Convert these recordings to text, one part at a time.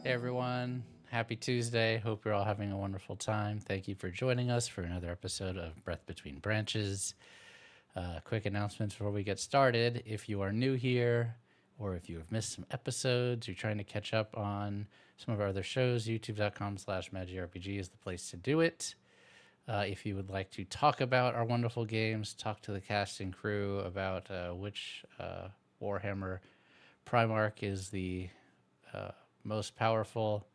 Hey everyone, happy Tuesday. Hope you're all having a wonderful time. Thank you for joining us for another episode of Breath Between Branches. Quick announcements before we get started. If you are new here or if you have missed some episodes, you're trying to catch up on some of our other shows, youtube.com/MagiRPG is the place to do it. If you would like to talk about our wonderful games, talk to the cast and crew about which Warhammer Primarch is the most powerful,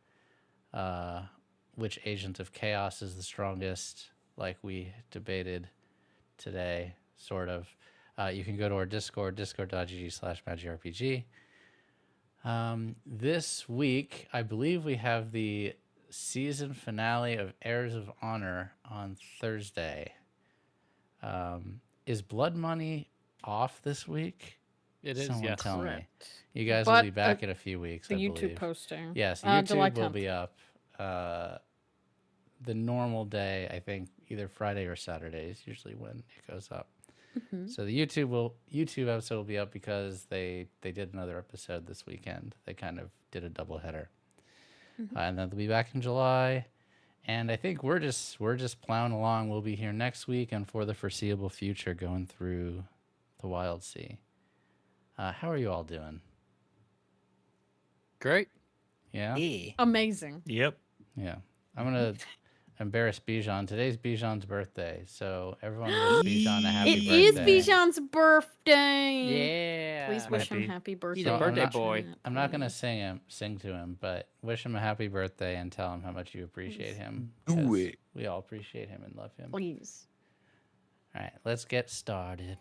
which agent of chaos is the strongest, like we debated today, sort of. You can go to our Discord, discord.gg/magirpg. This week, I believe we have the season finale of Heirs of Honor on Thursday. Is Blood Money off this week? It is, Someone yes. tell me. Correct. You guys will But, be back in a few weeks, The I YouTube believe. posting. Yes, July YouTube will 10th. be up. The normal day, I think, either Friday or Saturday is usually when it goes up. So the YouTube episode will be up because they did another episode this weekend. They kind of did a double header, and then they'll be back in July. And I think we're just plowing along. We'll be here next week and for the foreseeable future, going through the Wildsea. How are you all doing? Great. Yeah. Amazing. Yep. Yeah. I'm going to embarrass Bijan. Today's Bijan's birthday. So everyone wish Bijan a happy It is birthday. Bijan's birthday. Yeah. Please wish him happy birthday. He's a birthday boy. I'm not going to sing to him, but wish him a happy birthday and tell him how much you appreciate him. Do 'cause it. We all appreciate him and love him. Please. All right, let's get started.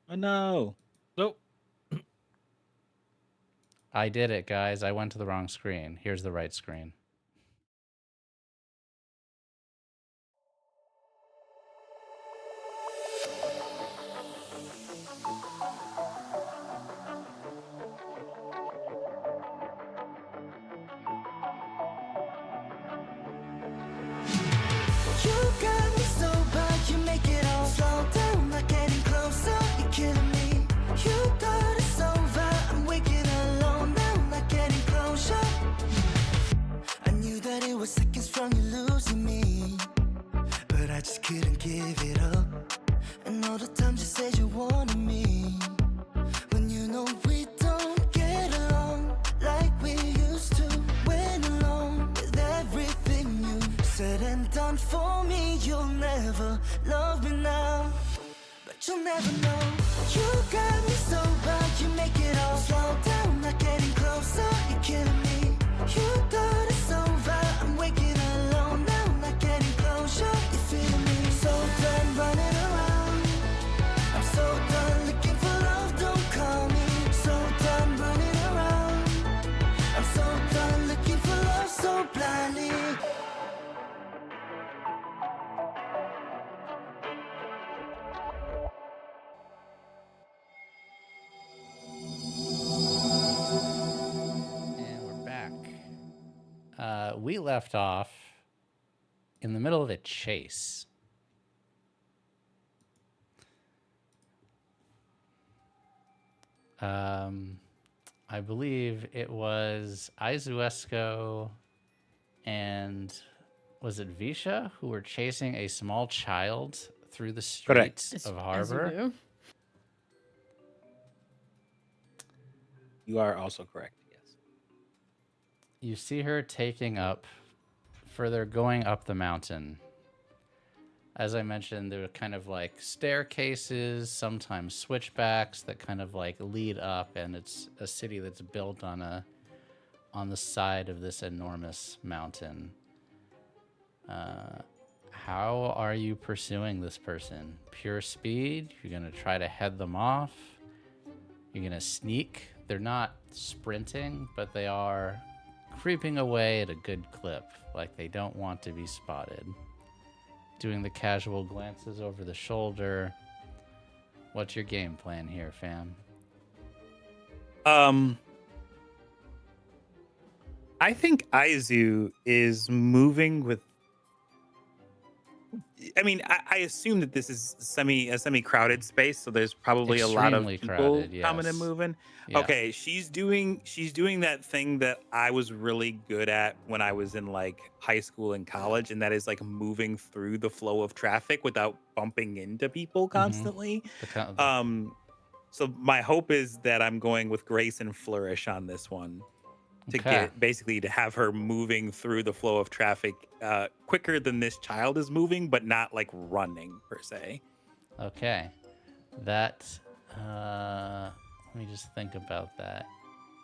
Oh no. So, I did it, guys. I went to the wrong screen. Here's the right screen. You got me so bad, you make it all slow down, not getting closer, you're killing me. You thought it's over, I'm waking alone now, not getting closure. I knew that it was seconds from you losing me, but I just couldn't give it up. And all the times you said you wanted me, when you know we don't get along like we used to. Went along with everything you said and done for me. You'll never love me now, but you'll never know. You got me so bad, you make it all slow down, not getting closer, you're killing me. You thought it's over, I'm waking alone now, not getting closure, you're feeling me. So done running around, I'm so done looking for love, don't call me. So done running around, I'm so done looking for love so blindly. And we're back. We left off in the middle of a chase. I believe it was Aizuesco and was it Visha who were chasing a small child through the streets of As you Harbor. do. You are also correct. Yes. You see her taking up further, going up the mountain. As I mentioned, there are kind of like staircases, sometimes switchbacks that kind of like lead up, and it's a city that's built on the side of this enormous mountain. How are you pursuing this person? Pure speed? You're gonna try to head them off? You're gonna sneak? They're not sprinting, but they are creeping away at a good clip, like they don't want to be spotted. Doing the casual glances over the shoulder. What's your game plan here, fam? I think Aizu is moving with I mean, I assume that this is a semi-crowded space, so there's probably a lot of Extremely people crowded, coming and yes. moving. Yeah. Okay, she's doing that thing that I was really good at when I was in like high school and college, and that is like moving through the flow of traffic without bumping into people constantly. The kind of- So my hope is that I'm going with Grace and Flourish on this one to Okay. get basically to have her moving through the flow of traffic quicker than this child is moving, but not like running per se. Okay. That, let me just think about that.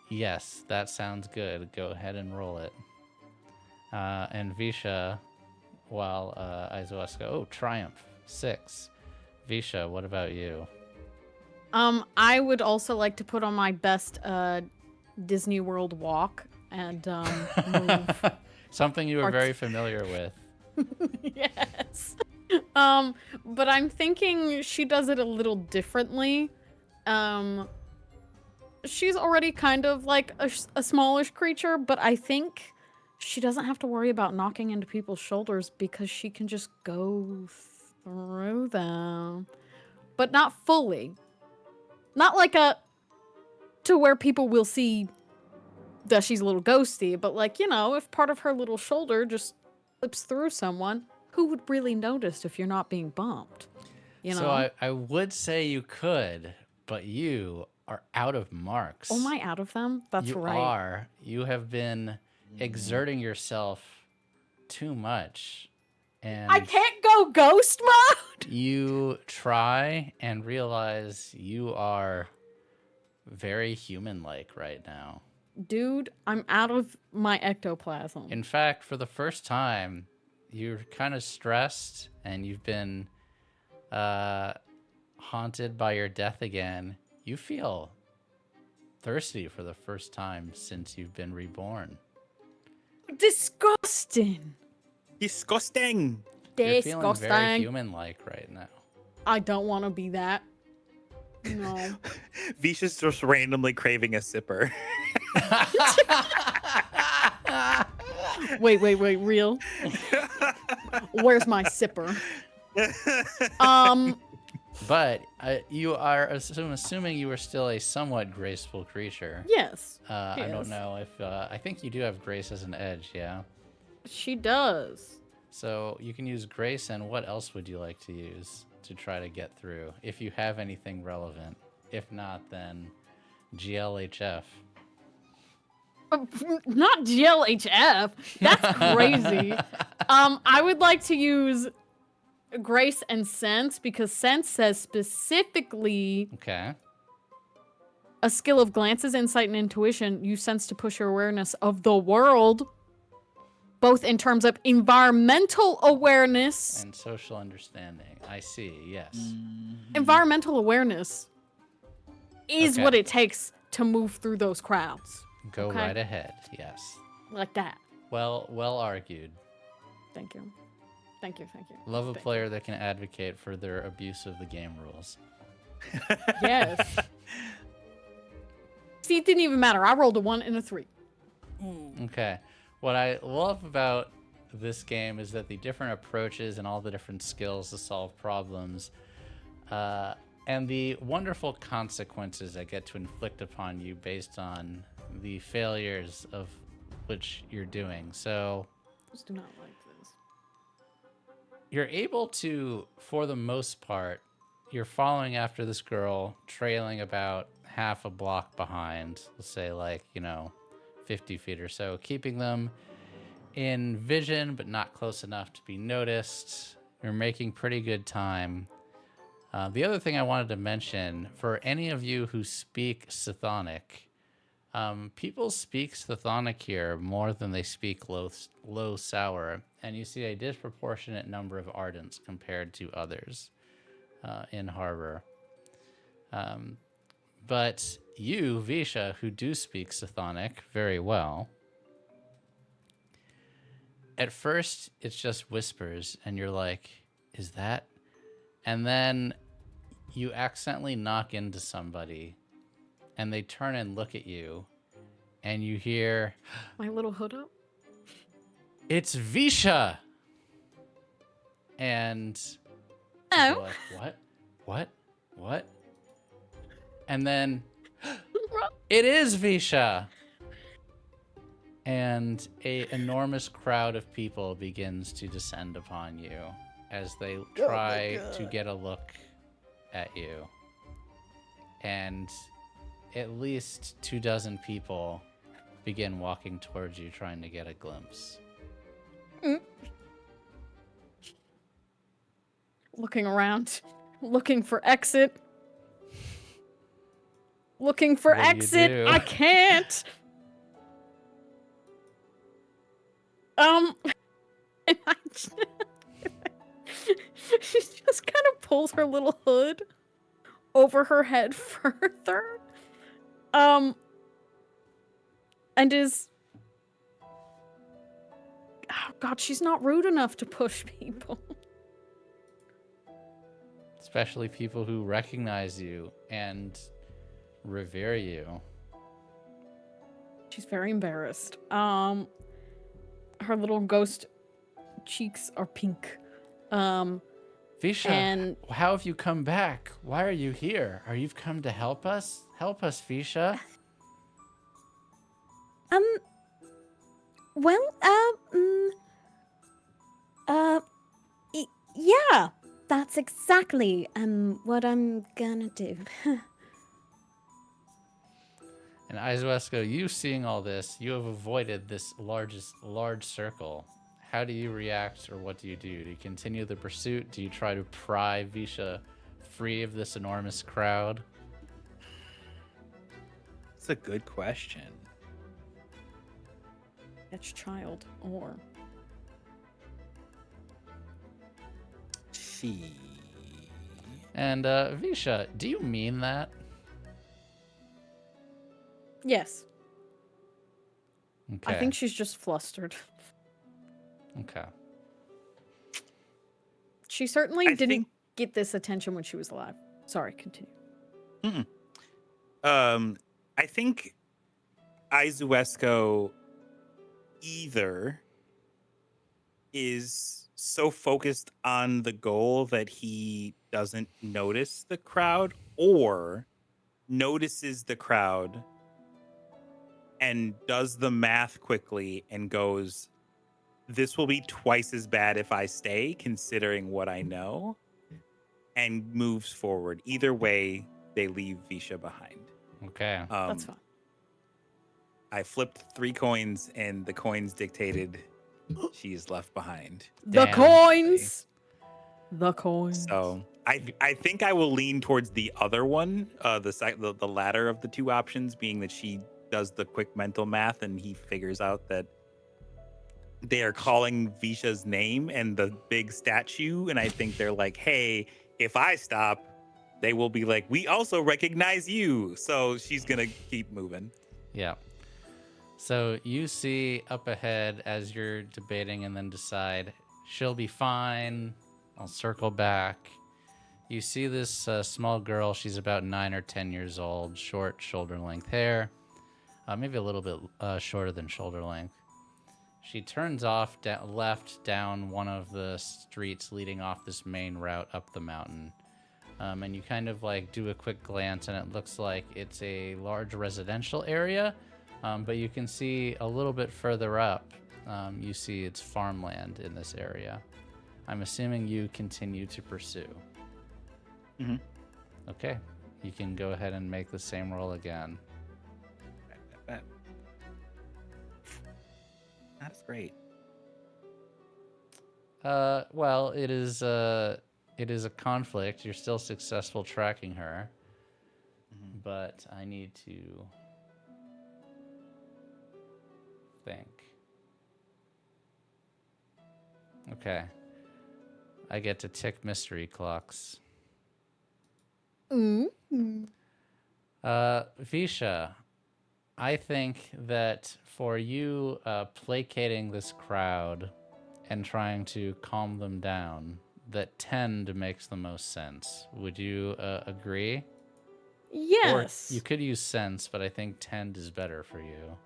Yes, that sounds good. Go ahead and roll it. And Visha, while Aizuesco, oh, Triumph, 6. Visha, what about you? I would also like to put on my best Disney World walk and move. Something you were Parts- very familiar with. Yes. But I'm thinking she does it a little differently. She's already kind of like a smallish creature, but I think she doesn't have to worry about knocking into people's shoulders because she can just go through them. But not fully. Not like to where people will see that she's a little ghosty, but like, if part of her little shoulder just slips through someone, who would really notice if you're not being bumped? So I would say you could, but you are out of marks. Oh, am I out of them? That's you right. are. You have been exerting yourself too much. And I can't go ghost mode! you try and realize you are very human-like right now. Dude, I'm out of my ectoplasm. In fact, for the first time, you're kind of stressed and you've been haunted by your death again. You feel thirsty for the first time since you've been reborn. Disgusting! Disgusting. You're feeling very Disgusting. human-like right now. I don't want to be that. No. Visha's just randomly craving a sipper. Wait, real? Where's my sipper? But you are assuming you are still a somewhat graceful creature. Yes. I don't Yes. know if I think you do have grace as an edge, yeah. She does. So you can use grace, and what else would you like to use to try to get through? If you have anything relevant. If not, then GLHF. Not GLHF. That's crazy. I would like to use Grace and Sense because Sense says specifically Okay. a skill of glances, insight, and intuition. You sense to push your awareness of the world, both in terms of environmental awareness. And social understanding. I see, yes. Environmental awareness is Okay. what it takes to move through those crowds. Go Okay. right ahead, yes. Like that. Well argued. Thank you. Thank you. Love a Thank player that can advocate for their abuse of the game rules. Yes. See, it didn't even matter. I rolled a 1 and a 3. Okay. What I love about this game is that the different approaches and all the different skills to solve problems, and the wonderful consequences that get to inflict upon you based on the failures of which you're doing. So Just do not like this. you're able to, for the most part, you're following after this girl, trailing about half a block behind, let's say 50 feet or so, keeping them in vision, but not close enough to be noticed. You're making pretty good time. The other thing I wanted to mention, for any of you who speak Sithonic, people speak Sithonic here more than they speak low sour, and you see a disproportionate number of Ardents compared to others in Harbor. But you, Visha, who do speak Sithonic very well, at first it's just whispers, and you're like, is that? And then you accidentally knock into somebody, and they turn and look at you, and you hear, My little hood up? it's Visha! And people Oh. are like, what? And then it is Visha. And a enormous crowd of people begins to descend upon you as they try to get a look at you. And at least 24 people begin walking towards you, trying to get a glimpse. Looking around, looking for exit. Looking for What do you exit. do? I can't. And she just kind of pulls her little hood over her head further. And is, oh God, she's not rude enough to push people. Especially people who recognize you and revere you. She's very embarrassed. Her little ghost cheeks are pink. Visha, And- how have you come back? Why are you here? Are you come to help us? Help us, Visha. Yeah, that's exactly what I'm gonna do. And Aizuesco, you seeing all this, you have avoided this large circle. How do you react, or what do you do? Do you continue the pursuit? Do you try to pry Visha free of this enormous crowd? It's a good question. That's child, or She. And Visha, do you mean that? yes. Okay. I think she's just flustered. Okay. She certainly I didn't think- get this attention when she was alive. Sorry, continue. I think Aizuesco either is so focused on the goal that he doesn't notice the crowd, or notices the crowd and does the math quickly and goes, this will be twice as bad if I stay, considering what I know, and moves forward. Either way, they leave Visha behind. Okay. That's fine. I flipped 3 coins, and the coins dictated she is left behind. The Damn. coins. The coins. So I think I will lean towards the other one, the latter of the 2 options, being that she does the quick mental math and he figures out that they are calling Visha's name and the big statue, and I think they're like, hey, if I stop, they will be like, we also recognize you. So she's gonna keep moving. Yeah. So you see up ahead as you're debating and then decide, she'll be fine. I'll circle back. You see this small girl. She's about 9 or 10 years old, short shoulder length hair, maybe a little bit shorter than shoulder length. She turns off left down one of the streets leading off this main route up the mountain. And you kind of like do a quick glance and it looks like it's a large residential area. But you can see a little bit further up, you see it's farmland in this area. I'm assuming you continue to pursue. Mm-hmm. Okay, you can go ahead and make the same roll again. That's great. Well, it is a conflict. You're still successful tracking her, but I need to think. Okay. I get to tick mystery clocks. Visha, I think that for you placating this crowd and trying to calm them down, that tend makes the most sense. Would you agree? Yes. Or you could use sense, but I think tend is better for you.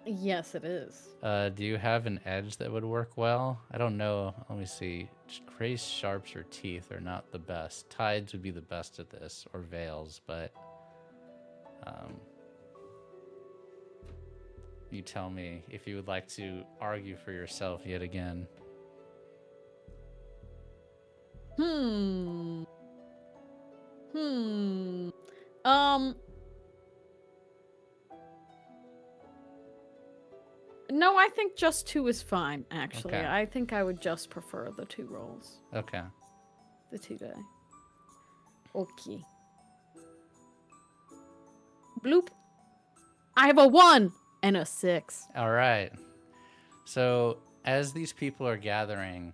Yes, it is. Do you have an edge that would work well? I don't know. Let me see. Grace sharps or teeth are not the best. Tides would be the best at this, or veils, but you tell me if you would like to argue for yourself yet again. No, I think just 2 is fine, actually. Okay. I think I would just prefer the 2 rolls. Okay. The 2 die. Okay. Bloop. I have a 1 and a 6. All right. So as these people are gathering,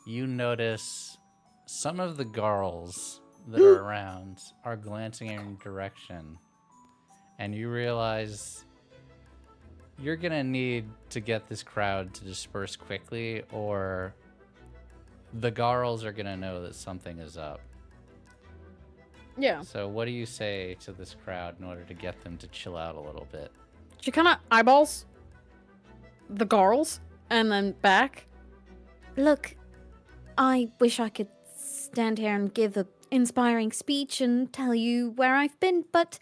you notice some of the girls that are around are glancing in your direction, and you realize you're gonna need to get this crowd to disperse quickly, or the girls are gonna know that something is up. Yeah. So what do you say to this crowd in order to get them to chill out a little bit? She kind of eyeballs the girls and then back. Look, I wish I could stand here and give an inspiring speech and tell you where I've been, but,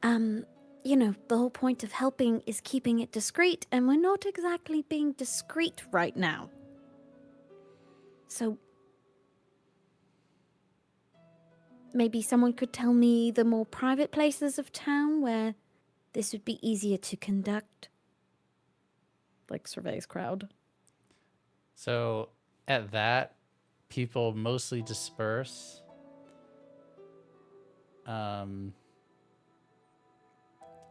you know, the whole point of helping is keeping it discreet, and we're not exactly being discreet right now. So, maybe someone could tell me the more private places of town where this would be easier to conduct. Like surveys crowd. So at that, people mostly disperse.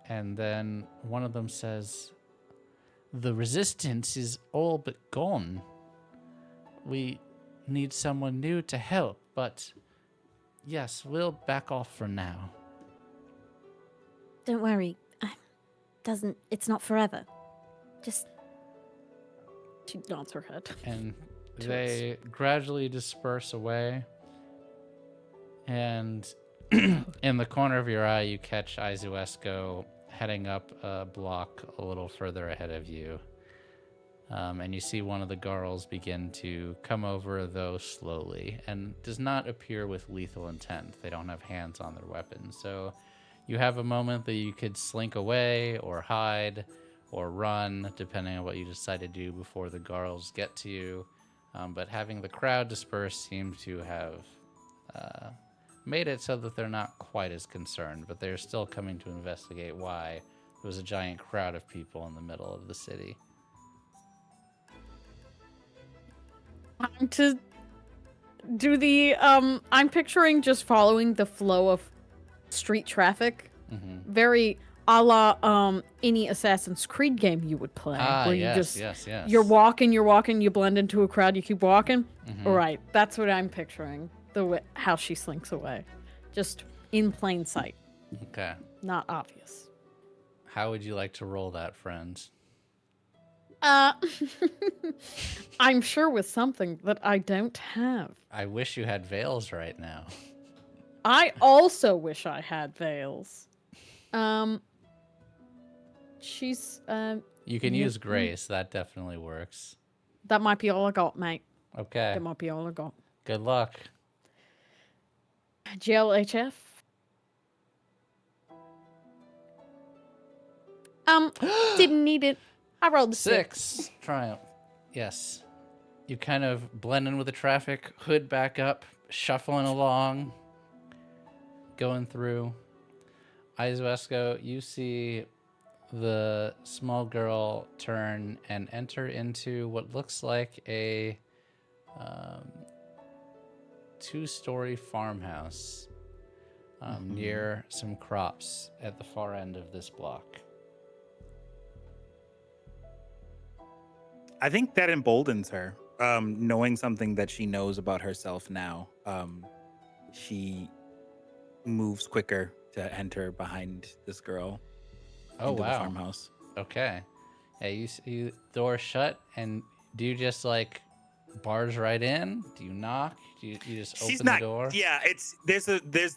And then one of them says, "The resistance is all but gone. We need someone new to help, but yes, we'll back off for now." Don't worry. It's not forever. Just She nods her head. And they gradually disperse away. And in the corner of your eye, you catch Aizuesco heading up a block a little further ahead of you. And you see one of the girls begin to come over, though slowly, and does not appear with lethal intent. They don't have hands on their weapons. So you have a moment that you could slink away or hide or run, depending on what you decide to do before the girls get to you. But having the crowd disperse seems to have made it so that they're not quite as concerned, but they're still coming to investigate why there was a giant crowd of people in the middle of the city. To do the I'm picturing just following the flow of street traffic, very a la any Assassin's Creed game you would play, where you just yes. you're walking, you blend into a crowd, you keep walking. Right, that's what I'm picturing. How she slinks away, just in plain sight, Okay. not obvious. How would you like to roll that, friends? I'm sure with something that I don't have. I wish you had veils right now. I also wish I had veils. She's You can Yeah. use grace. That definitely works. that might be all I got, mate. Okay. That might be all I got. Good luck. GLHF. Didn't need it. I rolled a 6. Triumph. Yes. You kind of blend in with the traffic, hood back up, shuffling along, going through. Aizuesco, you see the small girl turn and enter into what looks like a 2-story farmhouse near some crops at the far end of this block. I think that emboldens her, knowing something that she knows about herself now. She moves quicker to enter behind this girl Oh, into the wow. farmhouse. Okay. Yeah, you see door shut, and do you just like barge right in? Do you knock? Do you just She's open not. the door? Yeah, it's there's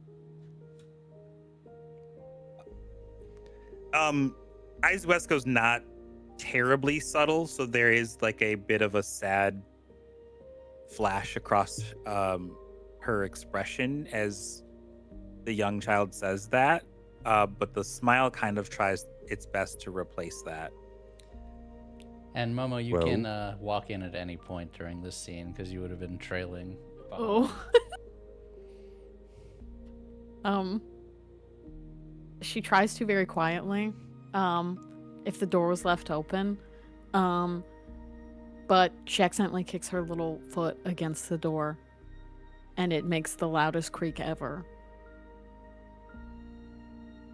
Aizuesco's not terribly subtle, so there is like a bit of a sad flash across her expression as the young child says that, but the smile kind of tries its best to replace that. And Momo, you Well- can walk in at any point during this scene because you would have been trailing behind. Oh. She tries to very quietly. If the door was left open. But she accidentally kicks her little foot against the door. And it makes the loudest creak ever.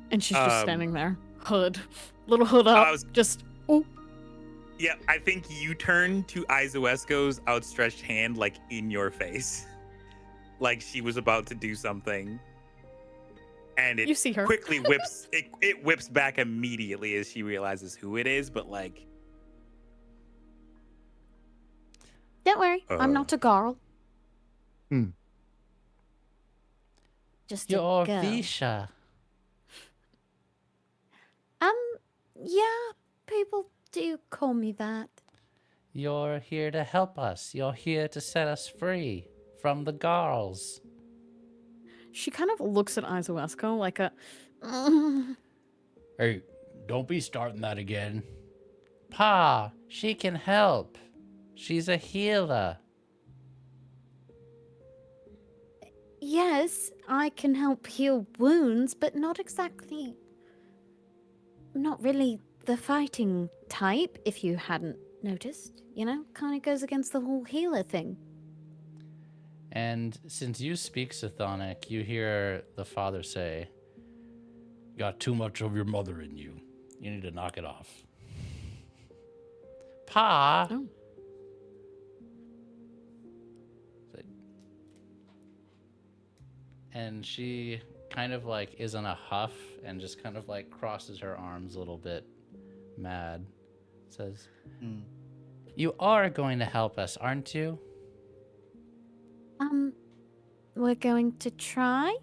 And she's just standing there. Little hood up. Just, oh. Yeah, I think you turn to Aizuesco's outstretched hand like in your face. Like she was about to do something. And it You see her. quickly whips it whips back immediately as she realizes who it is, but like Don't worry, I'm not a girl. Hmm. Just a You're girl. Visha. Yeah, people do call me that. You're here to help us. You're here to set us free from the girls. She kind of looks at Aizuesco like a... Hey, don't be starting that again. Pa, she can help. She's a healer. Yes, I can help heal wounds, but not exactly... Not really the fighting type, if you hadn't noticed. You know, kind of goes against the whole healer thing. And since you speak Sithonic, you hear the father say, "Got too much of your mother in you. You need to knock it off." Pa! Oh. And she kind of like is in a huff and just kind of like crosses her arms a little bit mad. Says, "You are going to help us, aren't you?" We're going to try,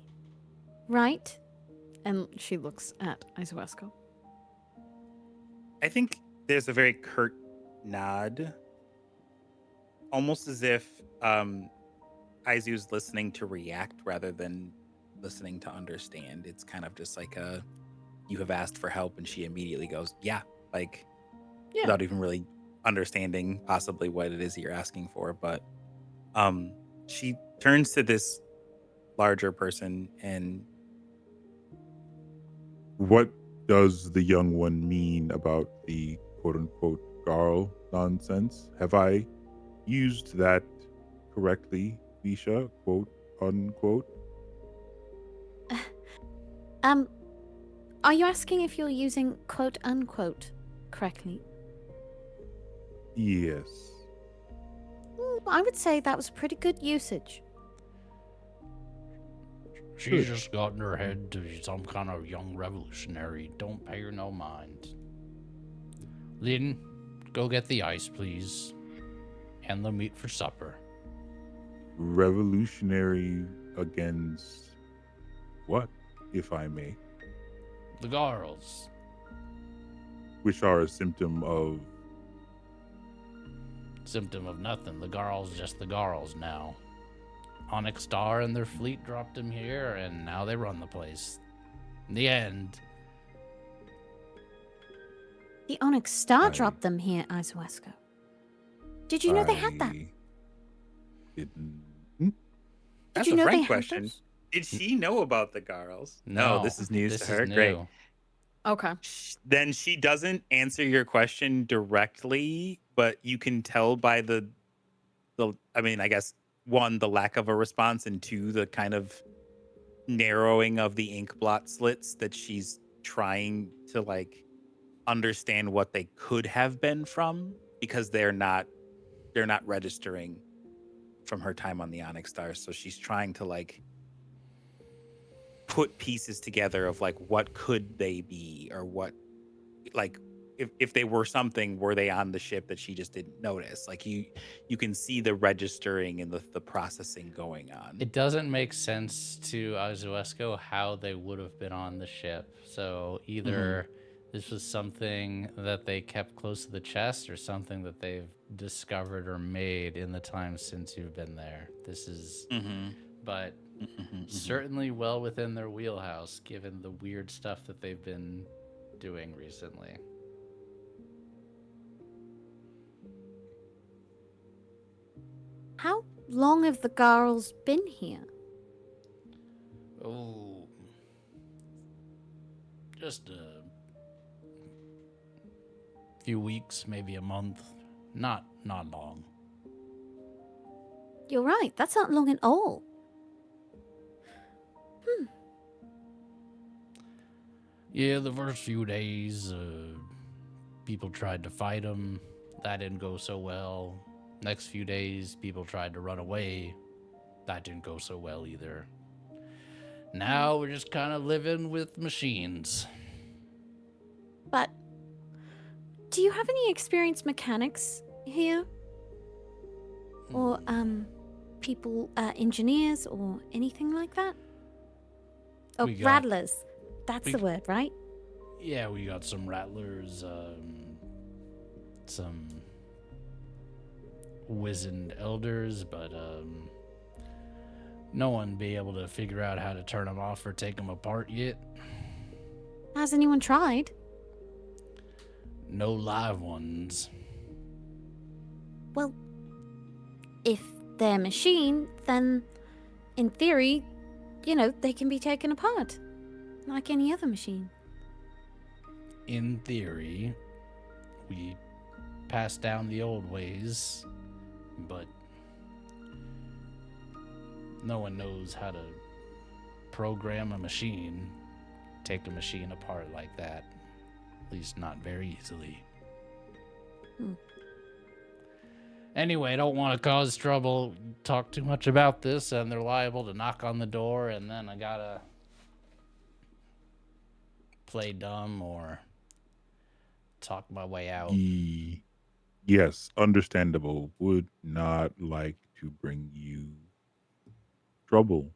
right? And she looks at Aizuesco. I think there's a very curt nod, almost as if Aizu's listening to react rather than listening to understand. It's kind of just like you have asked for help, and she immediately goes, yeah, like without even really understanding possibly what it is you're asking for. But she turns to this larger person and What does the young one mean about the quote unquote Garl nonsense? Have I used that correctly, Visha? Quote unquote. Are you asking if you're using quote unquote correctly? Yes. I would say that was pretty good usage. She's just got in her head to be some kind of young revolutionary. Don't pay her no mind. Lynn, go get the ice, please. And the meat for supper. Revolutionary against what, if I may? The girls. Which are a symptom of Symptom of nothing. The girls just the girls now. Onyx Star and their fleet dropped him here, and now they run the place. In the end, The Onyx Star I- dropped them here, Aizuesco. Did you know they had that? I didn't. that's you a know they frank had question. those? Did she know about the Garls? no, this is news this to her. is Great. new. Okay. Then she doesn't answer your question directly, but you can tell by the I mean, I guess one, the lack of a response, and two, the kind of narrowing of the ink blot slits that she's trying to like understand what they could have been from, because they're not registering from her time on the Onyx Stars. So she's trying to like put pieces together of like what could they be, or what, like if they were something, were they on the ship that she just didn't notice? Like you can see the registering and the processing going on. It doesn't make sense to Aizuesco how they would have been on the ship. So either this was something that they kept close to the chest or something that they've discovered or made in the time since you've been there. This is, but certainly well within their wheelhouse, given the weird stuff that they've been doing recently. How long have the girls been here? Oh, just a few weeks, maybe a month. Not long. You're right, that's not long at all. Yeah, the first few days, people tried to fight them. That didn't go so well. Next few days, people tried to run away. That didn't go so well either. Now we're just kind of living with machines. But do you have any experienced mechanics here? Or people, engineers or anything like that? Oh, We got- rattlers. That's we- the word, right? Yeah, we got some rattlers, some wizened elders, but no one be able to figure out how to turn them off or take them apart yet. Has anyone tried? No live ones. Well, if they're machine, then in theory, they can be taken apart. Like any other machine. In theory, we pass down the old ways, but no one knows how to program a machine, take a machine apart like that. At least not very easily. Anyway, I don't want to cause trouble, talk too much about this, and they're liable to knock on the door, and then I gotta play dumb or talk my way out. Yes, understandable. Would not like to bring you trouble.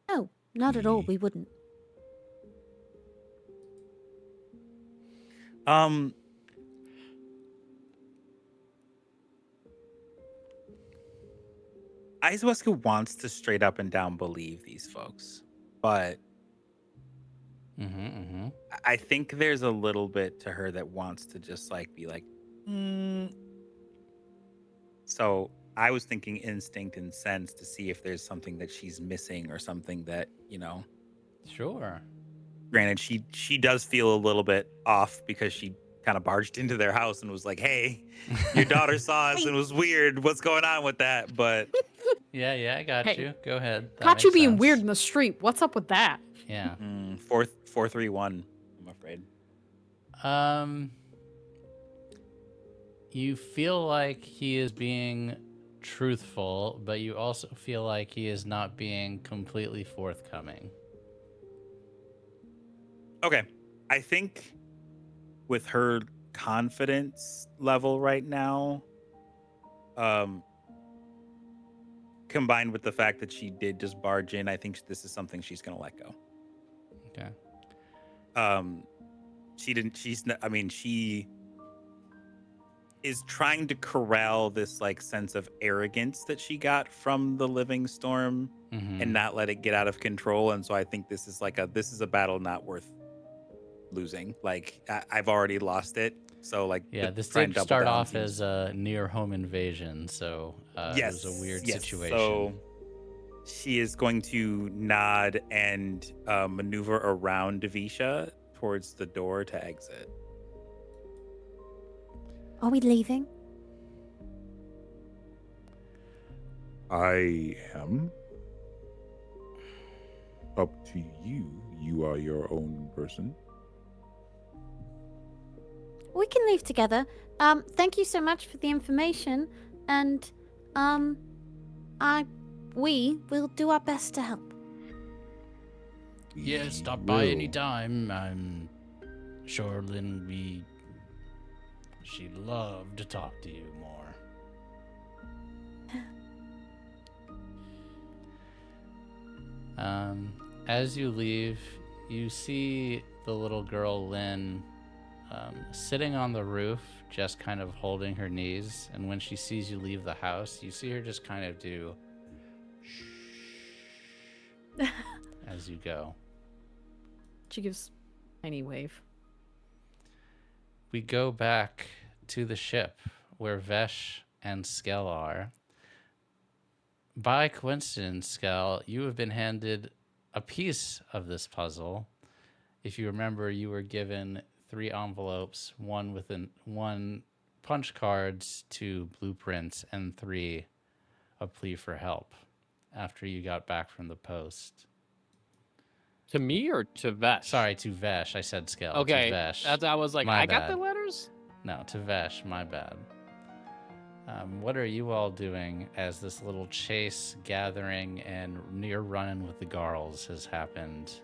No, not at all. Ye- We wouldn't. Aizuesco wants to straight up and down believe these folks, but I think there's a little bit to her that wants to just be like, So I was thinking instinct and sense to see if there's something that she's missing or something that, Sure. granted, she does feel a little bit off because she kind of barged into their house and was like, hey, your daughter saw us and it was weird. What's going on with that? But Yeah, I got Hey, you. Go ahead. That Caught you makes being sense. weird in the street. What's up with that? Yeah. 431, I'm afraid. You feel like he is being truthful, but you also feel like he is not being completely forthcoming. Okay. I think with her confidence level right now, combined with the fact that she did just barge in, I think this is something she's going to let go. Okay. She is trying to corral this sense of arrogance that she got from the living storm and not let it get out of control. And so I think this is this is a battle not worth losing. I've already lost it. So This try and did double start down off seems- as a near home invasion, so it was a weird situation. So she is going to nod and maneuver around Visha towards the door to exit. Are we leaving? I am. Up to you. You are your own person. We can leave together. Thank you so much for the information, and we will do our best to help. Yeah, We stop by will. anytime. I'm sure she'd love to talk to you more. As you leave, you see the little girl Lynn sitting on the roof, just kind of holding her knees. And when she sees you leave the house, you see her just kind of do shh as you go. She gives tiny wave. We go back to the ship where Vesh and Skel are. By coincidence, Skel, you have been handed a piece of this puzzle. If you remember, you were given 3 envelopes, one punch cards, 2 blueprints, and 3 a plea for help after you got back from the post. To me or to Vesh? Sorry, to Vesh. I said Skel. Okay. To Vesh. I was like, My I got bad. the letters? No, to Vesh. My bad. What are you all doing as this little chase gathering and near running with the Garls has happened?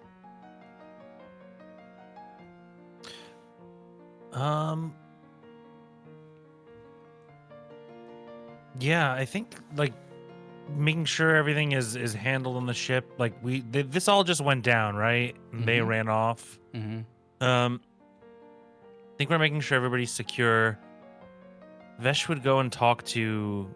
Yeah, I think like making sure everything is handled on the ship. Like this all just went down, right? And they Mhm. ran off. Mm-hmm. I think we're making sure everybody's secure. Vesh would go and talk to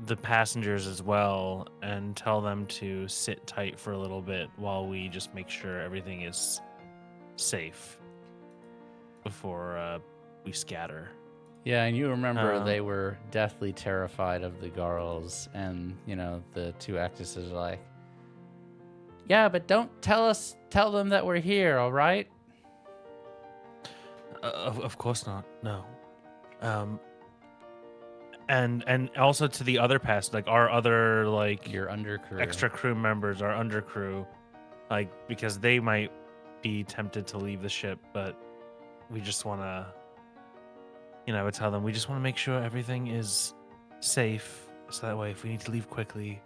the passengers as well and tell them to sit tight for a little bit while we just make sure everything is safe before we scatter. Yeah, and you remember they were deathly terrified of the Garls, and the 2 actresses are like, "Yeah, but don't tell them that we're here, all right?" Of course not. No. And also to the other like our other like Your undercrew. extra crew members, our undercrew, like because they might be tempted to leave the ship, but we just want to, tell them we just want to make sure everything is safe, so that way if we need to leave quickly,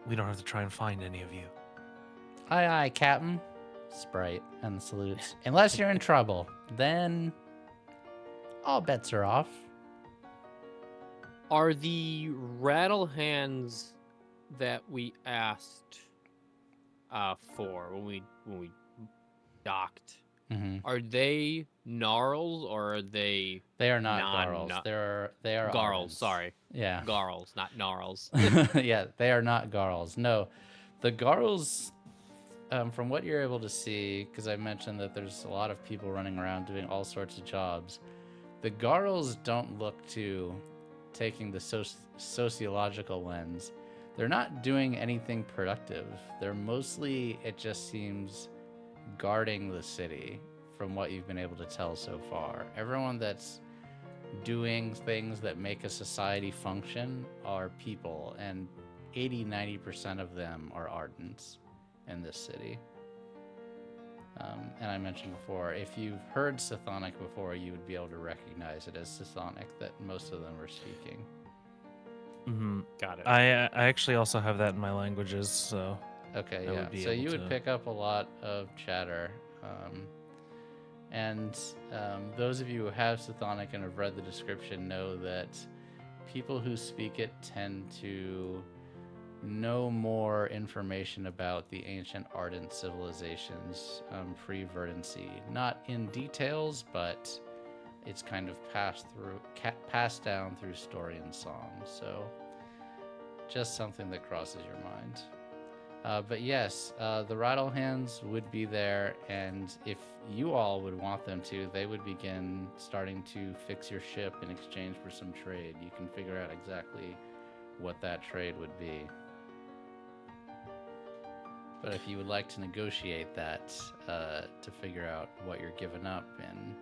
we don't have to try and find any of you. Aye, aye, Captain. Sprite and salutes. Unless you're in trouble, then all bets are off. Are the rattle hands that we asked for when we docked, Mm-hmm. are they gnarls or are they They are not Non- Garls. They are Garls? Ardents. Sorry, Yeah. Garls, not gnarls. Yeah, they are not Garls. No, the Garls, from what you're able to see, because I mentioned that there's a lot of people running around doing all sorts of jobs, the Garls don't look to taking the sociological lens. They're not doing anything productive. They're mostly, it just seems, guarding the city from what you've been able to tell so far. Everyone that's doing things that make a society function are people, and 80-90% of them are Ardents in this city. And I mentioned before, if you've heard Sithonic before, you would be able to recognize it as Sithonic that most of them are speaking. Mm-hmm. Got it. I actually also have that in my languages, so Okay, I yeah. would be So able you would to- pick up a lot of chatter. And those of you who have Sithonic and have read the description know that people who speak it tend to know more information about the ancient Ardent civilizations pre-Verdancy. Not in details, but it's kind of passed down through story and song. So just something that crosses your mind. But yes, the Rattle Hands would be there, and if you all would want them to, they would begin starting to fix your ship in exchange for some trade. You can figure out exactly what that trade would be. But if you would like to negotiate that to figure out what you're giving up and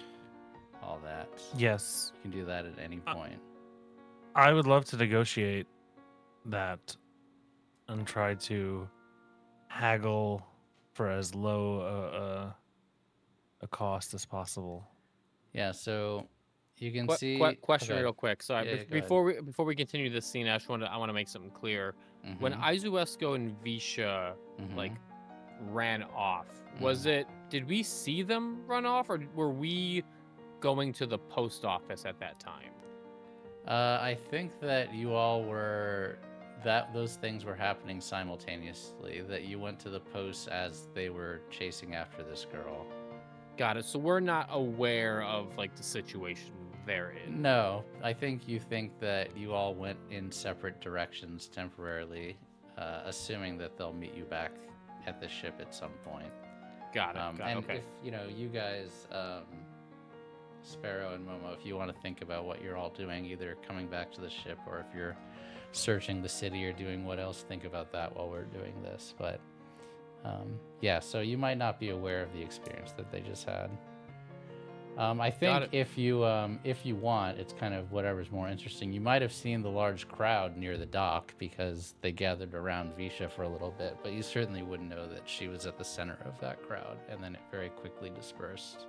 all that, yes, you can do that at any point. I would love to negotiate that and try to haggle for as low a cost as possible. Yeah, so you can see. Question okay. real quick. Sorry, Yeah, go before we continue this scene, I want to make something clear. When Mhm, Aizuesco and Visha mhm. like ran off, did we see them run off, or were we going to the post office at that time? I think that you all were those things were happening simultaneously. That you went to the post as they were chasing after this girl. Got it. So we're not aware of like the situation they're in. No, I think you think that you all went in separate directions temporarily, assuming that they'll meet you back at the ship at some point. Got it. And Okay. if you guys, Sparrow and Momo, if you want to think about what you're all doing, either coming back to the ship or if you're searching the city or doing what else, think about that while we're doing this. But yeah, so you might not be aware of the experience that they just had. I think if you want, it's kind of whatever's more interesting. You might have seen the large crowd near the dock because they gathered around Visha for a little bit, but you certainly wouldn't know that she was at the center of that crowd, and then it very quickly dispersed.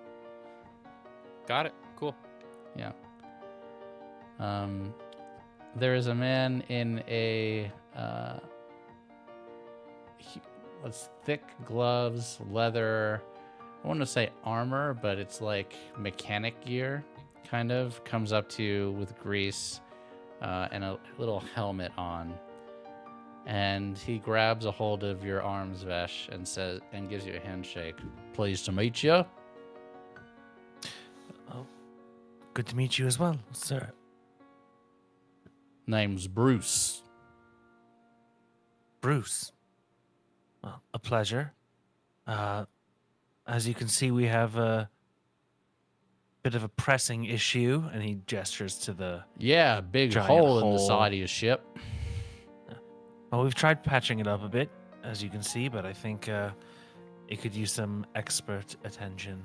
Got it. Cool. Yeah. There is a man in a thick gloves, leather. I want to say armor, but it's like mechanic gear, kind of. Comes up to you with grease and a little helmet on. And he grabs a hold of your arms, Vesh, and gives you a handshake. Pleased to meet you. Oh, good to meet you as well, sir. Name's Bruce. Bruce. Well, a pleasure. As you can see, we have a bit of a pressing issue, and he gestures to the... Yeah, big giant hole in the hole. side of your ship. Well, we've tried patching it up a bit, as you can see, but I think it could use some expert attention.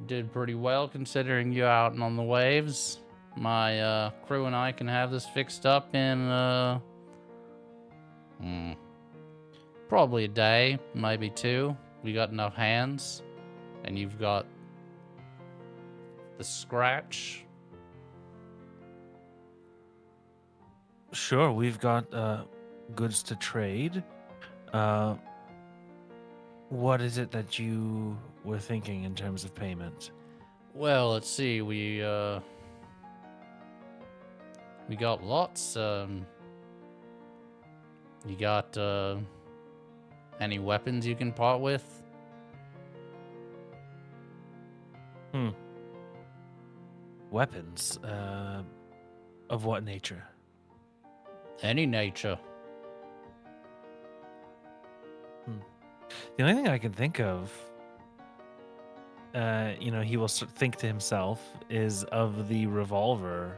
Did pretty well considering you out and on the waves. My crew and I can have this fixed up in probably a day, maybe 2. We got enough hands. And you've got the scratch. Sure, we've got goods to trade. What is it that you were thinking in terms of payment? Well, let's see. We got lots. You got any weapons you can part with? Weapons? Of what nature? Any nature. The only thing I can think of, he will think to himself, is of the revolver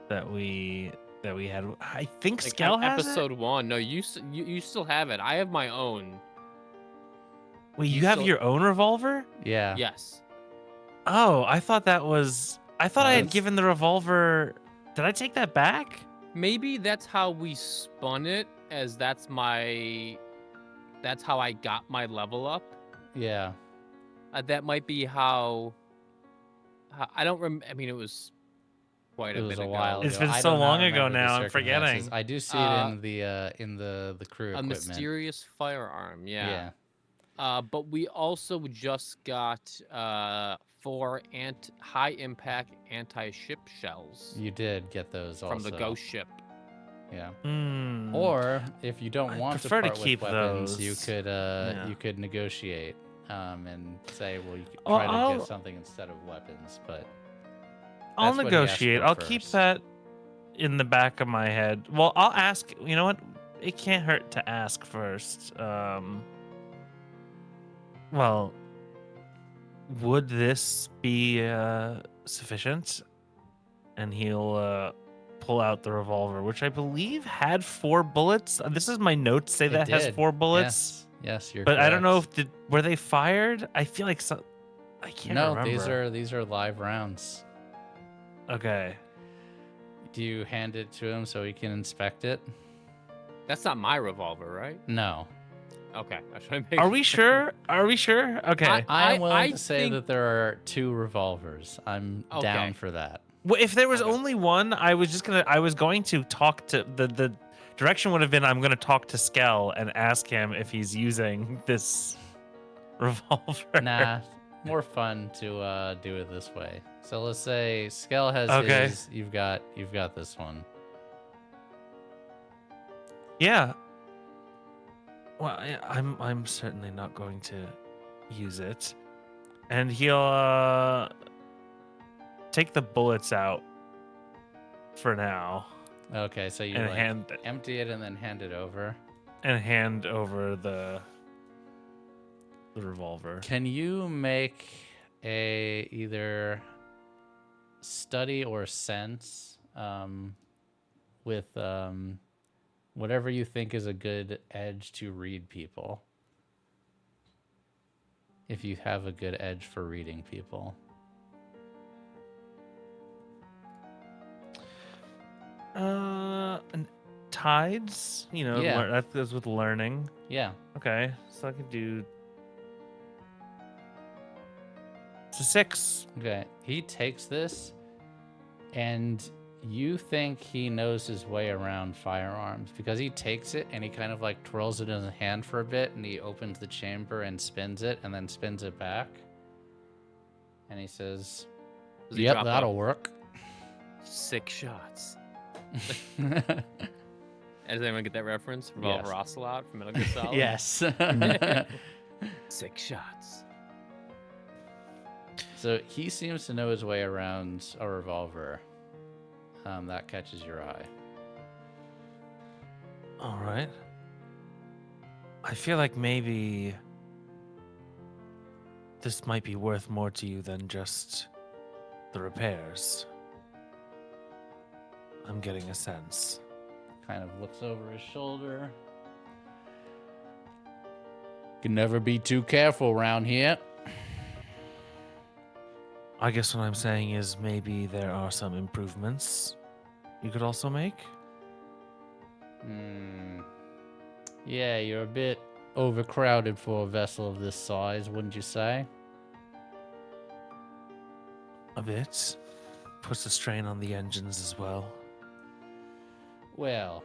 that we had. I think Like Skel has episode it? 1. No, you still have it. I have my own. Wait, you you have still- your own revolver? Yeah. Yes. Oh, I thought that was... I thought I had That's- given the revolver... Did I take that back? Maybe that's how we spun it, as that's how I got my level up. Yeah. That might be how I don't remember. I mean, it was quite It a was bit a ago. while It's ago. been I so do not long ago remember the now, I'm forgetting. circumstances. I do see it in the crew A equipment. mysterious firearm, Yeah. But we also just got 4 high impact anti-ship shells You did get those also. from the ghost ship. Yeah. Hmm. Or if you don't I'd want to prefer to part keep with weapons, those. you could negotiate and say, well, you could Well, try to I'll- get something instead of weapons. But I'll that's what he asked negotiate. for I'll keep first. that in the back of my head. Well, I'll ask. You know what? It can't hurt to ask first. Well, would this be sufficient? And he'll pull out the revolver, which I believe had 4 bullets. This is my notes say It that has did. 4 bullets. Yes, you're But I don't know correct. if were they fired. I feel like I can't remember. these are live rounds. Okay. Do you hand it to him so he can inspect it? That's not my revolver, right? No. Okay. I should make Are we sure? Are we sure? Okay. I am willing I to say think- that there are 2 revolvers. I'm down Okay. for that. Well, if there was Okay. only one, I was going to talk to the direction would have been I'm going to talk to Skel and ask him if he's using this revolver. Nah, more fun to do it this way. So let's say Skel has Okay. his. You've got this one. Yeah. Well, I'm certainly not going to use it. And he'll take the bullets out for now Okay, so you and like empty it and then hand it over. hand over the revolver. Can you make a either study or sense with whatever you think is a good edge to read people? If you have a good edge for reading people. And tides, Yeah. that goes with learning. Yeah. Okay, so I could do. It's a 6. Okay. He takes this and you think he knows his way around firearms because he takes it and he kind of like twirls it in his hand for a bit and he opens the chamber and spins it and then spins it back. And he says, Does he "Yep, drop that'll a- work." 6 shots. Does anyone get that reference? Revolver Yes. Ocelot from Metal Gear Solid? Yes. 6 shots. So he seems to know his way around a revolver. That catches your eye. All right. I feel like maybe this might be worth more to you than just the repairs. I'm getting a sense. Kind of looks over his shoulder. Can never be too careful around here. I guess what I'm saying is maybe there are some improvements you could also make. Yeah, you're a bit overcrowded for a vessel of this size, wouldn't you say? A bit. Puts a strain on the engines as well. Well,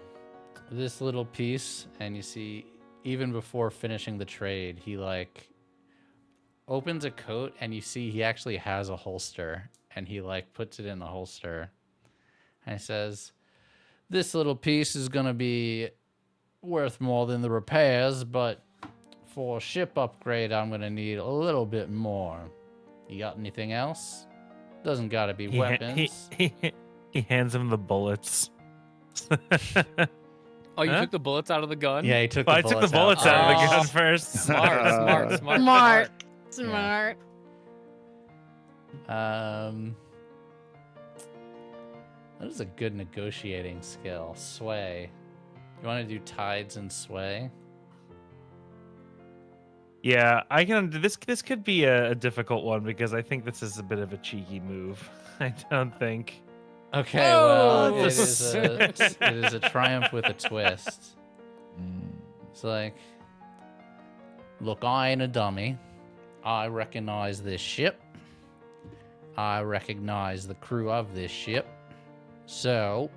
this little piece, and you see, even before finishing the trade, he like opens a coat and you see he actually has a holster and he like puts it in the holster and he says, "This little piece is gonna be worth more than the repairs, but for a ship upgrade I'm gonna need a little bit more. You got anything else? Doesn't gotta be weapons." He hands him the bullets. Oh, you Huh? took the bullets out of the gun? Yeah, he took Well, the I took the bullets bullets out of the Oh. gun first. Smart. Smart. That is a good negotiating skill. Sway. You want to do tides and sway? Yeah, I can. This could be a difficult one because I think this is a bit of a cheeky move. I don't think. Okay, well, Oh. it is a triumph with a twist. It's like, look, I ain't a dummy. I recognize this ship. I recognize the crew of this ship. So,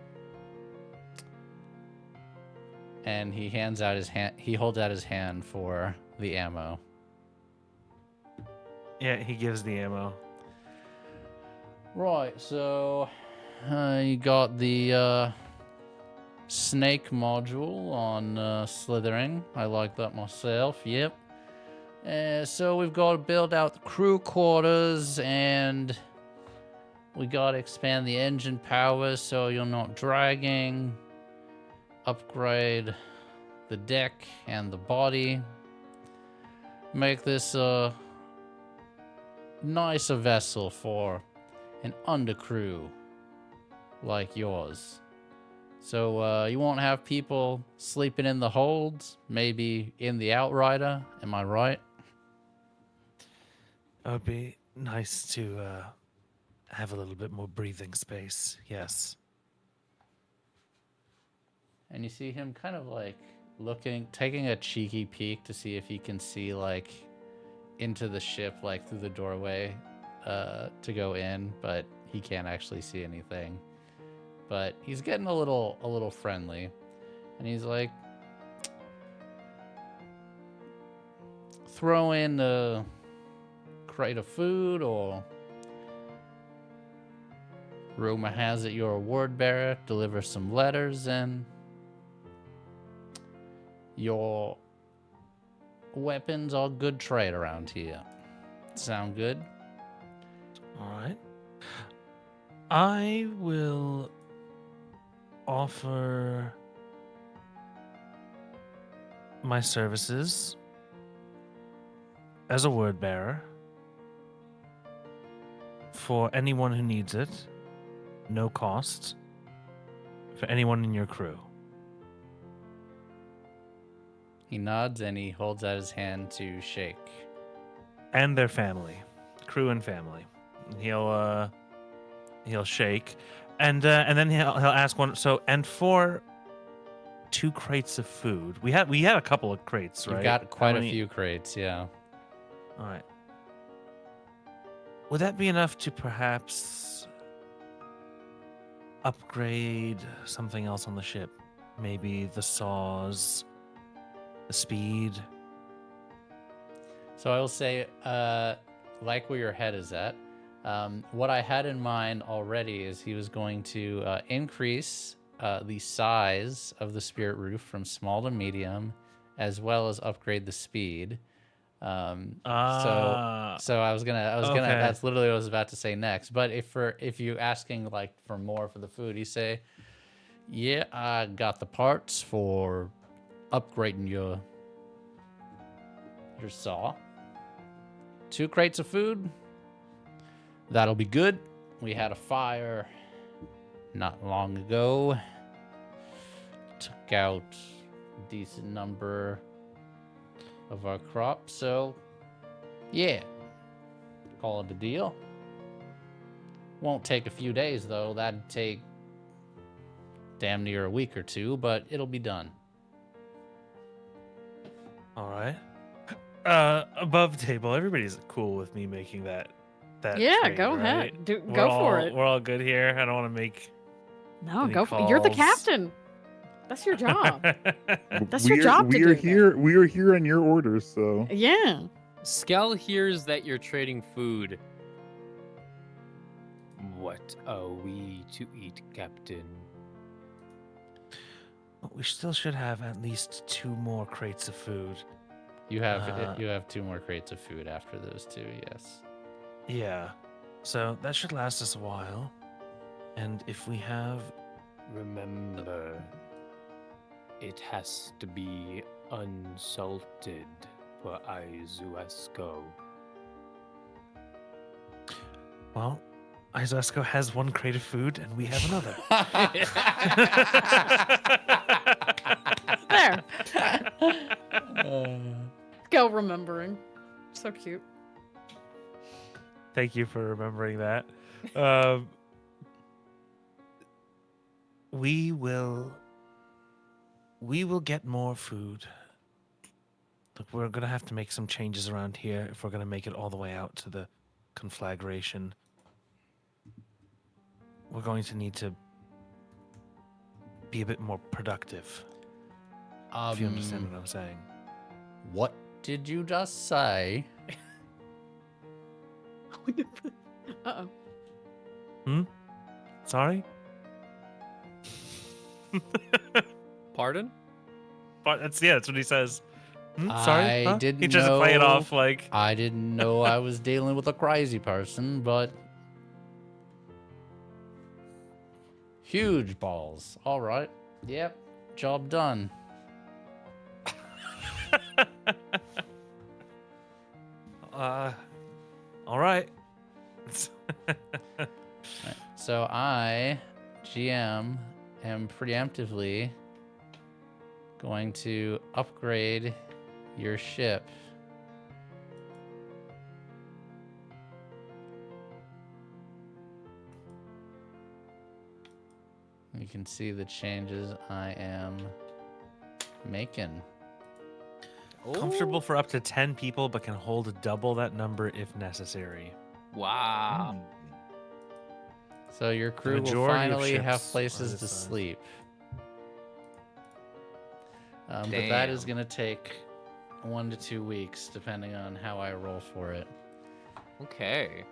and he hands out his hand. He holds out his hand for the ammo. Yeah, he gives the ammo. Right, so you got the snake module on slithering. I like that myself. Yep. So we've got to build out the crew quarters, and we got to expand the engine power so you're not dragging. Upgrade the deck and the body. Make this a nicer vessel for an undercrew like yours. So you won't have people sleeping in the holds, maybe in the outrider. Am I right? It would be nice to have a little bit more breathing space. Yes. And you see him kind of like looking, taking a cheeky peek to see if he can see like into the ship, like through the doorway to go in, but he can't actually see anything. But he's getting a little friendly, and he's like, throw in a crate of food, or rumor has it you're a word bearer, deliver some letters, and your weapons are good trade around here. Sound good? All right. I will offer my services as a word bearer for anyone who needs it. No cost for anyone in your crew. He nods and he holds out his hand to shake. And their family, crew and family. He'll shake, and then he'll ask one. So, and for 2 crates of food, we had a couple of crates, right? You've got quite How a many- few crates, yeah. All right. Would that be enough to perhaps upgrade something else on the ship? Maybe the saws, the speed. So I will say, like where your head is at, what I had in mind already is he was going to increase the size of the spirit roof from small to medium, as well as upgrade the speed. So I was gonna, okay. that's literally what I was about to say next. But if you asking like for more for the food, you say, yeah, I got the parts for upgrading your saw. 2 crates of food. That'll be good. We had a fire not long ago. Took out a decent number of our crop. So, yeah. Call it a deal. Won't take a few days, though. That'd take damn near a week or 2, but it'll be done. All right. Above table, everybody's cool with me making that. Yeah, trade, go right? ahead. We're Go all- for it. We're all good here. I don't want to make. No, any go for it. You're the calls. captain. That's your job. That's your We're- job to We are do that. here. We are here on your orders. So Yeah. Skel hears that you're trading food. What are we to eat, Captain? We still should have at least 2 more crates of food. You have 2 more crates of food after those 2, yes. Yeah. So that should last us a while. And if we have. Remember, it has to be unsalted for Aizuesco. Well, Aizuesco has 1 crate of food and we have another. There. Go remembering. So cute. Thank you for remembering that. We will get more food. Look, we're gonna have to make some changes around here if we're gonna make it all the way out to the conflagration. We're going to need to be a bit more productive. If you understand what I'm saying. What did you just say? Uh-oh. Sorry? Pardon? But that's what he says. Sorry? I Huh? didn't He tries to play it know- off like I didn't know I was dealing with a crazy person, but huge balls. All right. Yep. Job done. all right. So I, GM, am preemptively going to upgrade your ship. You can see the changes I am making. Comfortable for up to 10 people, but can hold double that number if necessary. Wow. So your crew will majority of finally have ships are places this to size. sleep. But that is Damn. going to take 1 to 2 weeks, depending on how I roll for it. Okay.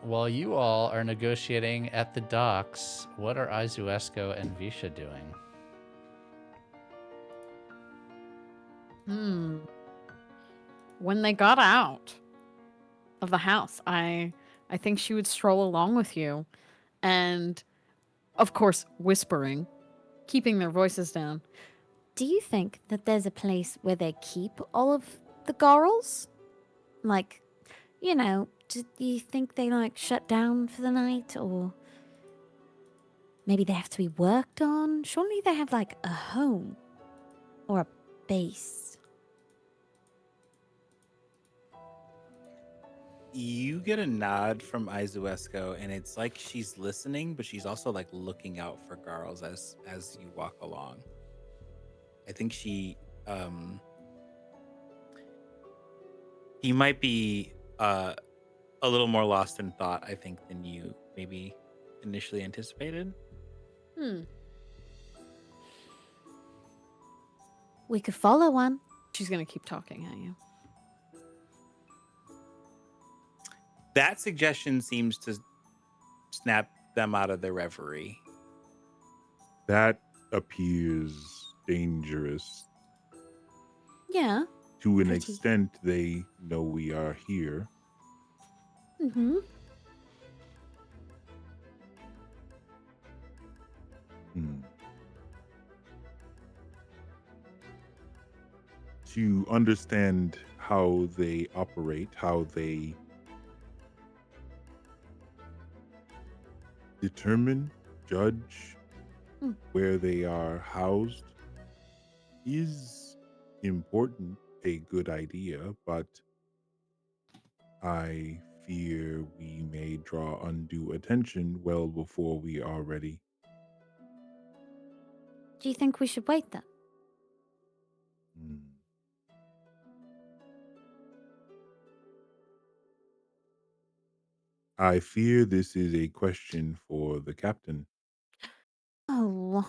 While you all are negotiating at the docks, what are Aizuesco and Visha doing? when they got out of the house, I think she would stroll along with you, and of course whispering, keeping their voices down. Do you think that there's a place where they keep all of the girls? Like, do you think they like shut down for the night, or maybe they have to be worked on? Surely they have like a home or a base. You get a nod from Aizuesco, and it's like she's listening, but she's also like looking out for girls as you walk along. I think he might be a little more lost in thought, I think, than you maybe initially anticipated. We could follow one. She's gonna keep talking at you. That suggestion seems to snap them out of their reverie. That appears dangerous. Yeah. To an Pretty. extent, they know we are here. Mm-hmm. To understand how they operate, how they determine, judge where they are housed is important, a good idea, but I fear we may draw undue attention well before we are ready. Do you think we should wait then? I fear this is a question for the captain, Oh,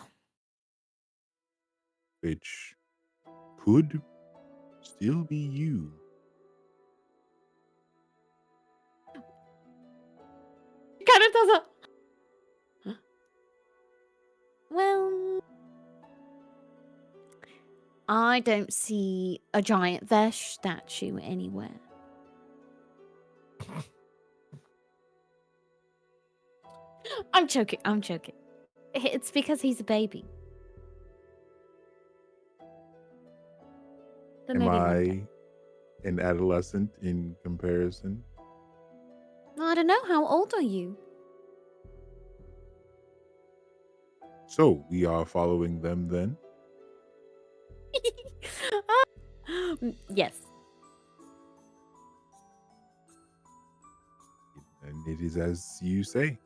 which could still be you. She kind of does a. well, I don't see a giant Vesh statue anywhere. I'm joking. It's because he's a baby. But Am maybe one day. I an adolescent in comparison? I don't know. How old are you? So we are following them then? Yes. And it is as you say.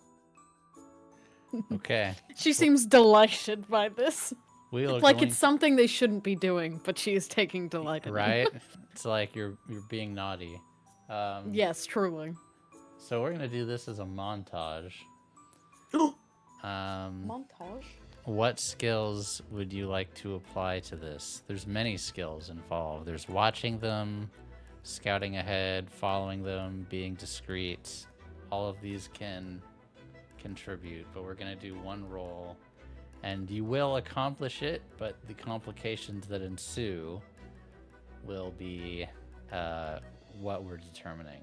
Okay. She seems delighted by this. We are Like going it's something they shouldn't be doing, but she is taking delight in it. right. It's like you're being naughty. Yes, truly. So we're gonna do this as a montage. Montage? What skills would you like to apply to this? There's many skills involved. There's watching them, scouting ahead, following them, being discreet. All of these can contribute, but we're going to do one roll, and you will accomplish it, but the complications that ensue will be what we're determining.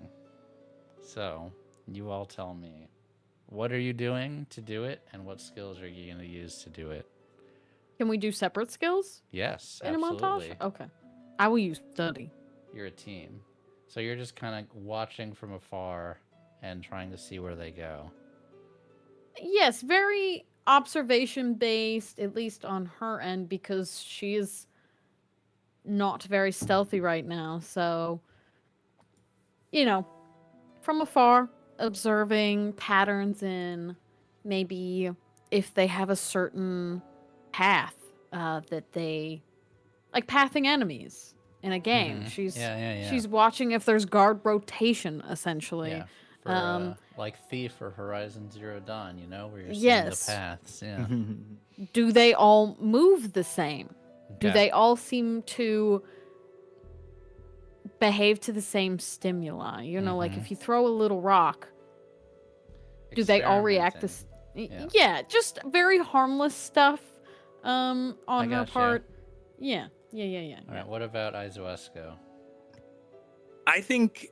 So, you all tell me, what are you doing to do it, and what skills are you going to use to do it? Can we do separate skills Yes, in absolutely. a montage? Okay. I will use study. You're a team. So you're just kind of watching from afar and trying to see where they go. Yes, very observation based, at least on her end, because she is not very stealthy right now. So, from afar, observing patterns in maybe if they have a certain path that they like pathing enemies in a game. Yeah. She's watching if there's guard rotation, essentially. Yeah. For, like Thief or Horizon Zero Dawn, where you're seeing Yes. the paths. Yeah. Do they all move the same? Do Okay. they all seem to behave to the same stimuli? Like if you throw a little rock, do they all react this? Experimenting. Yeah, just very harmless stuff on her gotcha. part. Yeah. All right, what about Aizuesco? I think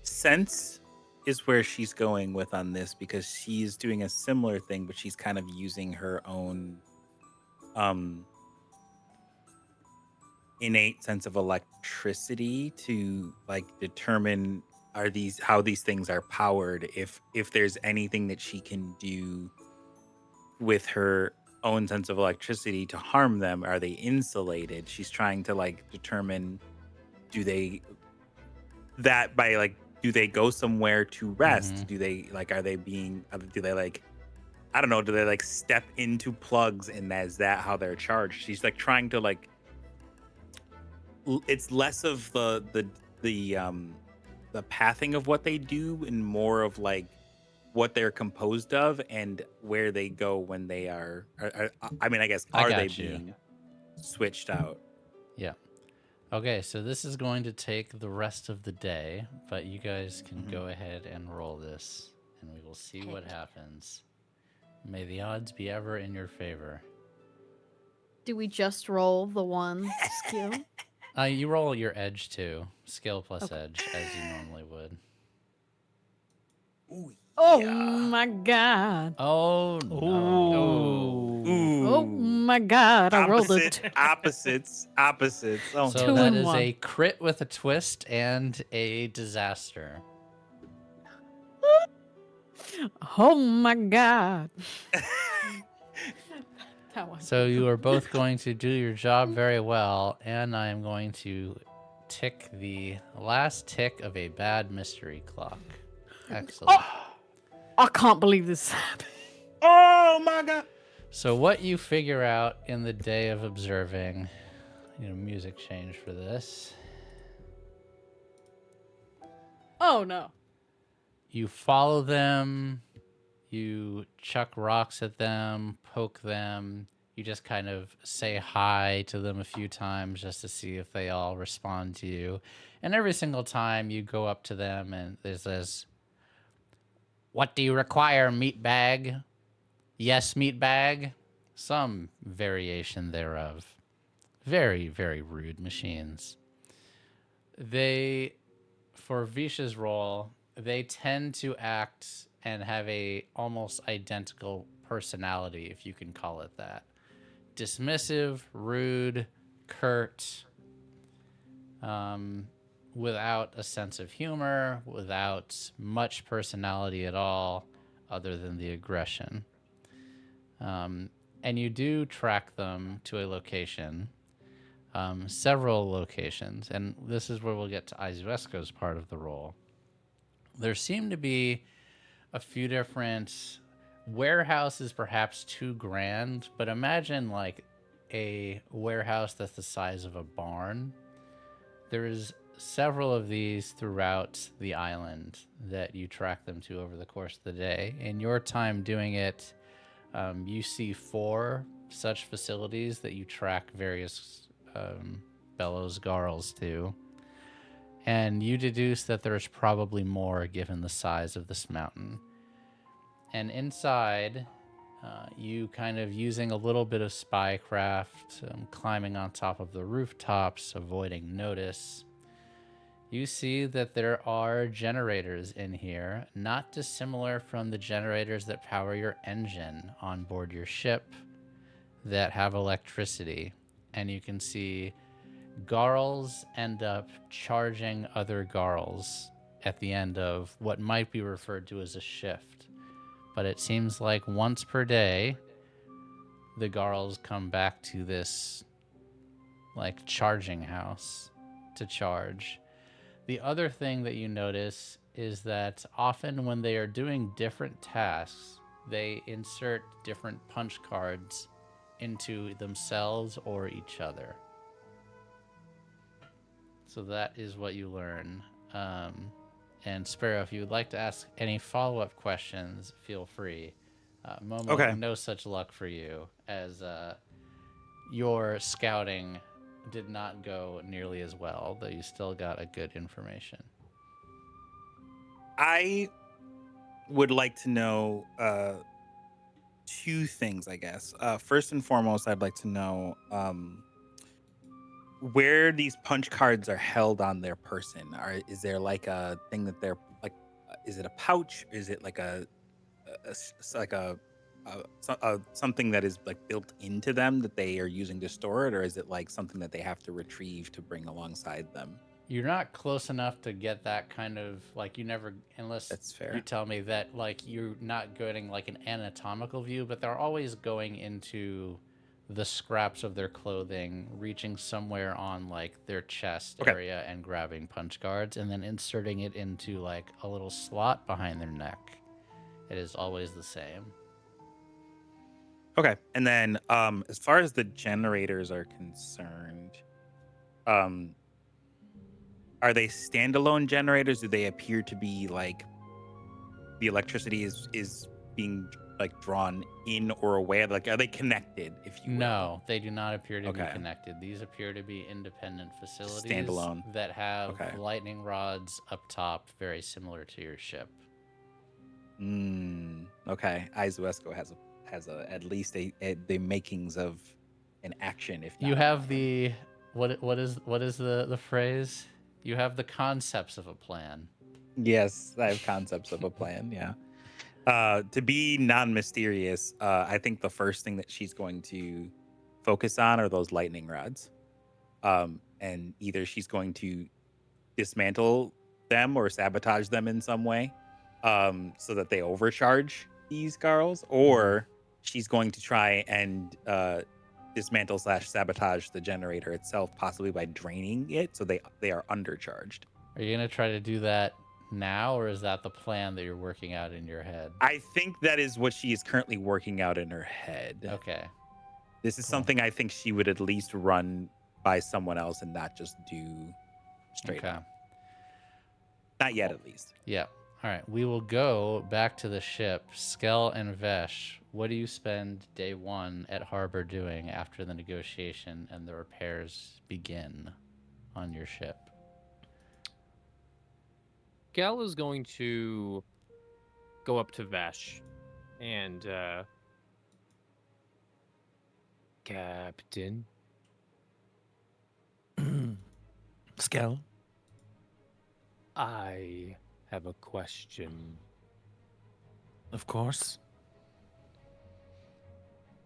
sense is where she's going with on this because she's doing a similar thing, but she's kind of using her own innate sense of electricity to like determine how these things are powered, if there's anything that she can do with her own sense of electricity to harm them. Are they insulated? She's trying to like determine, do they do they go somewhere to rest? Mhm. Do they like do they like, I don't know, do they like step into plugs and is that how they're charged? She's like trying to like it's less of the pathing of what they do and more of like what they're composed of and where they go when they I mean, I guess, I are they got you. being switched out? Yeah. Okay, so this is going to take the rest of the day, but you guys can Mhm. go ahead and roll this, and we will see what Okay. happens. May the odds be ever in your favor. Do we just roll the one skill? You roll your edge too, skill plus Okay. edge, as you normally would. Ooh, Oh yeah. my god. Oh no! Ooh. Oh my god. I rolled it. Opposites. Oh, So Two that and is one. a crit with a twist and a disaster. Oh my god. That one. So you are both going to do your job very well, and I am going to tick the last tick of a bad mystery clock. Excellent. I can't believe this happened. oh my god. So what you figure out in the day of observing, music change for this. Oh no. You follow them, you chuck rocks at them, poke them, you just kind of say hi to them a few times just to see if they all respond to you. And every single time you go up to them and there's this, "What do you require, meatbag?" "Yes, meatbag." Some variation thereof. Very, very rude machines. They, for Visha's role, they tend to act and have a almost identical personality, if you can call it that. Dismissive, rude, curt, without a sense of humor, without much personality at all, other than the aggression. And you do track them to a location, several locations, and this is where we'll get to Aizuesco's part of the role. There seem to be a few different warehouses, perhaps too grand, but imagine like a warehouse that's the size of a barn. There is several of these throughout the island that you track them to over the course of the day. In your time doing it, you see 4 such facilities that you track various bellows garls to. And you deduce that there's probably more given the size of this mountain. And inside, you kind of using a little bit of spycraft, climbing on top of the rooftops, avoiding notice. You see that there are generators in here, not dissimilar from the generators that power your engine on board your ship that have electricity. And you can see Garls end up charging other Garls at the end of what might be referred to as a shift. But it seems like once per day, the Garls come back to this like charging house to charge. The other thing that you notice is that often when they are doing different tasks, they insert different punch cards into themselves or each other. So that is what you learn. And Sparrow, if you would like to ask any follow-up questions, feel free. Momo, Okay. no such luck for you, as your scouting did not go nearly as well, though you still got a good information. I would like to know 2 things, I guess. First and foremost, I'd like to know where these punch cards are held on their person, is there like a thing that they're like? Is it a pouch? Is it like like something that is like built into them that they are using to store it, or is it like something that they have to retrieve to bring alongside them? You're not close enough to get that kind of like you never unless That's you fair. tell me that like you're not getting like an anatomical view, but they're always going into the scraps of their clothing, reaching somewhere on like their chest Okay. area and grabbing punch guards and then inserting it into like a little slot behind their neck. It is always the same. Okay. And then as far as the generators are concerned, um are they standalone generators? Do they appear to be like the electricity is being like drawn in or away? Like, are they connected, if you will? No, they do not appear to be Okay. connected. These appear to be independent facilities Standalone. that have Okay. lightning rods up top, very similar to your ship. Okay. Aizuesco has at least the makings of an action. If not You a have plan. the what is the phrase? You have the concepts of a plan. Yes, I have concepts of a plan. Yeah. To be non-mysterious, I think the first thing that she's going to focus on are those lightning rods. And either she's going to dismantle them or sabotage them in some way, so that they overcharge these girls, or she's going to try and dismantle / sabotage the generator itself, possibly by draining it so they are undercharged. Are you gonna try to do that now, or is that the plan that you're working out in your head? I think that is what she is currently working out in her head. Okay. This is Cool. something I think she would at least run by someone else and not just do straight Okay. up. Not yet, at least. Yeah. All right. We will go back to the ship. Skel and Vesh, what do you spend day 1 at harbor doing after the negotiation and the repairs begin on your ship? Skel is going to go up to Vesh and Captain, Skel. I have a question. Of course.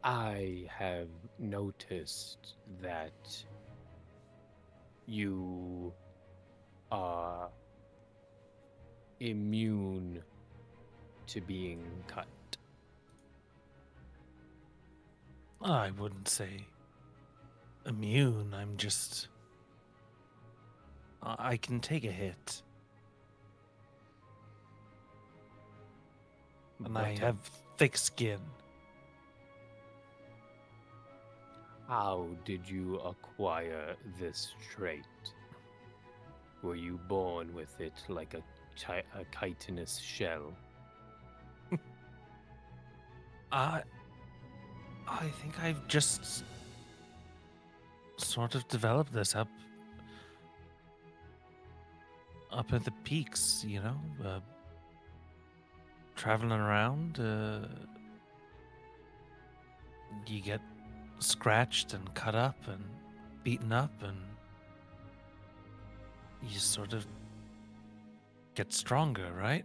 I have noticed that you are immune to being cut. I wouldn't say immune. I'm just. I can take a hit. And I But have thick skin. how did you acquire this trait? Were you born with it like a chitinous shell? I think I've just sort of developed this up at the peaks, you know, traveling around. You get scratched and cut up and beaten up, and you sort of get stronger, right?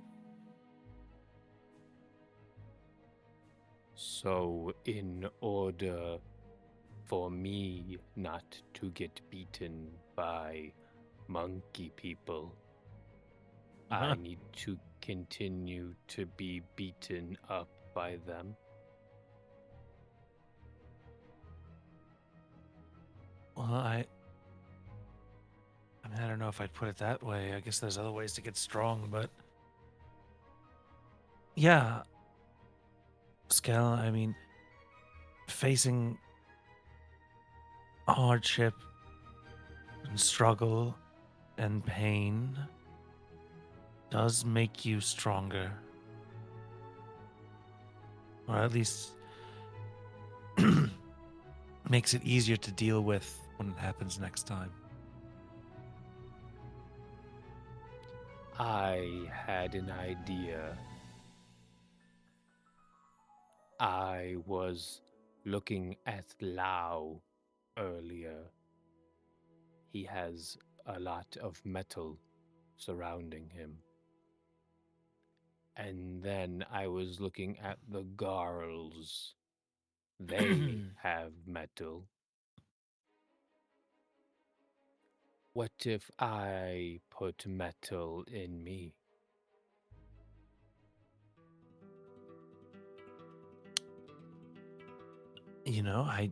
So, in order for me not to get beaten by monkey people, I need to continue to be beaten up by them. Well, I mean, I don't know if I'd put it that way. I guess there's other ways to get strong, but yeah, Skel, I mean, facing hardship and struggle and pain does make you stronger. Or at least makes it easier to deal with when it happens next time. I had an idea. I was looking at Lao earlier, he has a lot of metal surrounding him. And then I was looking at the Garls. They have metal. What if I put metal in me? You know, I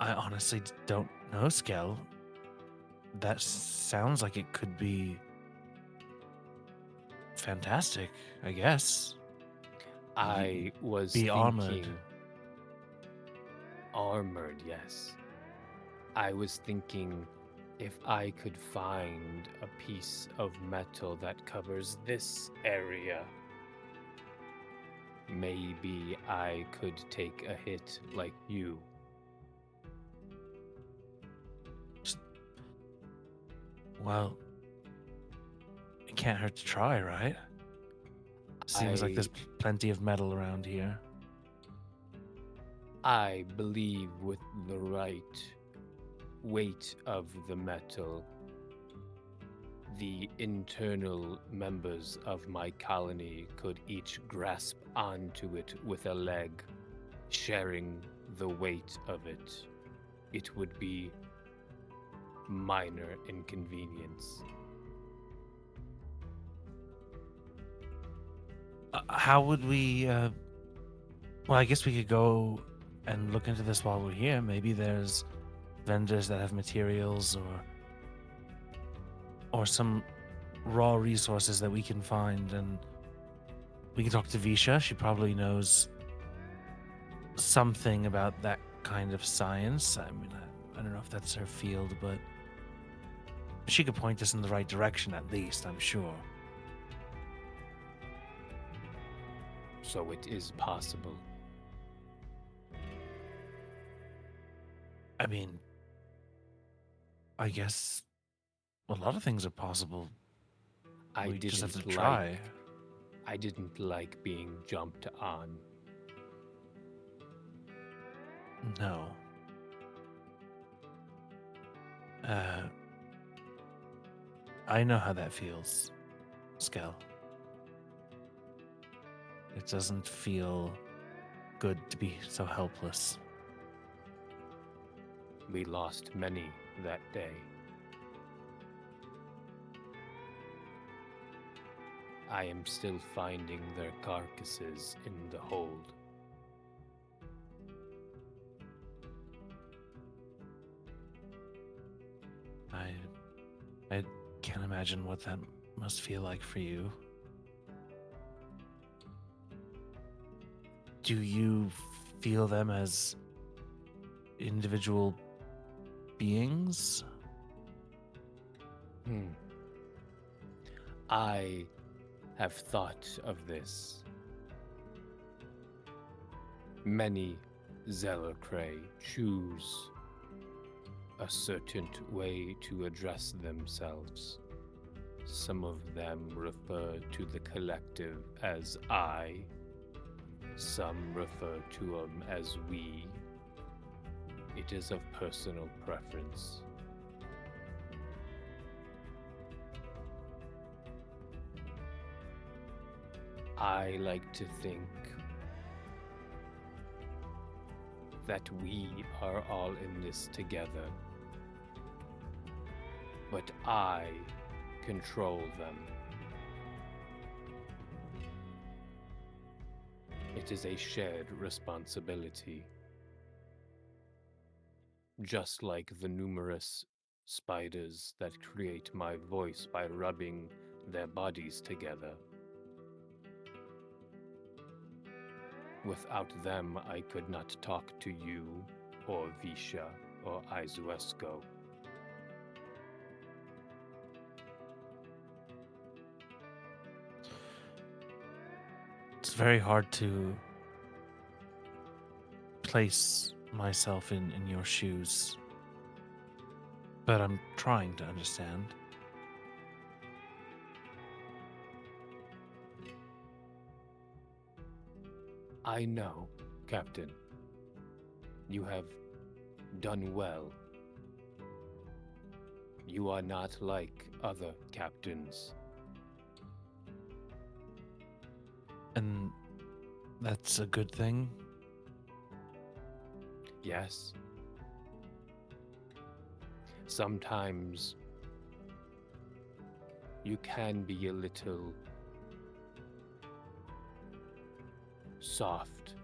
honestly don't know, Skel. That sounds like it could be fantastic, I guess. I was Be thinking armored. Armored, yes. I was thinking if I could find a piece of metal that covers this area, maybe I could take a hit like you. Well, it can't hurt to try, right? Seems like there's plenty of metal around here. I believe with the right weight of the metal, the internal members of my colony could each grasp onto it with a leg, sharing the weight of it. It would be minor inconvenience. How would we, well, I guess we could go and look into this while we're here. Maybe there's vendors that have materials or some raw resources that we can find, and we can talk to Visha. She probably knows something about that kind of science. I mean, I don't know if that's her field, but she could point us in the right direction at least, I'm sure. So it is possible. I mean, I guess a lot of things are possible. We just have to try. I didn't like being jumped on. No. I know how that feels, Skel. It doesn't feel good to be so helpless. We lost many that day. I am still finding their carcasses in the hold. I can't imagine what that must feel like for you. Do you feel them as individual beings? I have thought of this. Many Zellercray choose a certain way to address themselves. Some of them refer to the collective as I. Some refer to them as we. It is of personal preference. I like to think that we are all in this together, but I control them. It is a shared responsibility. Just like the numerous spiders that create my voice by rubbing their bodies together. Without them, I could not talk to you, or Visha, or Aizuesco. It's very hard to place myself in your shoes, but I'm trying to understand. I know, Captain. You have done well. You are not like other captains. And that's a good thing. Yes. Sometimes you can be a little soft.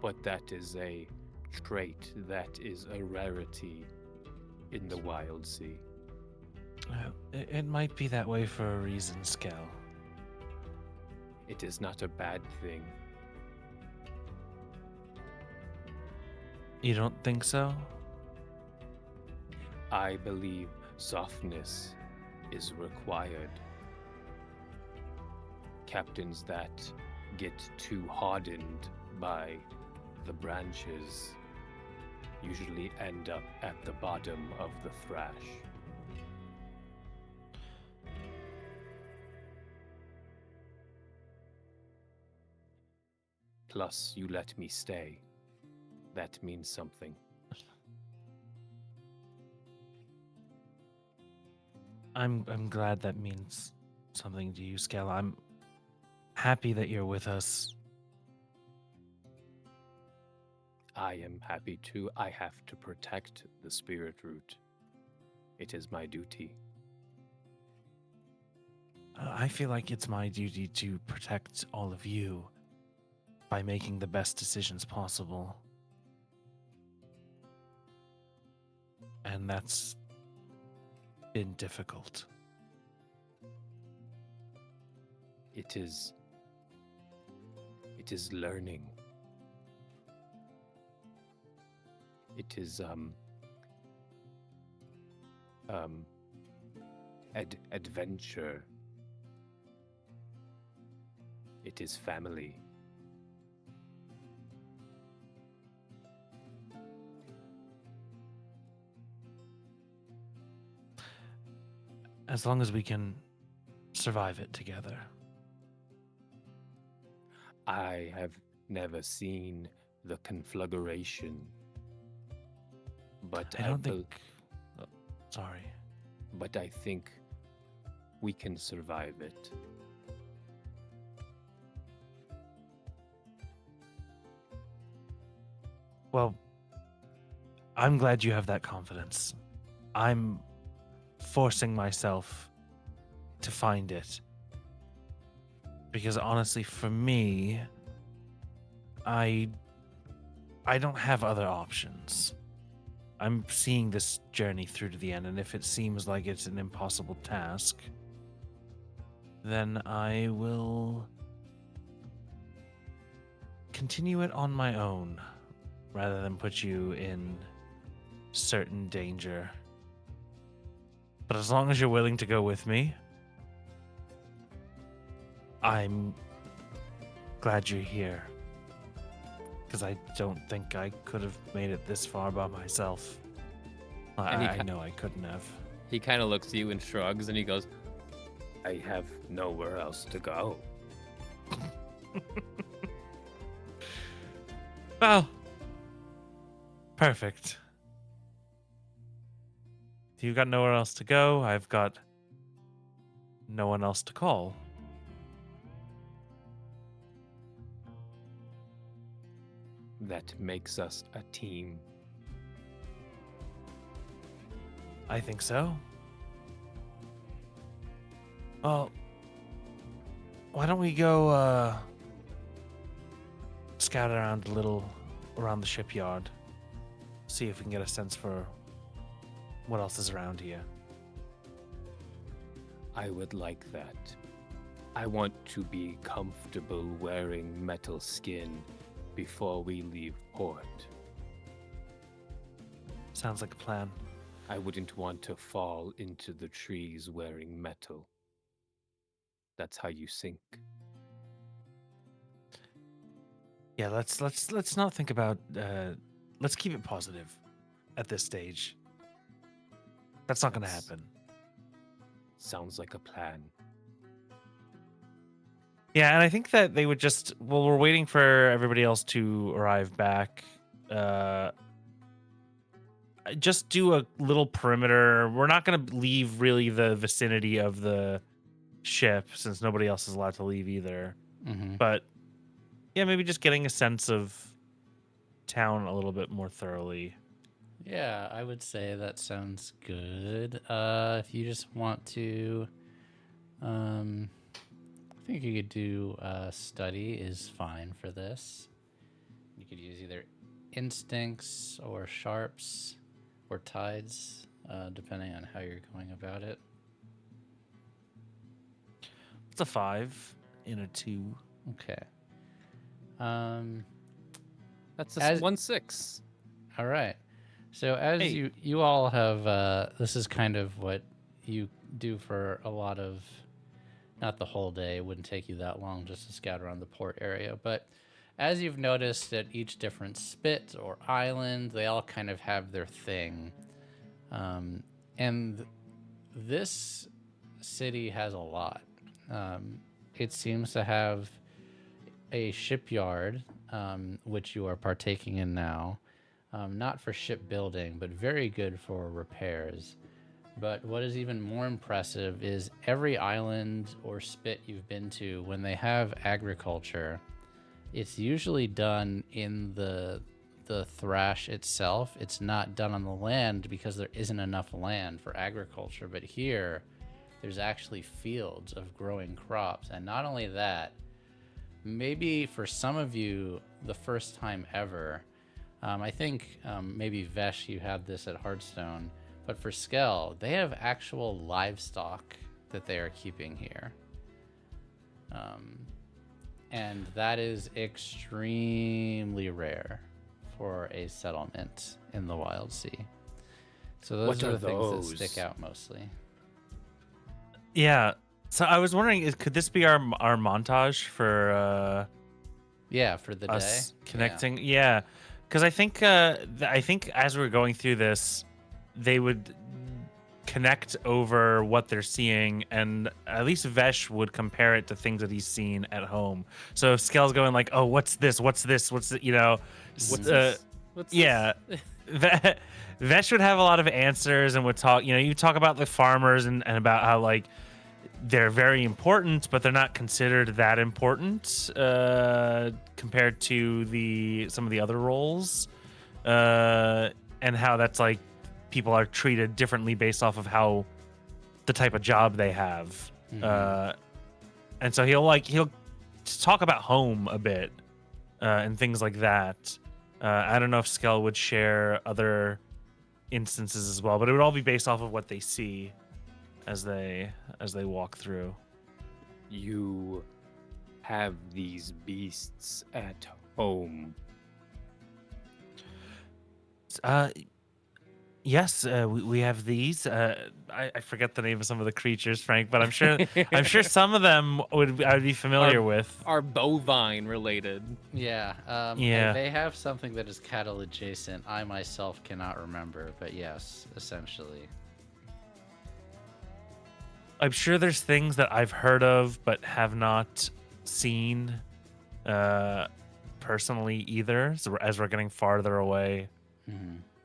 But that is a trait that is a rarity in the Wildsea. It might be that way for a reason, Skel. It is not a bad thing. You don't think so? I believe softness is required. Captains that get too hardened by the branches usually end up at the bottom of the thrash. Plus, you let me stay. That means something. I'm glad that means something to you, Skel. I'm happy that you're with us. I am happy to. I have to protect the spirit root. It is my duty. I feel like it's my duty to protect all of you by making the best decisions possible. And that's been difficult. It is learning. It is adventure. It is family. As long as we can survive it together. I have never seen the conflagration, but I don't think. Sorry. But I think we can survive it. Well, I'm glad you have that confidence. I'm forcing myself to find it. Because honestly, for me, I don't have other options. I'm seeing this journey through to the end, and if it seems like it's an impossible task, then I will continue it on my own, rather than put you in certain danger. But as long as you're willing to go with me, I'm glad you're here. Because I don't think I could have made it this far by myself. I know I couldn't have. He kind of looks at you and shrugs, and he goes, I have nowhere else to go. Well, perfect. You've got nowhere else to go. I've got no one else to call. That makes us a team. I think so. Well, why don't we go scout around a little around the shipyard, see if we can get a sense for what else is around here. I would like that. I want to be comfortable wearing metal skin before we leave port. Sounds like a plan. I wouldn't want to fall into the trees wearing metal. That's how you sink. Yeah, let's not think about. Let's keep it positive at this stage. That's not going to happen. Sounds like a plan. Yeah, and I think that they would just. Well, we're waiting for everybody else to arrive back. I just do a little perimeter. We're not going to leave really the vicinity of the ship since nobody else is allowed to leave either. But yeah, maybe just getting a sense of town a little bit more thoroughly. Yeah, I would say that sounds good. If you just want to, I think you could do study is fine for this. You could use either instincts or sharps or tides, depending on how you're going about it. It's a 5 and a 2. Okay. That's As- 1/6. All right. So as Hey. you all have, this is kind of what you do for a lot of, not the whole day. It wouldn't take you that long just to scout around the port area. But as you've noticed at each different spit or island, they all kind of have their thing. And this city has a lot. It seems to have a shipyard, which you are partaking in now. Not for shipbuilding, but very good for repairs. But what is even more impressive is every island or spit you've been to, when they have agriculture, it's usually done in the thrash itself. It's not done on the land because there isn't enough land for agriculture. But here, there's actually fields of growing crops. And not only that, maybe for some of you, the first time ever, I think maybe Vesh, you had this at Hearthstone, but for Skel, they have actual livestock that they are keeping here. And that is extremely rare for a settlement in the Wildsea. So those What are are the things those? that stick out mostly. Yeah. So I was wondering, could this be our montage for Yeah, for the us day. connecting? Yeah. Because I think as we're going through this, they would connect over what they're seeing, and at least Vesh would compare it to things that he's seen at home. So if Skel's going like, "Oh, what's this? What's this? What's it?" You know, What's this? What's yeah. Vesh would have a lot of answers and would talk. You know, you talk about the farmers and about how like they're very important, but they're not considered that important compared to some of the other roles, and how that's like people are treated differently based off of how the type of job they have. And so he'll talk about home a bit and things like that. I don't know if Skel would share other instances as well, but it would all be based off of what they see as they walk through. You have these beasts at home. Yes, we have these. I forget the name of some of the creatures, Frank, but I'm sure some of them I would be familiar with. Are bovine related? Yeah. Yeah. They have something that is cattle adjacent. I myself cannot remember, but yes, essentially. I'm sure there's things that I've heard of but have not seen personally either. So as we're getting farther away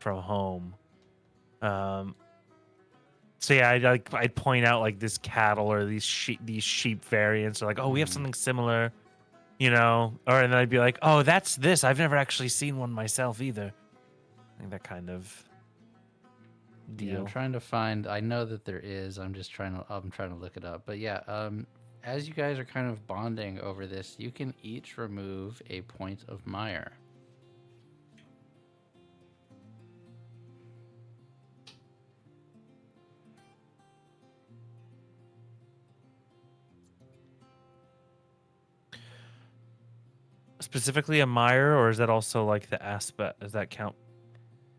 from home. So yeah, I'd point out like this cattle or these sheep variants, or like, oh, we have something similar, you know, or and then I'd be like, oh, that's this. I've never actually seen one myself either. I think that kind of deal. Yeah, I'm trying to find. I know that there is. I'm trying to look it up. But yeah, as you guys are kind of bonding over this, you can each remove a point of mire. Specifically a mire, or is that also like the aspect? Does that count?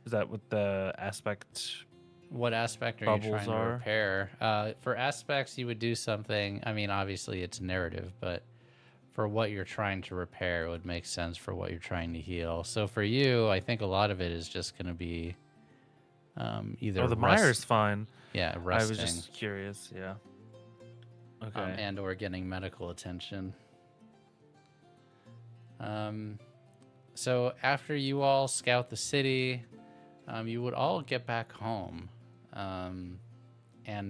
Is that what the aspect? What aspect are you Bubbles trying to are? repair? For aspects, you would do something. I mean, obviously, it's narrative, but for what you're trying to repair, it would make sense for what you're trying to heal. So for you, I think a lot of it is just going to be either. Oh, the mire is fine. Yeah, I resting. was just curious. Yeah. Okay. And or getting medical attention. So after you all scout the city, you would all get back home and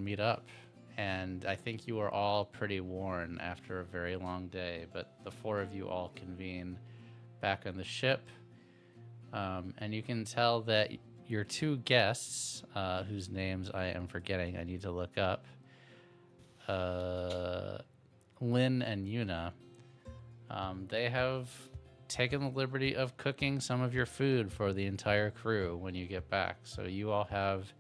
meet up. And I think you are all pretty worn after a very long day, but the four of you all convene back on the ship. And you can tell that your two guests, whose names I am forgetting, I need to look up, Lynn and Yuna, they have taken the liberty of cooking some of your food for the entire crew when you get back. So you all have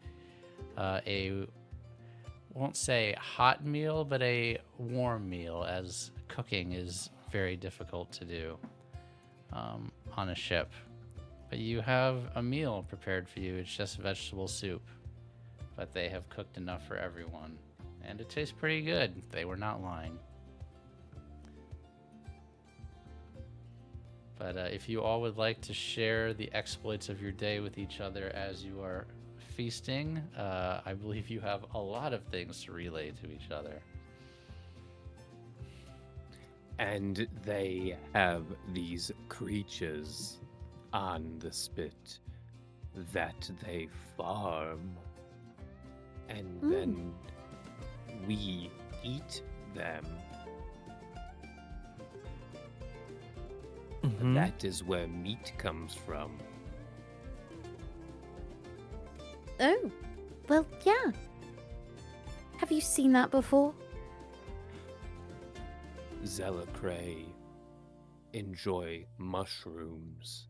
won't say hot meal, but a warm meal, as cooking is very difficult to do on a ship. But you have a meal prepared for you. It's just vegetable soup, but they have cooked enough for everyone, and it tastes pretty good. They were not lying. But if you all would like to share the exploits of your day with each other as you are feasting, I believe you have a lot of things to relay to each other. And they have these creatures on the spit that they farm. And then we eat them. Mhm. That is where meat comes from. Oh, well, yeah. Have you seen that before? Zelacrae enjoy mushrooms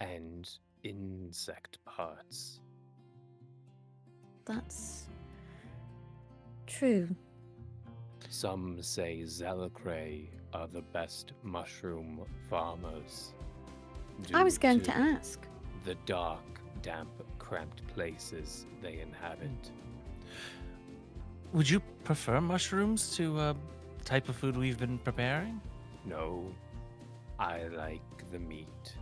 and insect parts. That's true. Some say Zelacrae are the best mushroom farmers. I was due going to ask. the dark, damp, cramped places they inhabit. Would you prefer mushrooms to type of food we've been preparing? No, I like the meat.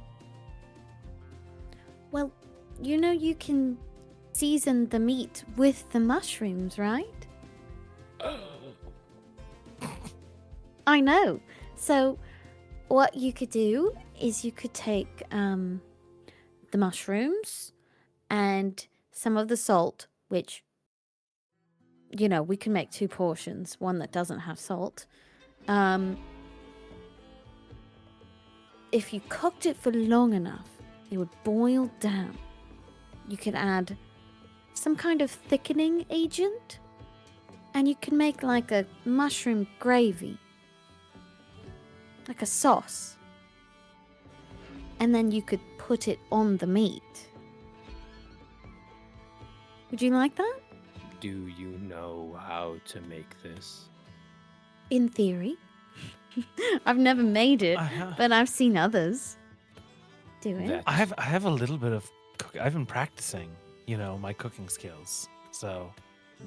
Well, you know you can season the meat with the mushrooms, right? I know. So, what you could do is you could take the mushrooms and some of the salt, which, you know, we can make 2 portions, one that doesn't have salt. If you cooked it for long enough, it would boil down. You could add some kind of thickening agent, and you can make like a mushroom gravy. Like a sauce. And then you could put it on the meat. Would you like that? Do you know how to make this? In theory. I've never made it, but I've seen others do it. That I have a little bit of I've been practicing, you know, my cooking skills. So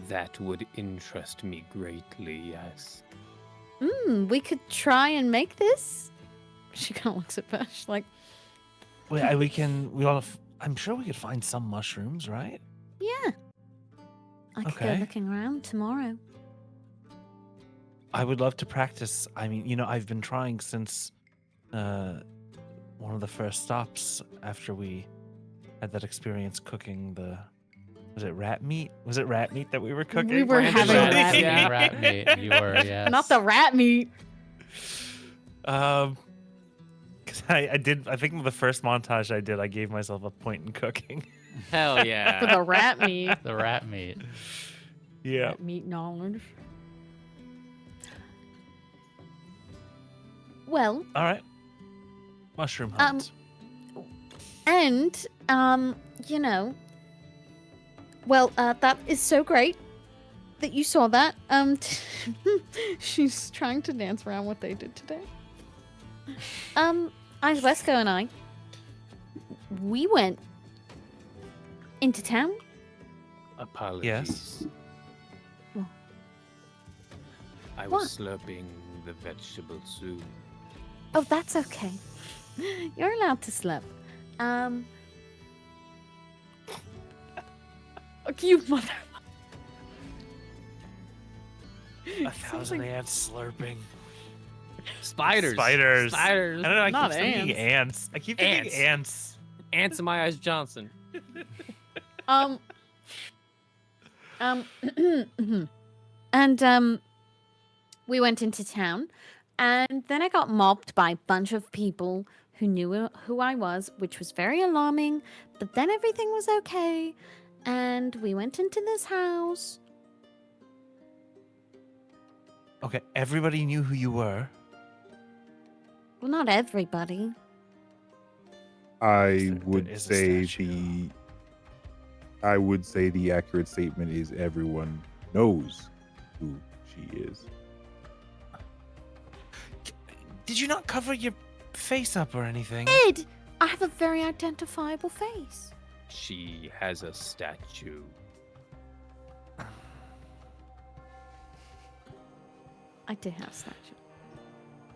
that would interest me greatly, yes. We could try and make this. She kind of looks at Vesh like, I'm sure we could find some mushrooms, right? yeah. I could go Okay. looking around tomorrow. I would love to practice. I mean, you know, I've been trying since one of the first stops after we had that experience cooking was it rat meat? Was it rat meat that we were cooking? We were Brandon? having Rat, rat meat. yeah, rat meat. You were, yes. Not the rat meat. 'Cause I think the first montage I did, I gave myself a point in cooking. Hell yeah. For the rat meat. The rat meat. Yeah. Rat meat knowledge. Well, All right. Mushroom hunt. and, you know, well, that is so great that you saw that. She's trying to dance around what they did today. Aizuesco and I, we went into town. Apologies. Yes. Well, I what? was slurping the vegetable soup. Oh, that's okay. You're allowed to slip. Oh, you mother. 1,000 ants slurping. Spiders. Spiders. Spiders. I don't know. I Not keep thinking ants. I keep thinking ants. Ants Amias Johnson. Um. And we went into town, and then I got mobbed by a bunch of people who knew who I was, which was very alarming. But then everything was okay, and we went into this house. Okay, everybody knew who you were. Well, not everybody. I There would is a say statue. the accurate statement is everyone knows who she is. Did you not cover your face up or anything? Ed, I have a very identifiable face. She has a statue. I do have a statue.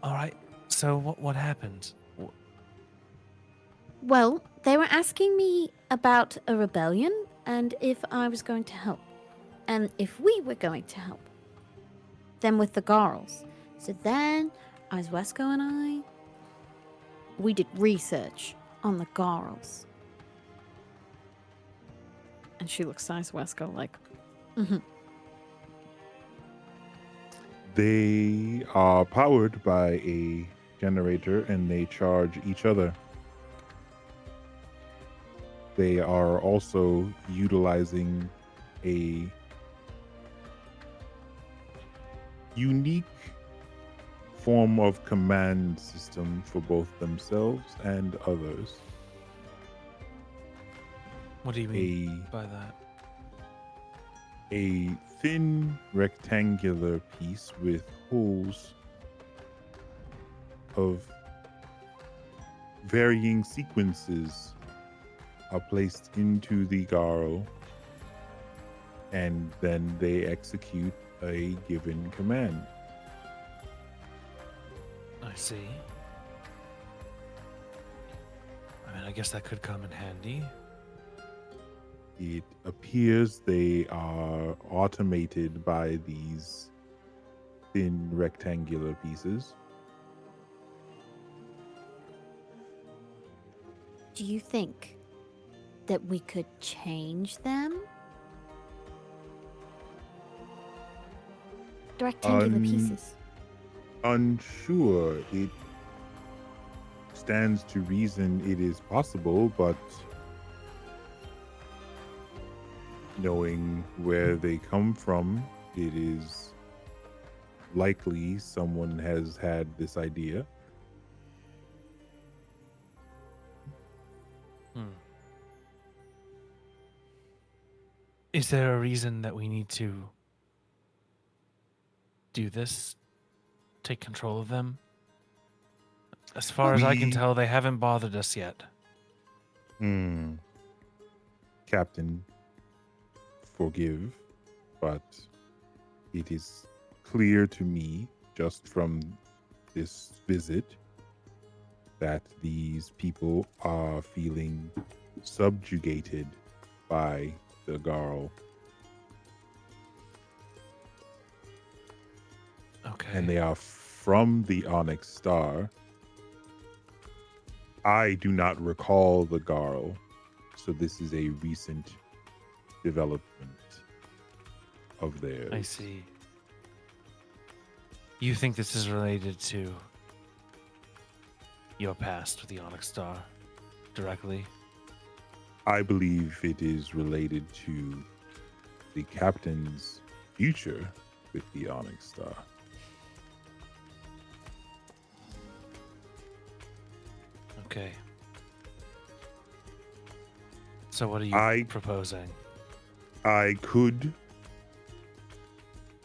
All right. So what happened? Well, they were asking me about a rebellion and if I was going to help. And if we were going to help. Then with the girls. So then, Aizuesco and we did research on the girls. And she looks at Aizuesco like, They are powered by a generator and they charge each other. They are also utilizing a unique form of command system for both themselves and others. What do you mean by that? A thin rectangular piece with holes of varying sequences are placed into the Garo, and then they execute a given command. I see. I mean, I guess that could come in handy. It appears they are automated by these thin rectangular pieces. do you think that we could change them? The rectangular pieces. Unsure. It stands to reason it is possible, but knowing where they come from, it is likely someone has had this idea. Is there a reason that we need to do this? Take control of them? As far as I can We- tell, they haven't bothered us yet. Captain, forgive, but it is clear to me just from this visit that these people are feeling subjugated by the Garl, Okay. and they are from the Onyx Star. I do not recall the Garl, so this is a recent development of theirs. I see. You think this is related to your past with the Onyx Star directly? I believe it is related to the captain's future with the Onyx Star. Okay. So what are you I- proposing? I could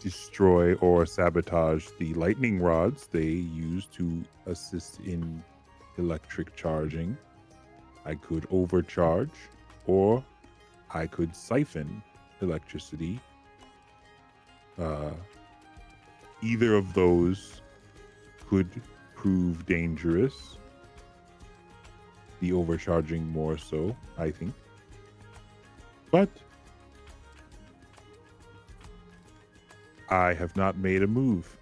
destroy or sabotage the lightning rods they use to assist in electric charging. I could overcharge, or I could siphon electricity. Either of those could prove dangerous. The overcharging more so, I think. But I have not made a move.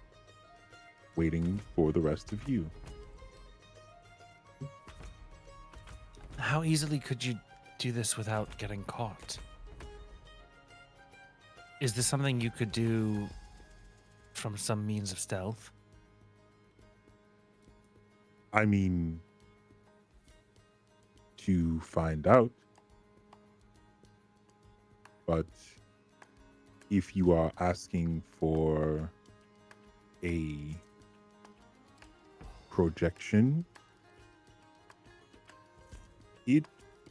Waiting for the rest of you. How easily could you do this without getting caught. Is this something you could do from some means of stealth? I mean, to find out. But if you are asking for a projection, it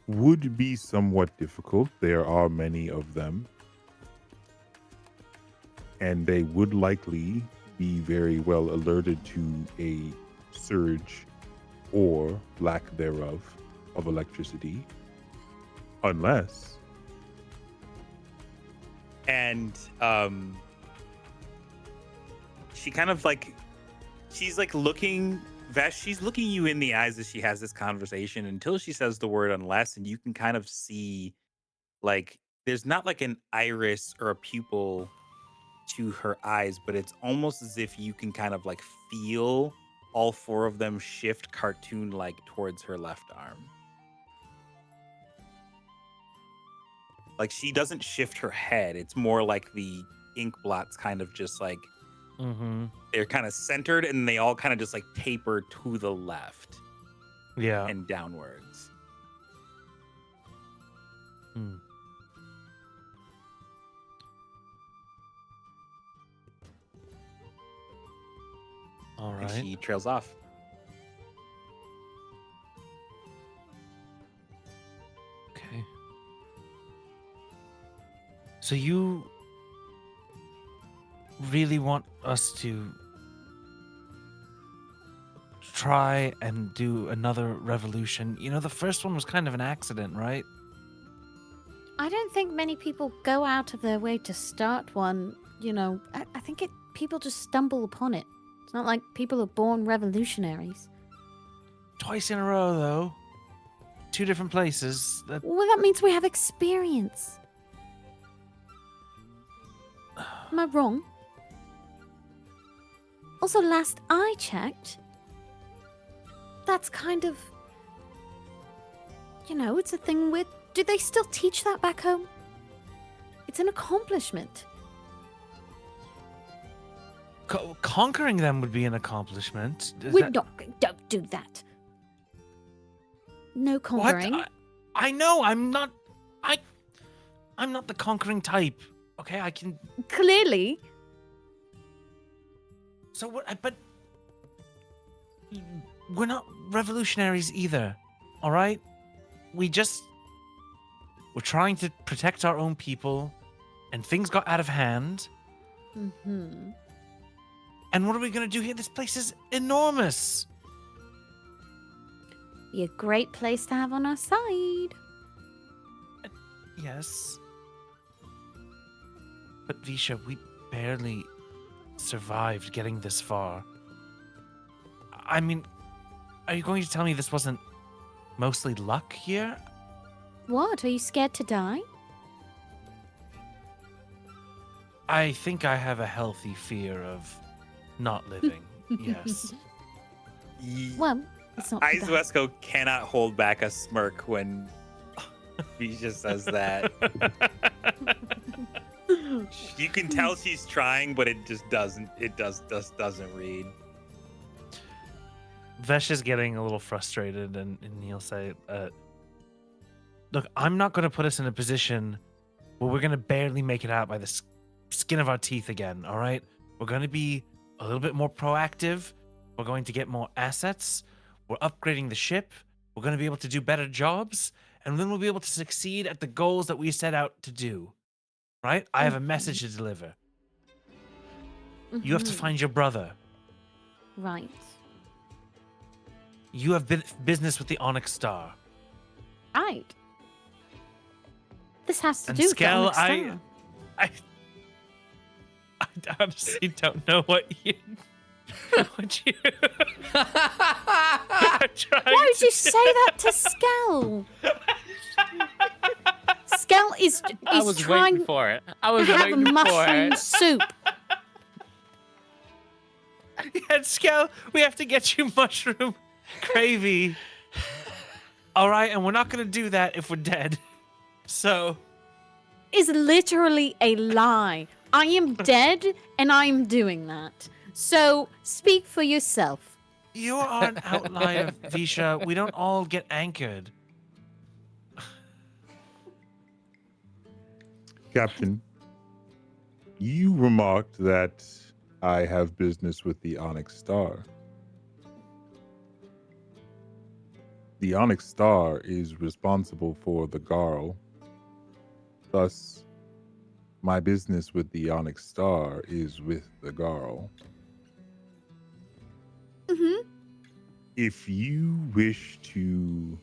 would be somewhat difficult. There are many of them. And they would likely be very well alerted to a surge or lack thereof of electricity. Unless. And she kind of like, she's like looking, Vesh, she's looking you in the eyes as she has this conversation until she says the word unless, and you can kind of see like there's not like an iris or a pupil to her eyes, but it's almost as if you can kind of like feel all four of them shift cartoon like towards her left arm. Like she doesn't shift her head. It's more like the ink blots kind of just like they're kind of centered and they all kind of just like taper to the left. Yeah. And downwards. Hmm. All right. And she trails off. Okay. So you really want us to try and do another revolution? You know, the first one was kind of an accident, right? I don't think many people go out of their way to start one. You know, I think people just stumble upon it. It's not like people are born revolutionaries. Twice in a row, though. 2 different places. Well, that means we have experience. Am I wrong? Also, last I checked, that's kind of, you know, it's a thing with. Do they still teach that back home? It's an accomplishment. Conquering them would be an accomplishment. Don't do that. No conquering. What? I know. I'm not the conquering type. Okay, I can. Clearly. So what? But we're not revolutionaries either. All right. We're trying to protect our own people, and things got out of hand. Mm-hmm. And what are we going to do here? This place is enormous. Be a great place to have on our side. Yes. But Visha, we barely survived getting this far. I mean, are you going to tell me this wasn't mostly luck here? What? Are you scared to die? I think I have a healthy fear of not living. Yes. Well, it's not. too bad. Aizuesco cannot hold back a smirk when Visha says that. You can tell she's trying, but it just doesn't. It doesn't read. Vesh is getting a little frustrated, and he'll say, look, I'm not going to put us in a position where we're going to barely make it out by the skin of our teeth again, all right? We're going to be a little bit more proactive. We're going to get more assets. We're upgrading the ship. We're going to be able to do better jobs, and then we'll be able to succeed at the goals that we set out to do, right? I have a message to deliver. You have to find your brother. Right. You have business with the Onyx Star. Right. This has to And do with the Skel, Onyx Star. I honestly don't know what you. I'm trying Why did to you say that to Skel? Skel is I was trying waiting for it. I to was have waiting for mushroom it. soup. Yeah, Skel, we have to get you mushroom gravy. All right, and we're not going to do that if we're dead. So, Is literally a lie. I am dead and I am doing that. So speak for yourself. you are an outlier, Visha. We don't all get anchored. Captain, you remarked that I have business with the Onyx Star. The Onyx Star is responsible for the Garl. Thus, my business with the Onyx Star is with the Garl. Mm-hmm. If you wish to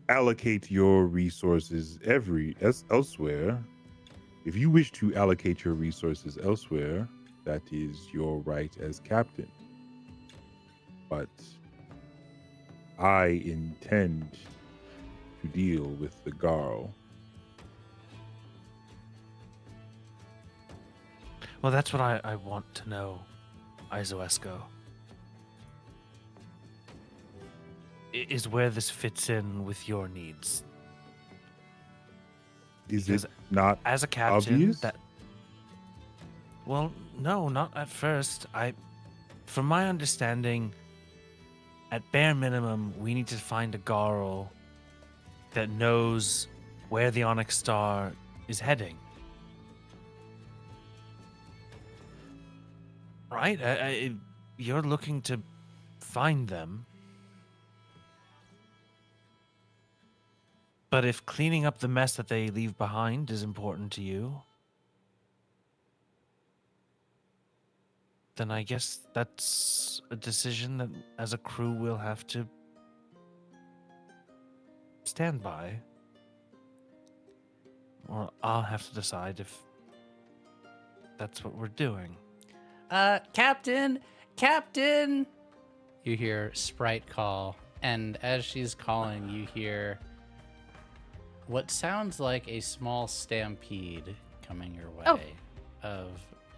allocate your resources elsewhere, if you wish to allocate your resources elsewhere, that is your right as captain. But I intend to deal with the Garl. Well, that's what I want to know, Aizuesco. Is where this fits in with your needs. Is Because it not as a captain, obvious? Well, no, not at first. From my understanding, at bare minimum, we need to find a Garl that knows where the Onyx Star is heading. Right? You're looking to find them. But if cleaning up the mess that they leave behind is important to you, then I guess that's a decision that as a crew we'll have to stand by. Or I'll have to decide if that's what we're doing. Captain! Captain! You hear Sprite call, and as she's calling, you hear what sounds like a small stampede coming your way of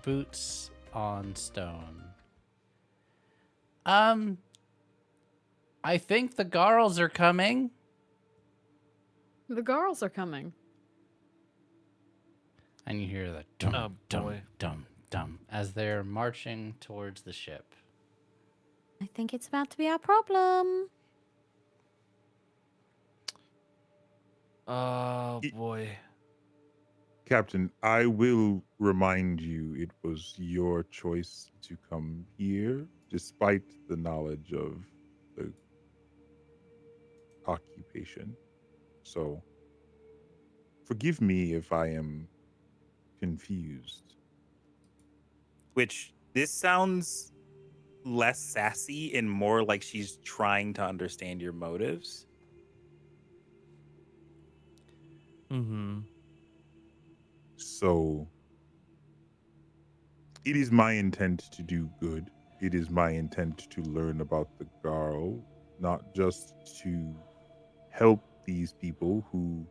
boots on stone. I think the Garls are coming. The girls are coming. And you hear the dum, Oh, dum, boy. dum, dum, as they're marching towards the ship. I think it's about to be our problem. Oh, boy. Captain, I will remind you it was your choice to come here, despite the knowledge of the occupation. So, forgive me if I am confused. Which this sounds less sassy and more like she's trying to understand your motives. Mm-hmm. So, it is my intent to do good. It is my intent to learn about the Garl, not just to help these people who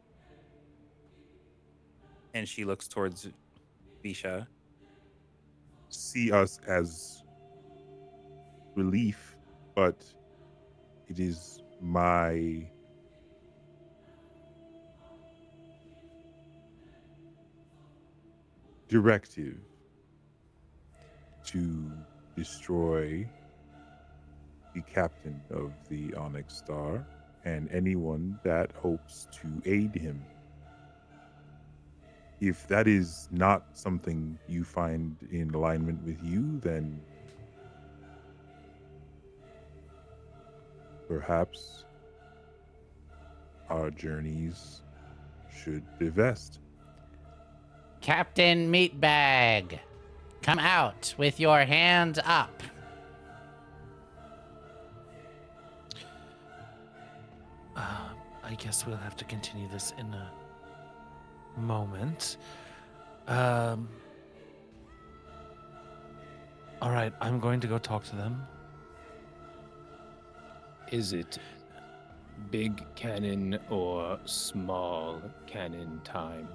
And she looks towards Visha. see us as relief, but it is my directive to destroy the captain of the Onyx Star and anyone that hopes to aid him. If that is not something you find in alignment with you, then perhaps our journeys should divest. Captain Meatbag, come out with your hands up. I guess we'll have to continue this in a moment. All right, I'm going to go talk to them. Is it big cannon or small cannon time?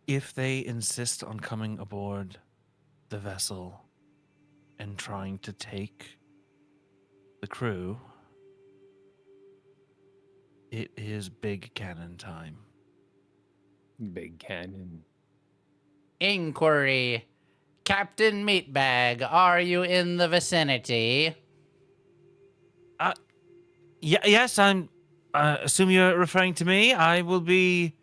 If they insist on coming aboard the vessel and trying to take the crew, it is big cannon time. Big cannon. Inquiry. Captain Meatbag, are you in the vicinity? Yes, I'm. Assume you're referring to me. I will be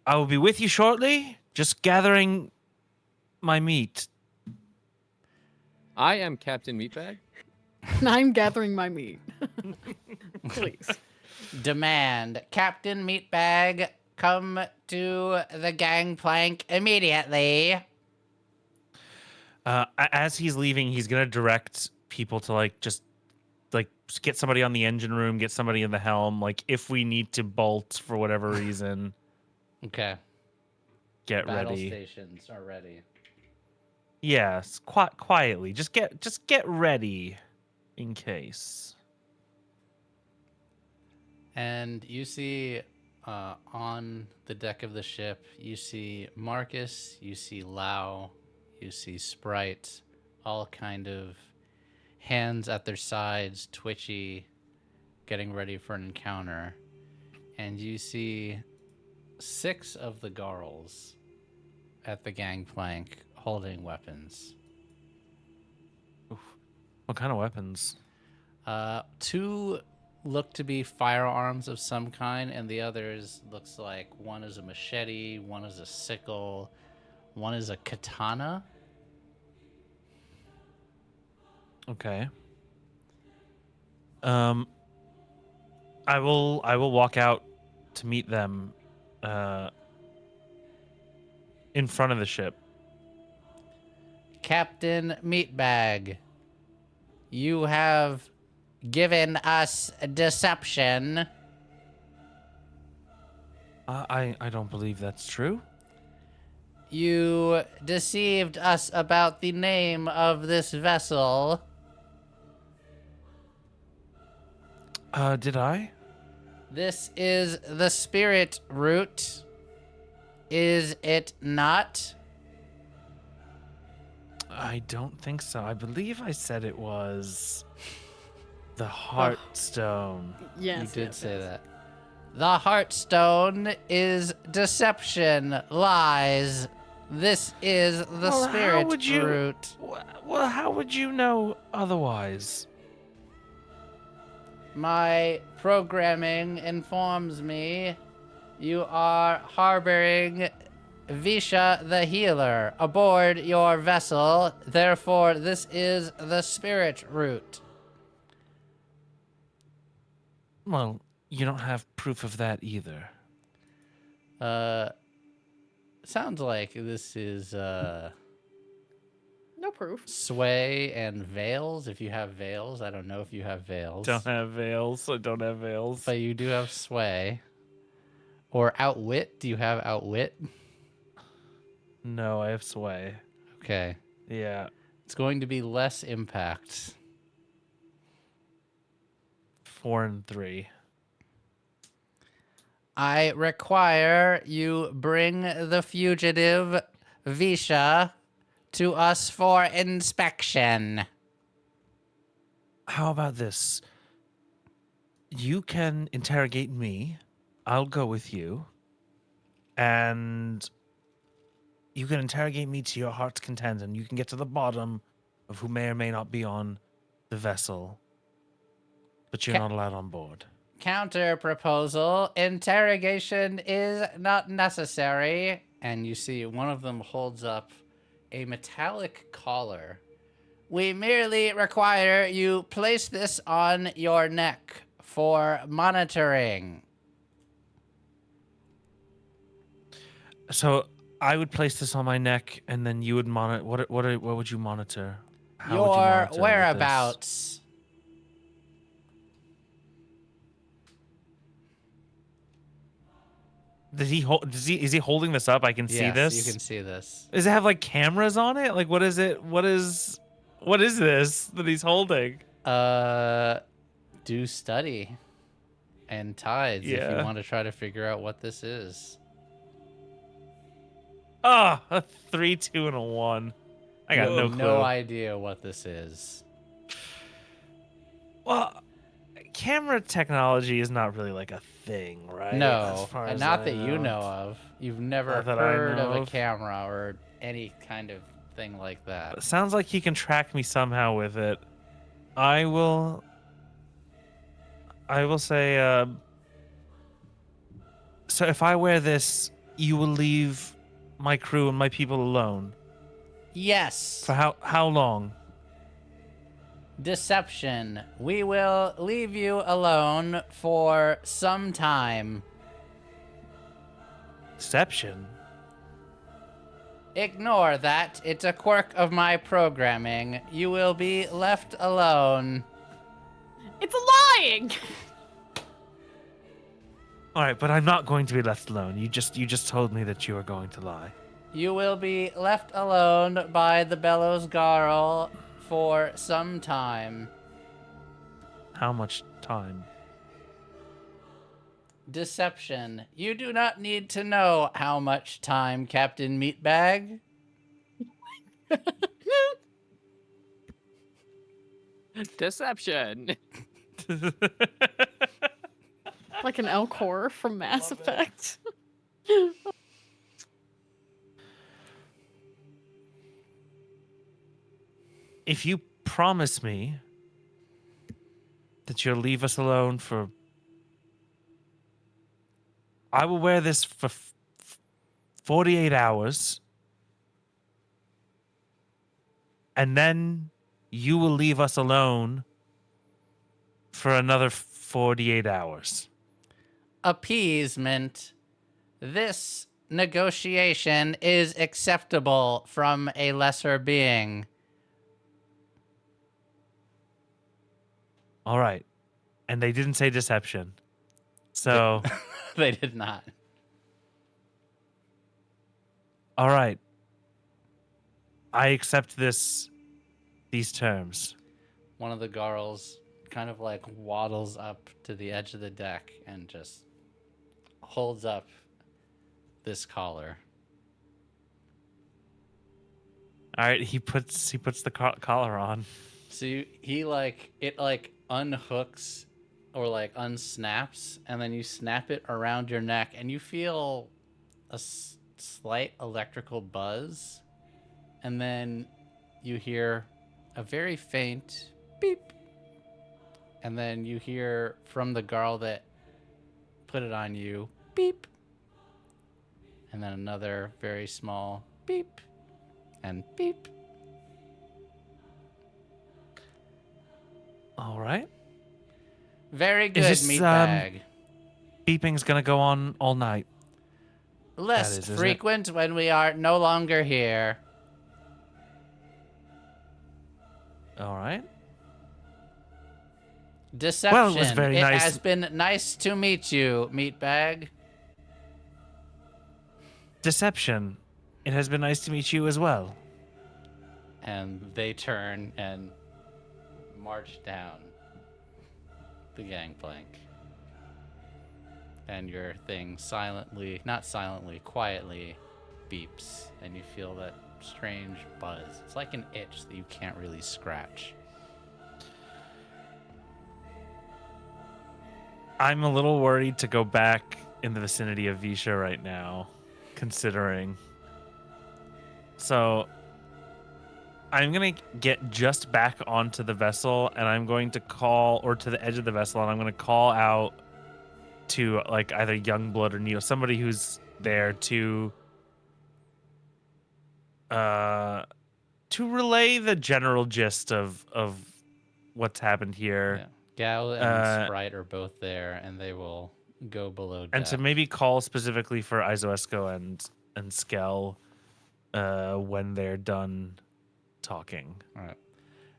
with you shortly. Just gathering my meat. I am Captain Meatbag. I'm gathering my meat. Please. Demand. Captain Meatbag, come to the gangplank immediately. As he's leaving, he's gonna direct people to just get somebody on the engine room, get somebody in the helm. Like if we need to bolt for whatever reason, Okay. get Battle ready. stations are ready. Yes, quietly. Just get ready in case. And you see on the deck of the ship, you see Marcus, you see Lau, you see Sprite, all kind of hands at their sides, twitchy, getting ready for an encounter. And you see 6 of the Garls at the gangplank holding weapons. What kind of weapons? 2 look to be firearms of some kind, and the others looks like one is a machete, one is a sickle, one is a katana. Okay. I will walk out to meet them in front of the ship. Captain Meatbag, you have given us deception. I don't believe that's true. You deceived us about the name of this vessel. Did I? This is the Spirit Route. Is it not? I don't think so. I believe I said it was the Heartstone. Yes. You did yes, say yes. that. The Heartstone is deception, lies. This is the Well, how Spirit would you- Route. Well, how would you know otherwise? My programming informs me you are harboring Visha the Healer aboard your vessel. Therefore, this is the Spirit Route. Well, you don't have proof of that either. Sounds like this is No proof. Sway and Veils. If you have Veils, I don't know if you have Veils. Don't have veils. I don't have veils. But you do have Sway. Or Outwit. Do you have Outwit? No, I have sway. Okay. Yeah. It's going to be less impact. 4 and 3. I require you bring the fugitive Visha to us for inspection. How about this? You can interrogate me. I'll go with you. And you can interrogate me to your heart's content, and you can get to the bottom of who may or may not be on the vessel. But you're not allowed on board. Counter proposal. Interrogation is not necessary. And you see one of them holds up a metallic collar. We merely require you place this on your neck for monitoring. So I would place this on my neck, and then you would monitor. What would you monitor? How would you Your monitor with this? whereabouts. Does he hold? Is he holding this up? I can see Yes, this. you can see this. Does it have like cameras on it? Like what is it? What is this that he's holding? Do study and tides if you Yeah. want to try to figure out what this is. Ah, a 3, 2, and a 1. I got You no have clue. no idea what this is. Well, camera technology is not really like a thing, right? No, As far and as not I that you know of. You've never Not that I heard of know a of. camera or any kind of thing like that. It sounds like he can track me somehow with it. I will say, so if I wear this, you will leave my crew and my people alone. Yes. For how long? Deception. We will leave you alone for some time. Deception? Ignore that. It's a quirk of my programming. You will be left alone. It's lying. All right, but I'm not going to be left alone. You just told me that you were going to lie. You will be left alone by the Bellows Garl for some time. How much time? Deception. You do not need to know how much time, Captain Meatbag. Deception. Like an Elcor from Mass Effect. If you promise me that you'll leave us alone for... I will wear this for 48 hours. And then you will leave us alone for another 48 hours. Appeasement. This negotiation is acceptable from a lesser being. All right. And they didn't say deception. So, They did not. all right. I accept these terms. One of the Garls kind of like waddles up to the edge of the deck and just holds up this collar. All right, he puts the collar on. So he like it like unhooks or like unsnaps, and then you snap it around your neck, and you feel a slight electrical buzz, and then you hear a very faint beep, and then you hear from the girl that put it on you, beep, and then another very small beep, and beep. All right. Very good, this, meatbag. Beeping's gonna go on all night. Less is, isn't it? frequent when we are no longer here. All right. Deception. Well, it was very nice. has been nice to meet you, meatbag. Deception. It has been nice to meet you as well. And they turn and march down the gangplank. And your thing silently, not silently, quietly beeps, and you feel that strange buzz. It's like an itch that you can't really scratch. I'm a little worried to go back in the vicinity of Visha right now, considering. So I'm going to get just back onto the vessel, and I'm going to call, or to the edge of the vessel, and I'm going to call out to like either Youngblood or Neil, somebody who's there to relay the general gist of what's happened here. Yeah. Gal and Sprite are both there, and they will go below deck. And to maybe call specifically for Aizuesco and Skel when they're done talking. All right.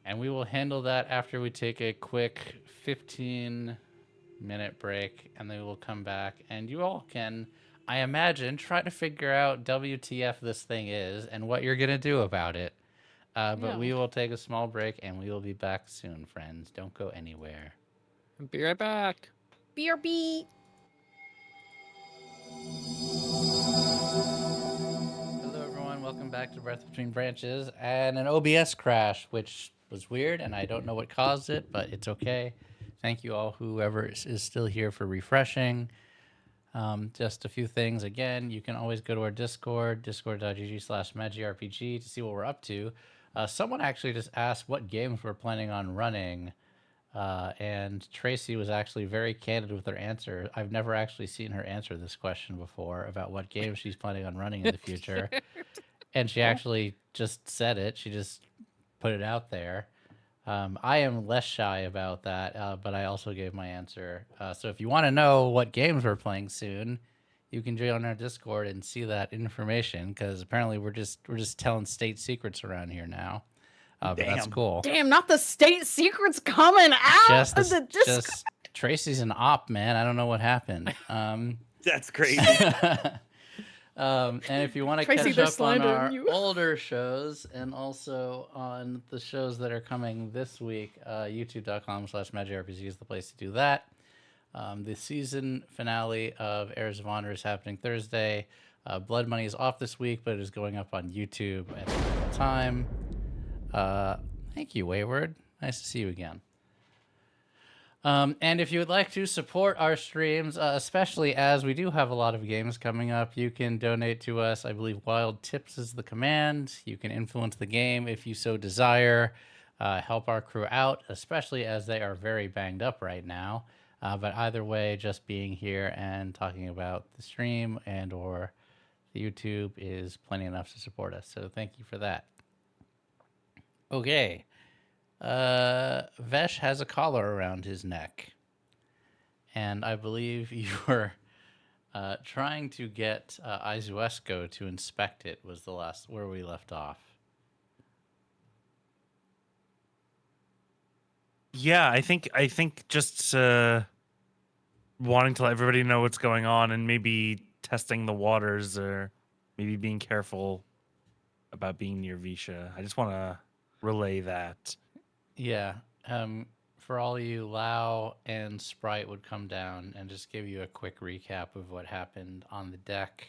And we will handle that after we take a quick 15-minute break, and then we'll come back. And you all can, I imagine, try to figure out WTF this thing is and what you're going to do about it. But we will take a small break, and we will be back soon, friends. Don't go anywhere. Be right back. BRB. Hello, everyone. welcome back to Breath Between Branches and an OBS crash, which was weird, and I don't know what caused it, but it's okay. Thank you all, whoever is still here, for refreshing. Just a few things. Again, you can always go to our Discord, discord.gg/magirpg, to see what we're up to. Someone actually just asked what games we're planning on running, and Tracy was actually very candid with her answer. I've never actually seen her answer this question before about what games she's planning on running in the future. And she actually just said it. She just put it out there. I am less shy about that, but I also gave my answer. So if you want to know what games we're playing soon, you can join our Discord and see that information, because apparently we're just telling state secrets around here now. But that's Damn. cool. Damn, not the state secrets coming out. Just Tracy's an op, man. I don't know what happened. That's crazy. And if you want to Tracy, catch they're up on our slandering you. older shows and also on the shows that are coming this week, youtube.com/magirpg is the place to do that. The season finale of Heirs of Honor is happening Thursday. Blood Money is off this week, but it is going up on YouTube at the same time. Thank you, Wayward. Nice to see you again. And if you would like to support our streams, especially as we do have a lot of games coming up, you can donate to us. I believe Wild Tips is the command. You can influence the game if you so desire. Help our crew out, especially as they are very banged up right now. But either way, just being here and talking about the stream and or the YouTube is plenty enough to support us. So thank you for that. Okay. Vesh has a collar around his neck, and I believe you were trying to get Aizuesco to inspect it. Was the last where we left off. Yeah, I think just wanting to let everybody know what's going on and maybe testing the waters, or maybe being careful about being near Visha. I just want to relay that. Yeah. For all you, Lau and Sprite would come down and just give you a quick recap of what happened on the deck,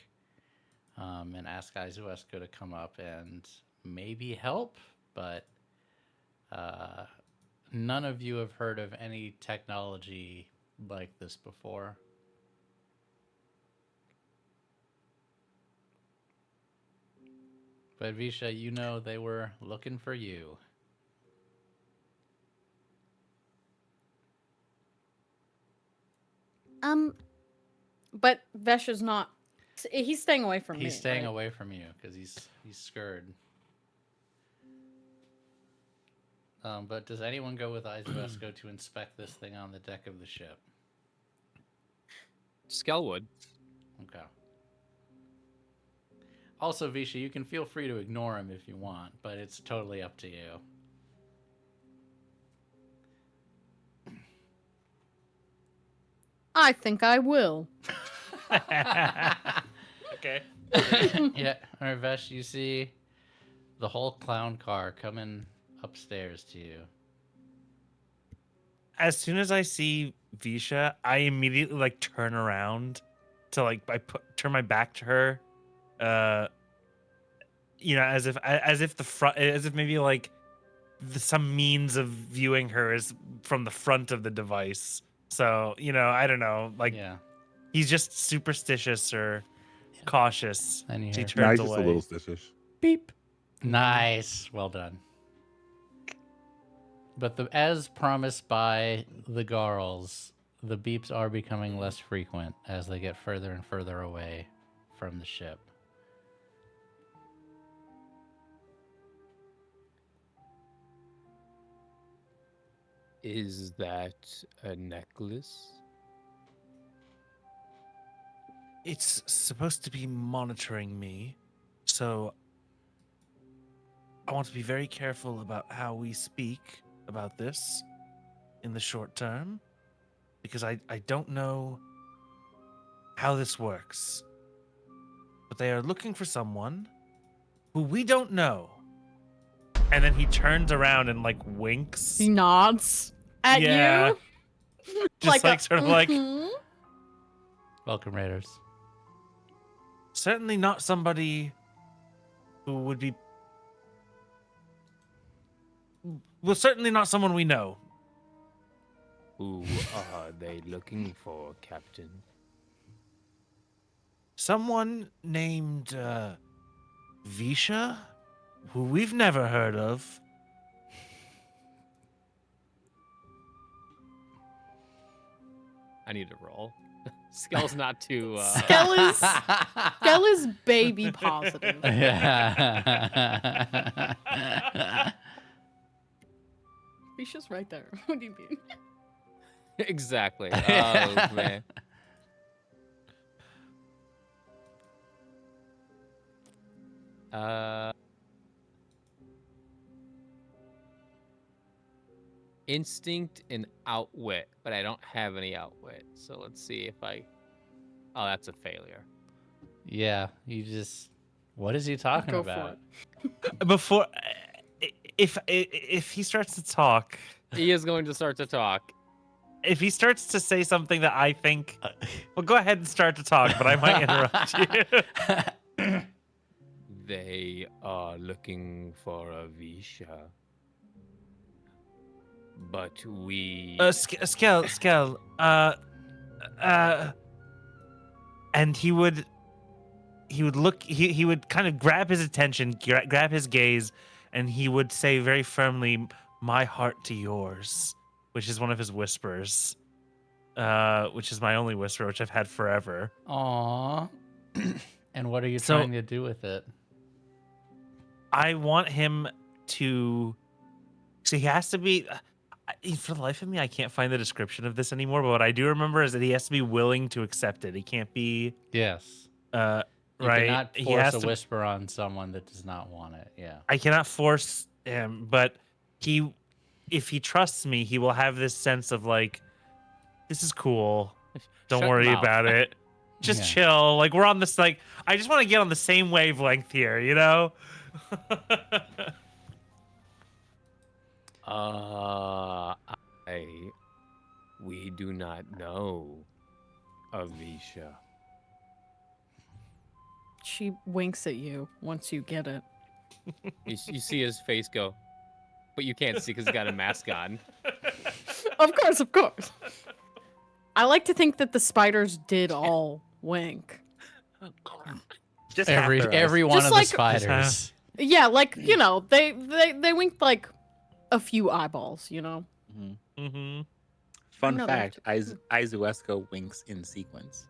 and ask Aizuesco to come up and maybe help, but none of you have heard of any technology like this before. But Visha, you know they were looking for you. But Vesh is not. He's staying away from me. He's staying right? away from you because he's scared. But does anyone go with Aizuesco to inspect this thing on the deck of the ship? Skel would. Okay. Also, Visha, you can feel free to ignore him if you want, but it's totally up to you. I think I will. Okay. Yeah. All right, Vesh, you see the whole clown car coming upstairs to you. As soon as I see Visha, I immediately turn around to turn my back to her. As if maybe some means of viewing her is from the front of the device. So, I don't know. Yeah. He's just superstitious or cautious. And you He hear, turns Nah, he's away. just a little stitchish. beep. Nice. Well done. But as promised by the Garls, the beeps are becoming less frequent as they get further and further away from the ship. Is that a necklace? It's supposed to be monitoring me, so I want to be very careful about how we speak about this in the short term, because I don't know how this works. But they are looking for someone who we don't know. And then he turns around and winks. He nods at Yeah. you. Just Mhm. Welcome, Raiders. certainly not somebody who would be, well, certainly not someone we know. Who are they looking for, Captain? Someone named Visha, who we've never heard of. I need to roll. Skel's not too. Skel is baby positive. Yeah. Visha's right there. What do you mean? Exactly. Oh man. Instinct and outwit, but I don't have any outwit. So let's see if I. Oh, that's a failure. Yeah, you just. What is he talking Go for about? Before, if he starts to talk, He is going to start to talk. if he starts to say something that I think, well, go ahead and start to talk, but I might interrupt you. They are looking for a Visha. But we. Skel, and he would look, he would kind of grab his attention, grab his gaze, and he would say very firmly, "My heart to yours," which is one of his whispers, which is my only whisper, which I've had forever. Aww. And what are you So- trying to do with it? I want him to. So he has to be. For the life of me, I can't find the description of this anymore. But what I do remember is that he has to be willing to accept it. He can't be. Yes. Right. You cannot He force has a to. whisper on someone that does not want it. Yeah. I cannot force him, but if he trusts me, he will have this sense of like, this is cool. Don't Shut your worry mouth. about it. Just Yeah. chill. Like we're on this. Like I just want to get on the same wavelength here. You know. We do not know of Visha. She winks at you once you get it. You see his face go, but you can't see because he's got a mask on. Of course, of course. I like to think that the spiders did all wink. Just half their eyes. Every one Just of like- the spiders. Yeah, like, you know, they winked like a few eyeballs, you know? Mm-hmm. Fun No, they're fact: Aizuesco winks in sequence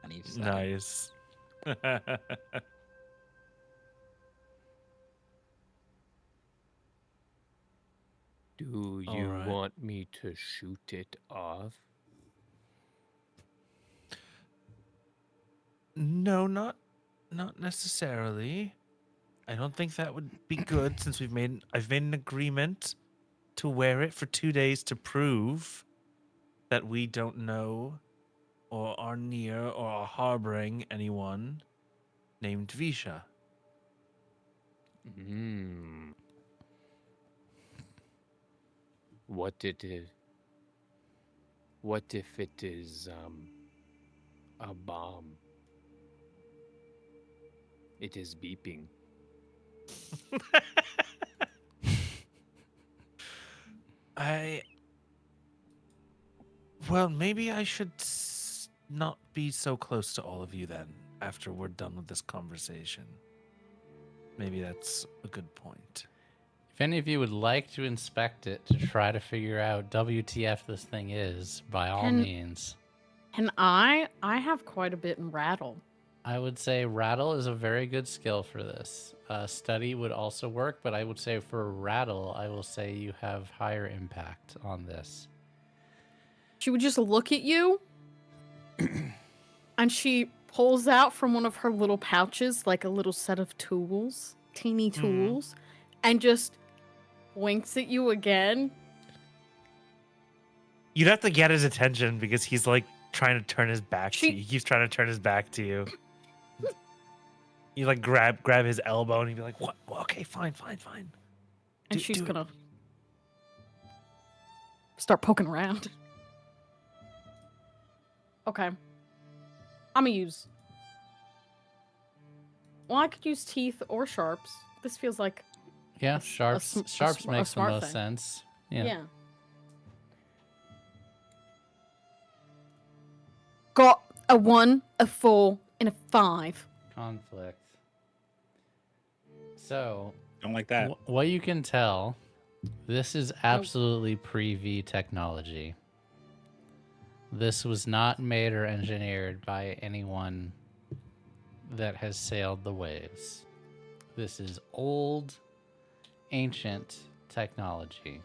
on each side. Nice. Do All you right. want me to shoot it off? No, not necessarily. I don't think that would be good since I've made an agreement to wear it for 2 days to prove that we don't know or are near or are harboring anyone named Visha. Hmm. What if it is a bomb? It is beeping. Well, maybe I should not be so close to all of you then after we're done with this conversation. Maybe that's a good point. If any of you would like to inspect it to try to figure out WTF this thing is, by all Can- means, And I have quite a bit in rattle. I would say rattle is a very good skill for this. Study would also work, but I would say for rattle, I will say you have higher impact on this. She would just look at you and she pulls out from one of her little pouches like a little set of tools, teeny tools, and just winks at you again. You'd have to get his attention because he's like trying to turn his back to She- you. He keeps trying to turn his back to you. You like grab his elbow and he'd be like, "What? Well, okay, fine. And Do- she's do it." gonna start poking around. Okay. I'm gonna use Well, I could use teeth or sharps. This feels like Yeah, a sharps makes the smart most thing. sense. Yeah. yeah. Got a 1, a 4, and a 5. Conflict. So, Don't like that. what you can tell, this is absolutely pre-V technology. This was not made or engineered by anyone that has sailed the waves. This is old, ancient technology.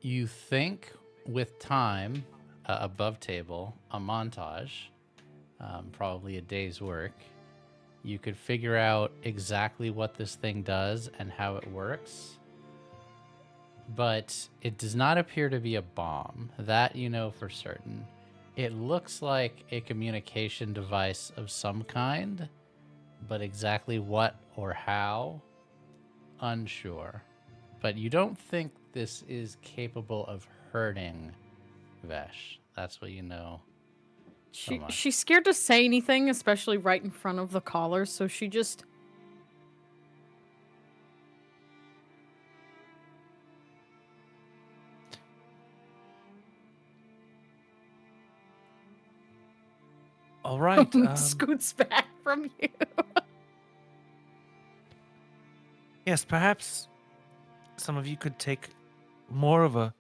You think with time, above table, a montage, probably a day's work, you could figure out exactly what this thing does and how it works. But it does not appear to be a bomb. That you know for certain. It looks like a communication device of some kind, but exactly what or how, unsure. But you don't think this is capable of hurting Vesh. That's what you know. She's scared to say anything, especially right in front of the callers, so she just... All right. scoots back from you. Yes, perhaps some of you could take more of a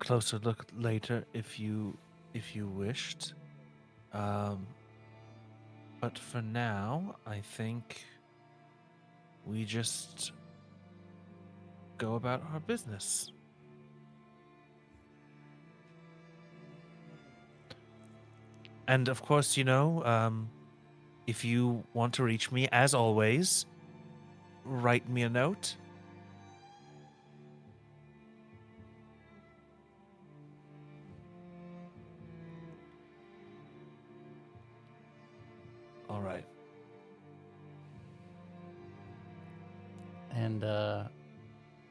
closer look later if you wished. But for now, I think we just go about our business. And of course, if you want to reach me, as always, write me a note. All right. And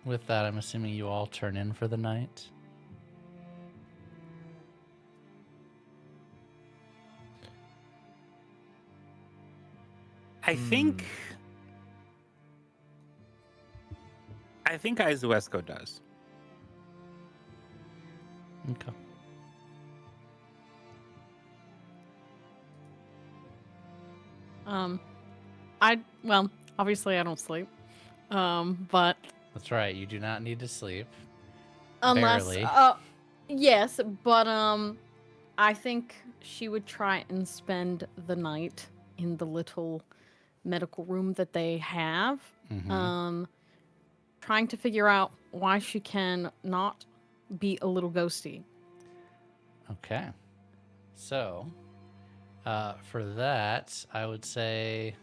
with that, I'm assuming you all turn in for the night. I think Aizuesco does. Okay. Well, obviously I don't sleep. But That's right. You do not need to sleep. unless Barely. yes, but I think she would try and spend the night in the little medical room that they have. Trying to figure out why she can not be a little ghosty. Okay. So, for that, I would say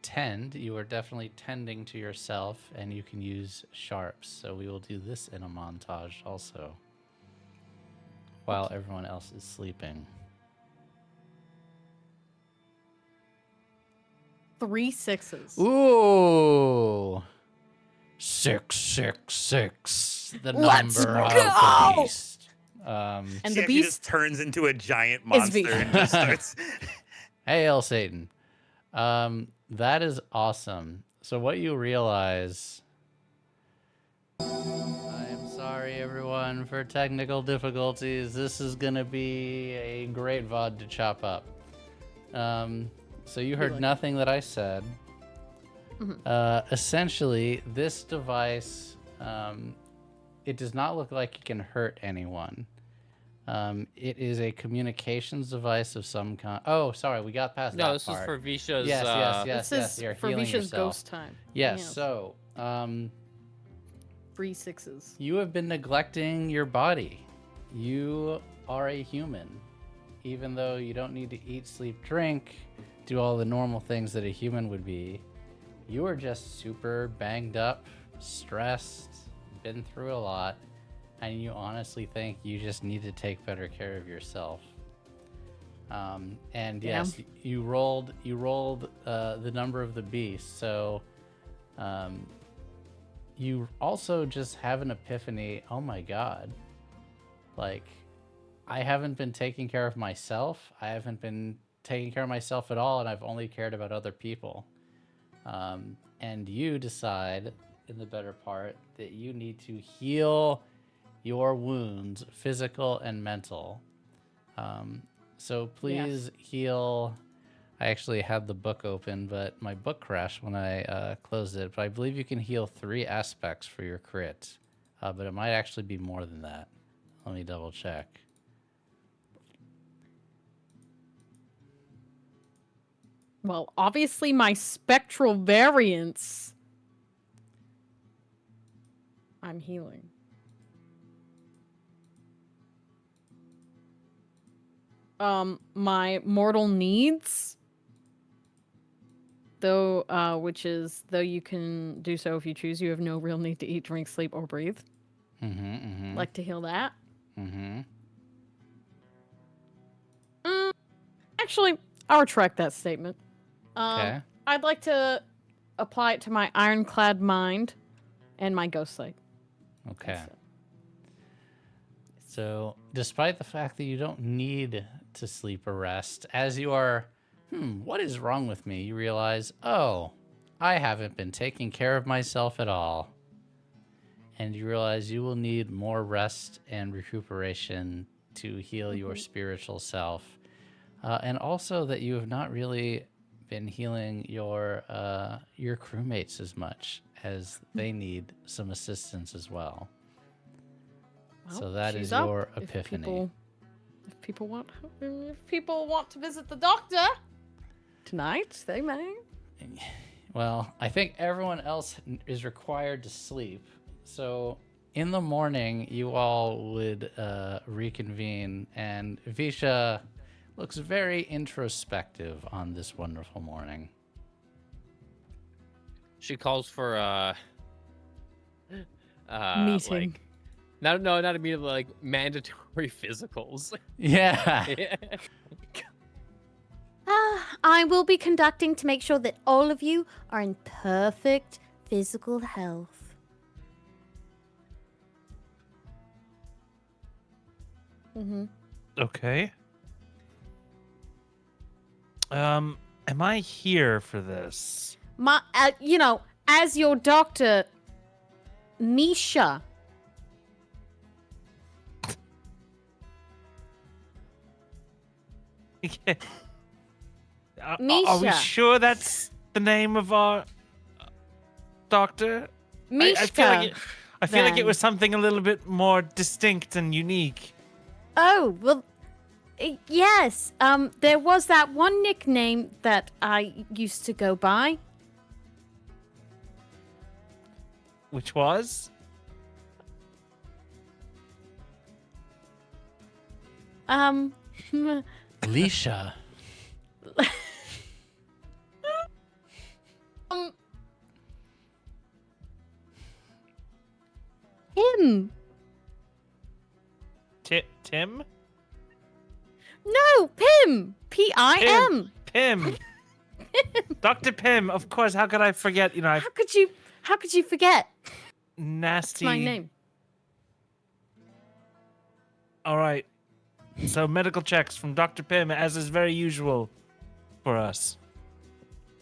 tend. You are definitely tending to yourself, and you can use sharps. So we will do this in a montage also, while everyone else is sleeping. 3 6s. Ooh. 666. The Let's number of go! the beast. And She the actually beast just turns into a giant is monster Visha. and just starts. Hail Satan. That is awesome. So what you realize, I am sorry everyone for technical difficulties. This is gonna be a great VOD to chop up. So you heard nothing that I said. Essentially, this device, it does not look like it can hurt anyone. It is a communications device of some kind. Oh, sorry, we got past that No, this part. is for Visha's. Yes. This is You're for healing Visha's yourself. ghost time. Yes. So, 3 6s. you have been neglecting your body. You are a human, even though you don't need to eat, sleep, drink, do all the normal things that a human would be. You are just super banged up, stressed, been through a lot, and you honestly think you just need to take better care of yourself. And yes, you rolled the number of the beast. So you also just have an epiphany. Oh my God. Like, I haven't been taking care of myself. I haven't been taking care of myself at all, and I've only cared about other people. And you decide, in the better part, that you need to heal your wounds, physical and mental. So please heal. I actually had the book open, but my book crashed when I closed it. But I believe you can heal 3 aspects for your crit, but it might actually be more than that. Let me double check. Well, obviously my spectral variants. I'm healing. My mortal needs, though, which is though you can do so if you choose, you have no real need to eat, drink, sleep, or breathe. Like to heal that. Actually, I'll retract that statement. Okay. I'd like to apply it to my ironclad mind and my ghost sight. Okay. That's it. So, despite the fact that you don't need to sleep or rest, as you are, what is wrong with me? You realize, oh, I haven't been taking care of myself at all. And you realize you will need more rest and recuperation to heal your spiritual self. And also that you have not really been healing your crewmates as much, as they need some assistance as well. Well, So that she's is up. your epiphany. If people want to visit the doctor tonight, they may. Well, I think everyone else is required to sleep. So in the morning, you all would reconvene, and Visha looks very introspective on this wonderful morning. She calls for Meeting. like not immediately, like mandatory physicals. Yeah. I will be conducting to make sure that all of you are in perfect physical health. Okay. Am I here for this? My, as your doctor, Misha. Are we Misha. sure that's the name of our doctor? Mishka. I feel like it then. was something a little bit more distinct and unique. Oh, well, yes. There was that one nickname that I used to go by. Which was? Alicia. Him. Tim? No, Pim. P-I-M. Pim. Dr. Pim, of course. How could I forget? How could you forget? Nasty. It's my name. All right. So medical checks from Dr. Pim, as is very usual for us.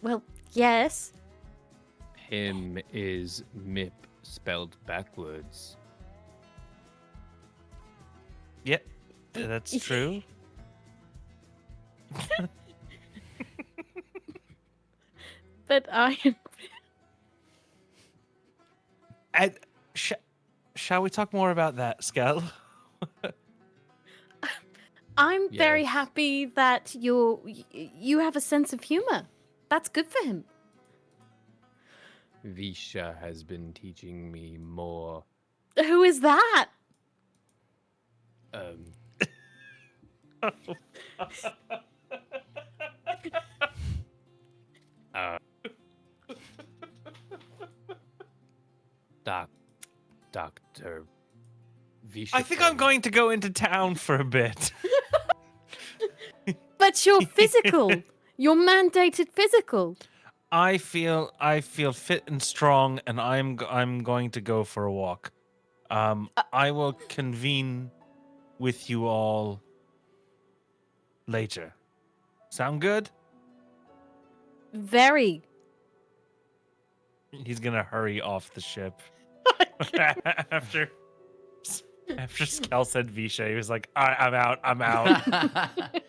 Well, yes. Him is Mip spelled backwards. Yep, that's true. But Shall we talk more about that, Skel? I'm very Yes. happy that you have a sense of humor. That's good for him. Visha has been teaching me more. Who is that? Dr. Visha. I think I'm going to go into town for a bit. But you're physical. You're mandated physical. I feel fit and strong, and I'm going to go for a walk. I will convene with you all later. Sound good? Very. He's gonna hurry off the ship. after Skel said Visha, he was like, "All right, I'm out. I'm out."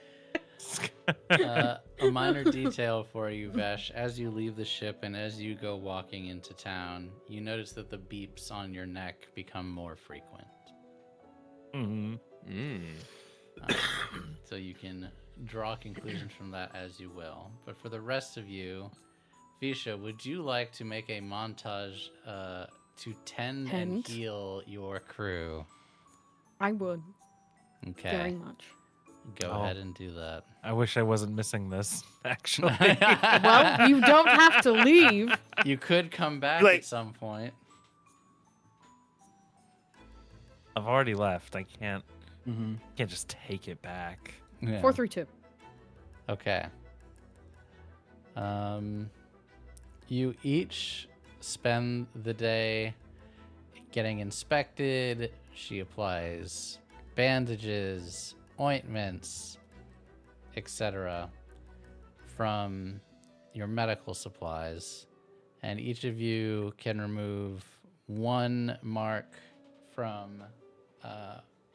A minor detail for you, Vesh. As you leave the ship and as you go walking into town, you notice that the beeps on your neck become more frequent. Mhm. So you can draw conclusions from that as you will. But for the rest of you, Visha, would you like to make a montage to tend and Tend? heal your crew? I would. Okay. Very much. Go Oh. ahead and do that. I wish I wasn't missing this. Actually, Well, you don't have to leave. You could come back Like- at some point. I've already left. I can't Mm-hmm. just take it back. Yeah. 432. Okay. You each spend the day getting inspected. She applies bandages, ointments, etc. from your medical supplies, and each of you can remove one mark from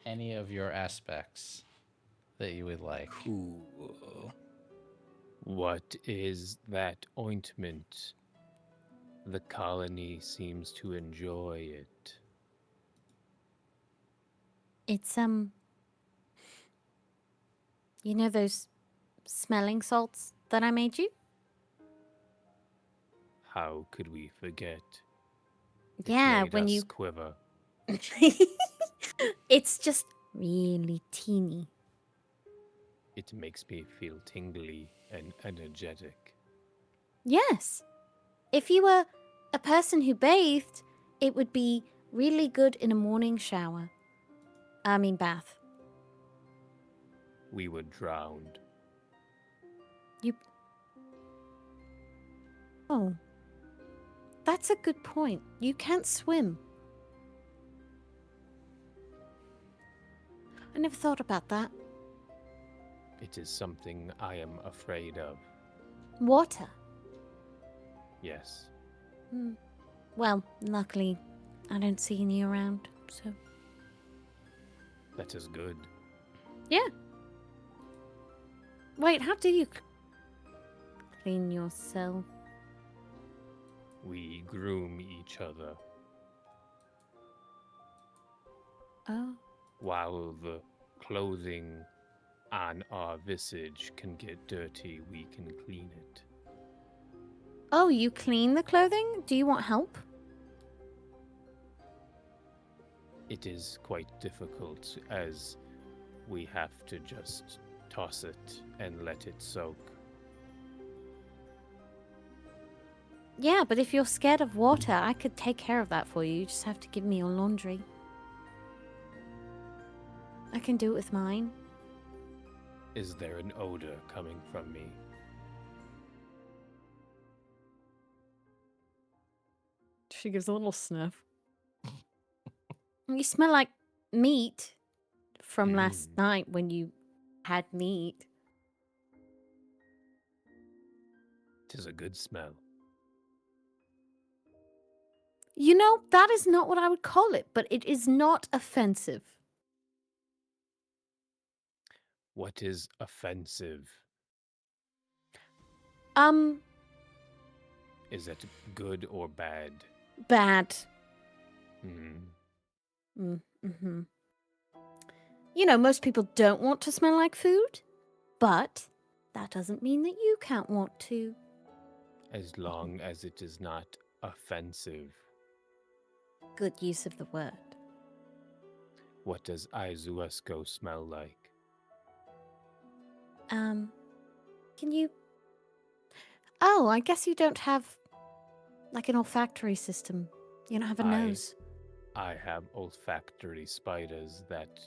any of your aspects that you would like. Cool. What is that ointment? The colony seems to enjoy it. It's you know those smelling salts that I made you? How could we forget? It Yeah, made when us you quiver. It's just really teeny. It makes me feel tingly and energetic. Yes. If you were a person who bathed, it would be really good in a morning shower. I mean bath. We were drowned. Oh. That's a good point. You can't swim. I never thought about that. It is something I am afraid of. Water. Yes. Well, luckily, I don't see any around, so. That is good. Yeah. Wait, how do you clean yourself? We groom each other. Oh. While the clothing on our visage can get dirty, we can clean it. Oh, you clean the clothing? Do you want help? It is quite difficult as we have to just toss it and let it soak. Yeah, but if you're scared of water, I could take care of that for you. You just have to give me your laundry. I can do it with mine. Is there an odor coming from me? She gives a little sniff. You smell like meat from last night when you had meat. Tis a good smell. You know, that is not what I would call it, but it is not offensive. What is offensive? Is it good or bad? Bad. Hmm. You know, most people don't want to smell like food, but that doesn't mean that you can't want to. As long as it is not offensive. Good use of the word. What does Aizuesco smell like? Can you... Oh, I guess you don't have, like, an olfactory system. You don't have a nose. I have olfactory spiders that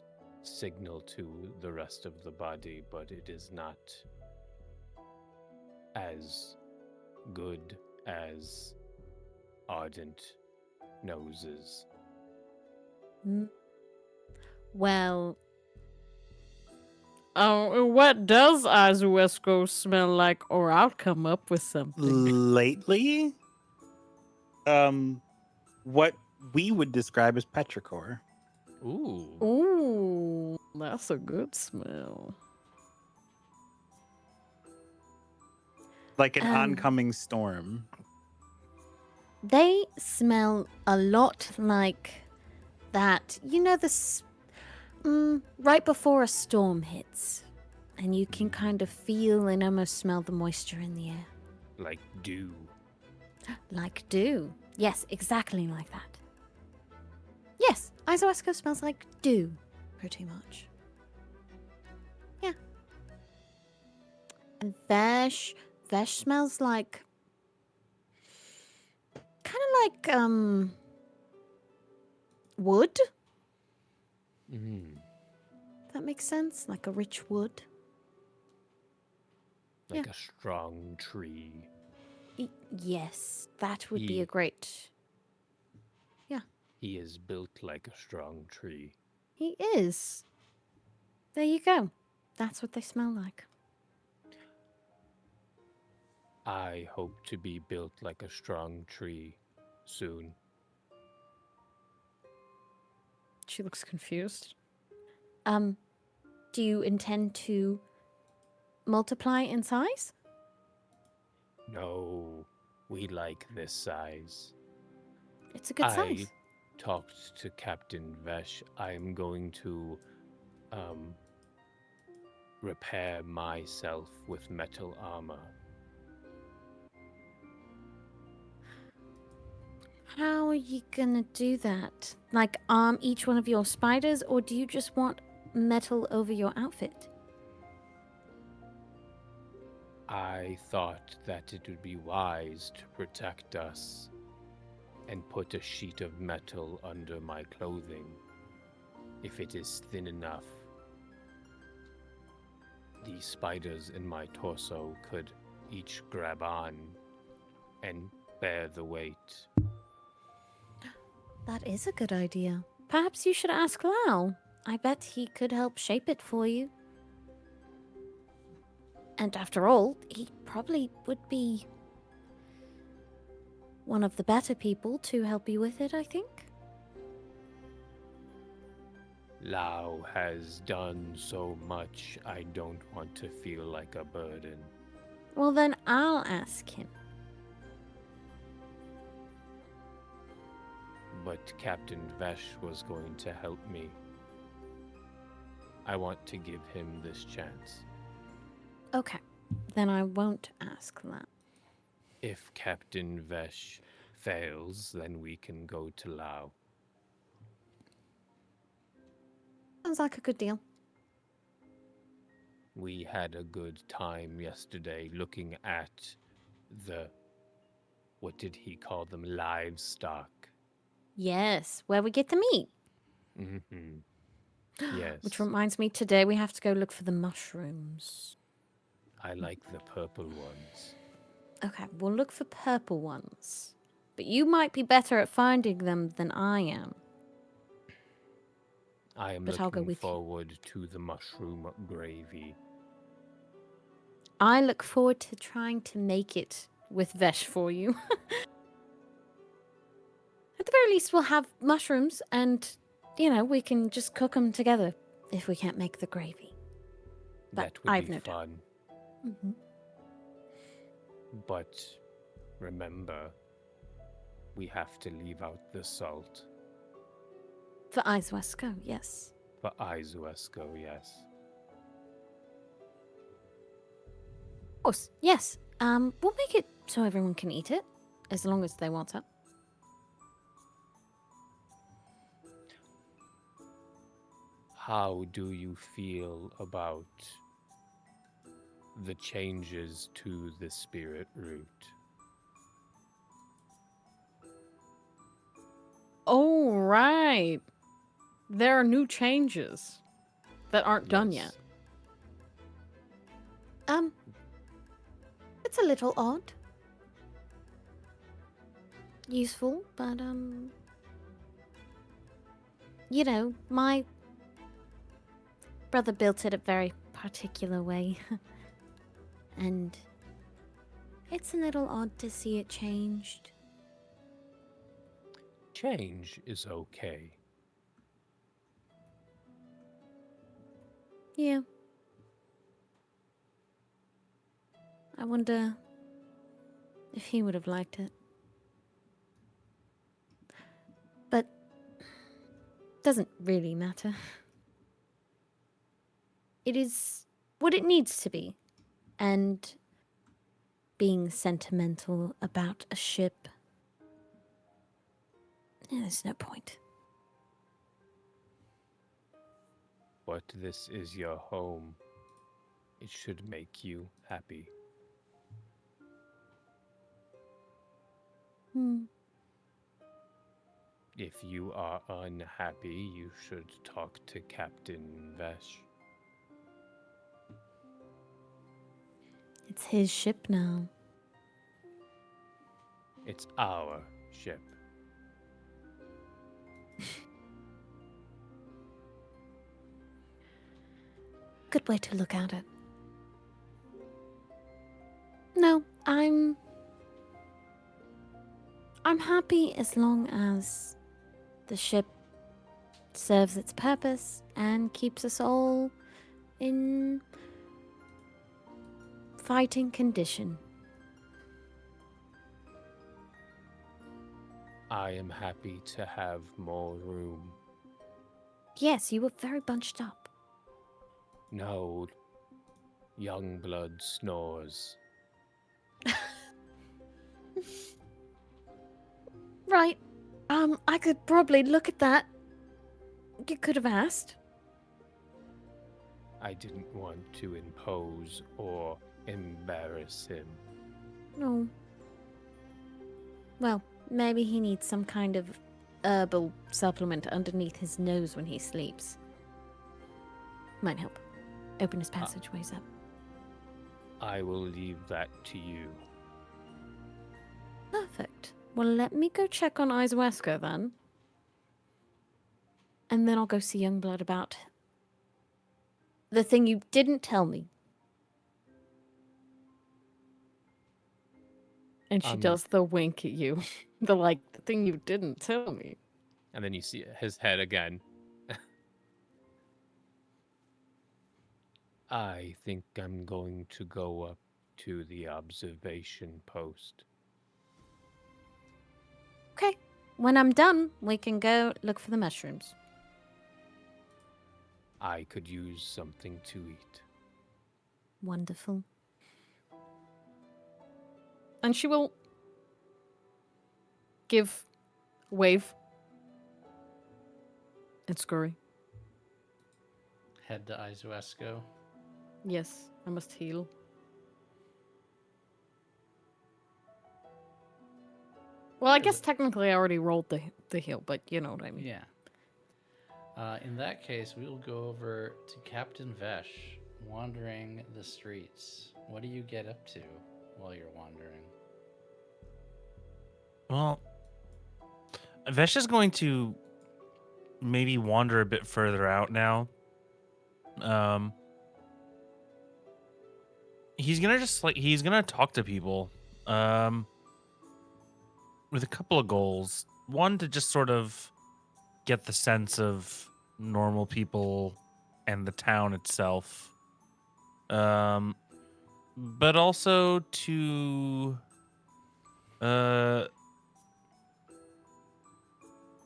signal to the rest of the body, but it is not as good as ardent noses. Well, Oh, what does Aizuesco smell like? Or I'll come up with something. Lately, what we would describe as petrichor. Ooh. Ooh, that's a good smell. Like an Um, oncoming storm. They smell a lot like that. You know, right before a storm hits, and you can kind of feel and almost smell the moisture in the air. Like dew. Like dew. Yes, exactly like that. Yes, Aizuesco smells like dew pretty much. Yeah. And Vesh smells like kind of like wood. Mm. That makes sense, like a rich wood. Like a strong tree. Yes, that would be Ye- a great. He is built like a strong tree. He is. There you go. That's what they smell like. I hope to be built like a strong tree soon. She looks confused. Do you intend to multiply in size? No, we like this size. It's a good I size. talked to Captain Vesh. I'm going to repair myself with metal armor. How are you gonna do that? Like arm each one of your spiders, or do you just want metal over your outfit? I thought that it would be wise to protect us and put a sheet of metal under my clothing. If it is thin enough, the spiders in my torso could each grab on and bear the weight. That is a good idea. Perhaps you should ask Lau. I bet he could help shape it for you. And after all, he probably would be one of the better people to help you with it, I think. Lao has done so much, I don't want to feel like a burden. Well, then I'll ask him. But Captain Vesh was going to help me. I want to give him this chance. Okay, then I won't ask that. If Captain Vesh fails, then we can go to Lao. Sounds like a good deal. We had a good time yesterday looking at the, what did he call them, livestock. Yes, where we get to meet. Mm-hmm. Yes. Which reminds me, today we have to go look for the mushrooms. I like the purple ones. Okay, we'll look for purple ones. But you might be better at finding them than I am. I am But I'll go looking with you. forward to the mushroom gravy. I look forward to trying to make it with Vesh for you. At the very least, we'll have mushrooms and, we can just cook them together if we can't make the gravy. But That would I've be no doubt. fun. Mm-hmm. But remember, we have to leave out the salt. For Aizuesco, yes. For Aizuesco, yes. Of course, yes. We'll make it so everyone can eat it, as long as they want to. How do you feel about the changes to the spirit root? Oh, right. There are new changes that aren't done yet. It's a little odd. Useful, but, my brother built it at very particular way. And it's a little odd to see it changed. Change is okay. Yeah. I wonder if he would have liked it. But doesn't really matter. It is what it needs to be. And being sentimental about a ship, there's no point. But this is your home. It should make you happy. If you are unhappy, you should talk to Captain Vesh. It's his ship now. It's our ship. Good way to look at it. No, I'm happy as long as the ship serves its purpose and keeps us all in fighting condition. I am happy to have more room. Yes, you were very bunched up. No, young blood snores. Right. I could probably look at that. You could have asked. I didn't want to impose or embarrass him. No. Well, maybe he needs some kind of herbal supplement underneath his nose when he sleeps. Might help. Open his passageways up. I will leave that to you. Perfect. Well, let me go check on Aizuesco then. And then I'll go see Youngblood about the thing you didn't tell me. And she does the wink at you. The thing you didn't tell me. And then you see his head again. I think I'm going to go up to the observation post. Okay. When I'm done, we can go look for the mushrooms. I could use something to eat. Wonderful. And she will wave, and scurry. Head to Aizuesco. Yes, I must heal. Well, I guess technically I already rolled the heal, but you know what I mean. Yeah. In that case, we will go over to Captain Vesh, wandering the streets. What do you get up to while you're wandering? Well, Vesh is going to maybe wander a bit further out now. He's gonna talk to people. With a couple of goals. One, to just sort of get the sense of normal people and the town itself. But also to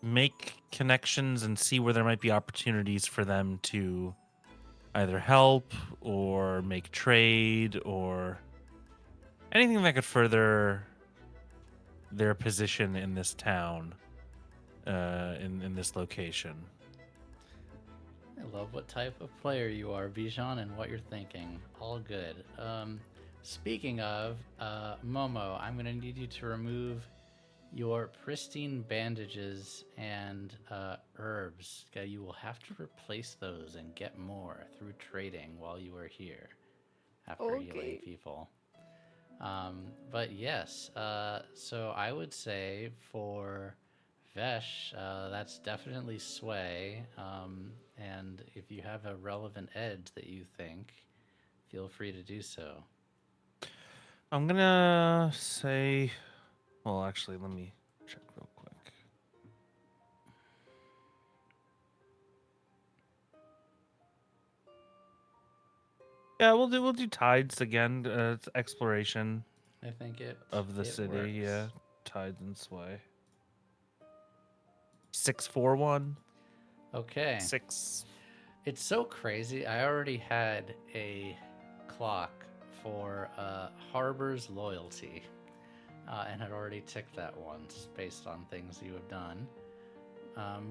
make connections and see where there might be opportunities for them to either help or make trade or anything that could further their position in this town, in this location. I love what type of player you are, Bijan, and what you're thinking. All good. Speaking of, Momo, I'm going to need you to remove your pristine bandages and herbs. You will have to replace those and get more through trading while you are here after healing people. But yes, so I would say for Vesh, that's definitely sway, and and if you have a relevant edge that you think, feel free to do so. I'm gonna say, well, actually, let me check real quick. Yeah, we'll do tides again. It's exploration I think of the it city. works. Yeah, tides and sway. 641. Okay. 6. It's so crazy. I already had a clock for Harbor's loyalty, and had already ticked that once based on things you have done.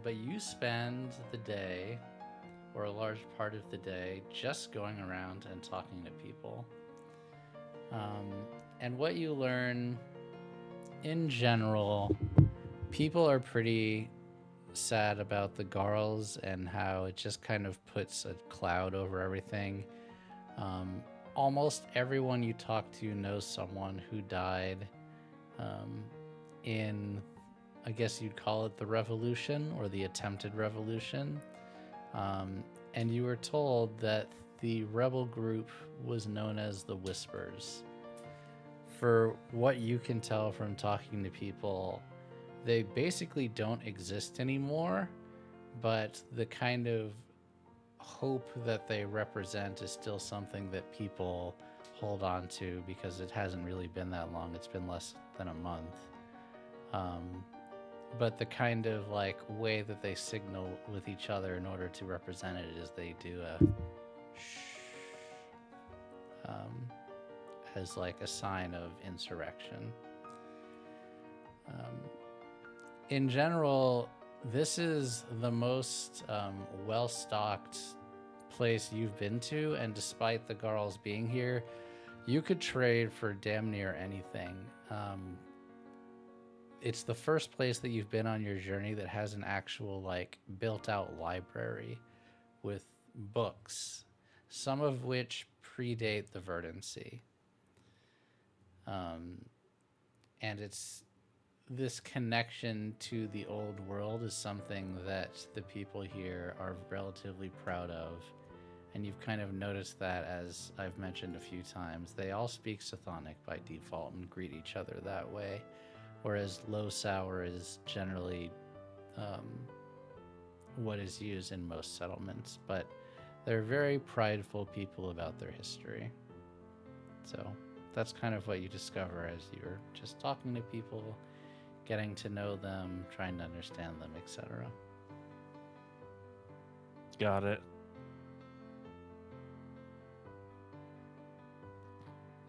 But you spend the day, or a large part of the day, just going around and talking to people. And what you learn in general, people are pretty sad about the Garls and how it just kind of puts a cloud over everything. Almost everyone you talk to knows someone who died in, I guess you'd call it the revolution or the attempted revolution. And you were told that the rebel group was known as the Whispers. For what you can tell from talking to people, they basically don't exist anymore, but the kind of hope that they represent is still something that people hold on to because it hasn't really been that long. It's been less than a month. But the kind of like way that they signal with each other in order to represent it is they do a shh as like a sign of insurrection. In general, this is the most well-stocked place you've been to, and despite the Garls being here, you could trade for damn near anything. It's the first place that you've been on your journey that has an actual like built-out library with books, some of which predate the Verdancy. And it's this connection to the old world is something that the people here are relatively proud of. And you've kind of noticed that, as I've mentioned a few times, they all speak Sithonic by default and greet each other that way. Whereas Low Sour is generally what is used in most settlements. But they're very prideful people about their history. So that's kind of what you discover as you're just talking to people, getting to know them, trying to understand them, etc. Got it.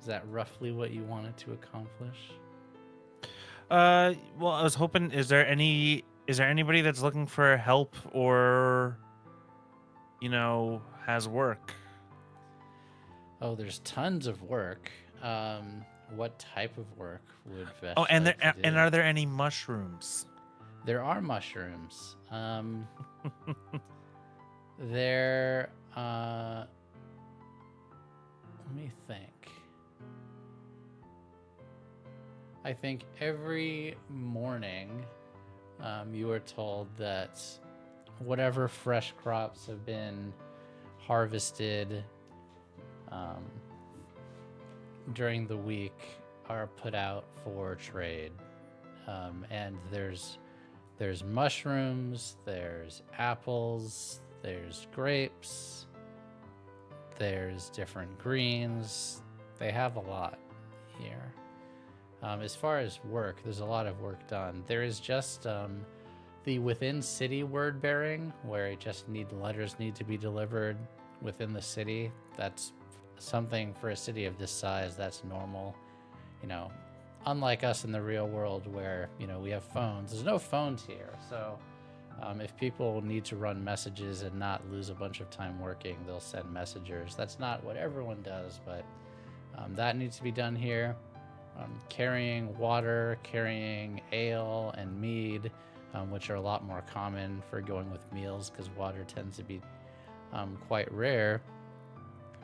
Is that roughly what you wanted to accomplish? Well, I was hoping, is there anybody that's looking for help or, has work? Oh, there's tons of work. What type of work would Vesh Oh, and like to do? are there any mushrooms? There are mushrooms. There. Let me think. I think every morning, you are told that whatever fresh crops have been harvested during the week are put out for trade. And there's mushrooms, there's apples, there's grapes, there's different greens. They have a lot here. As far as work, there's a lot of work done. There is just the within city word bearing, where letters need to be delivered within the city. That's something for a city of this size, that's normal. Unlike us in the real world where, we have phones. There's no phones here. So if people need to run messages and not lose a bunch of time working, they'll send messengers. That's not what everyone does, but that needs to be done here. Carrying water, carrying ale and mead, which are a lot more common for going with meals because water tends to be quite rare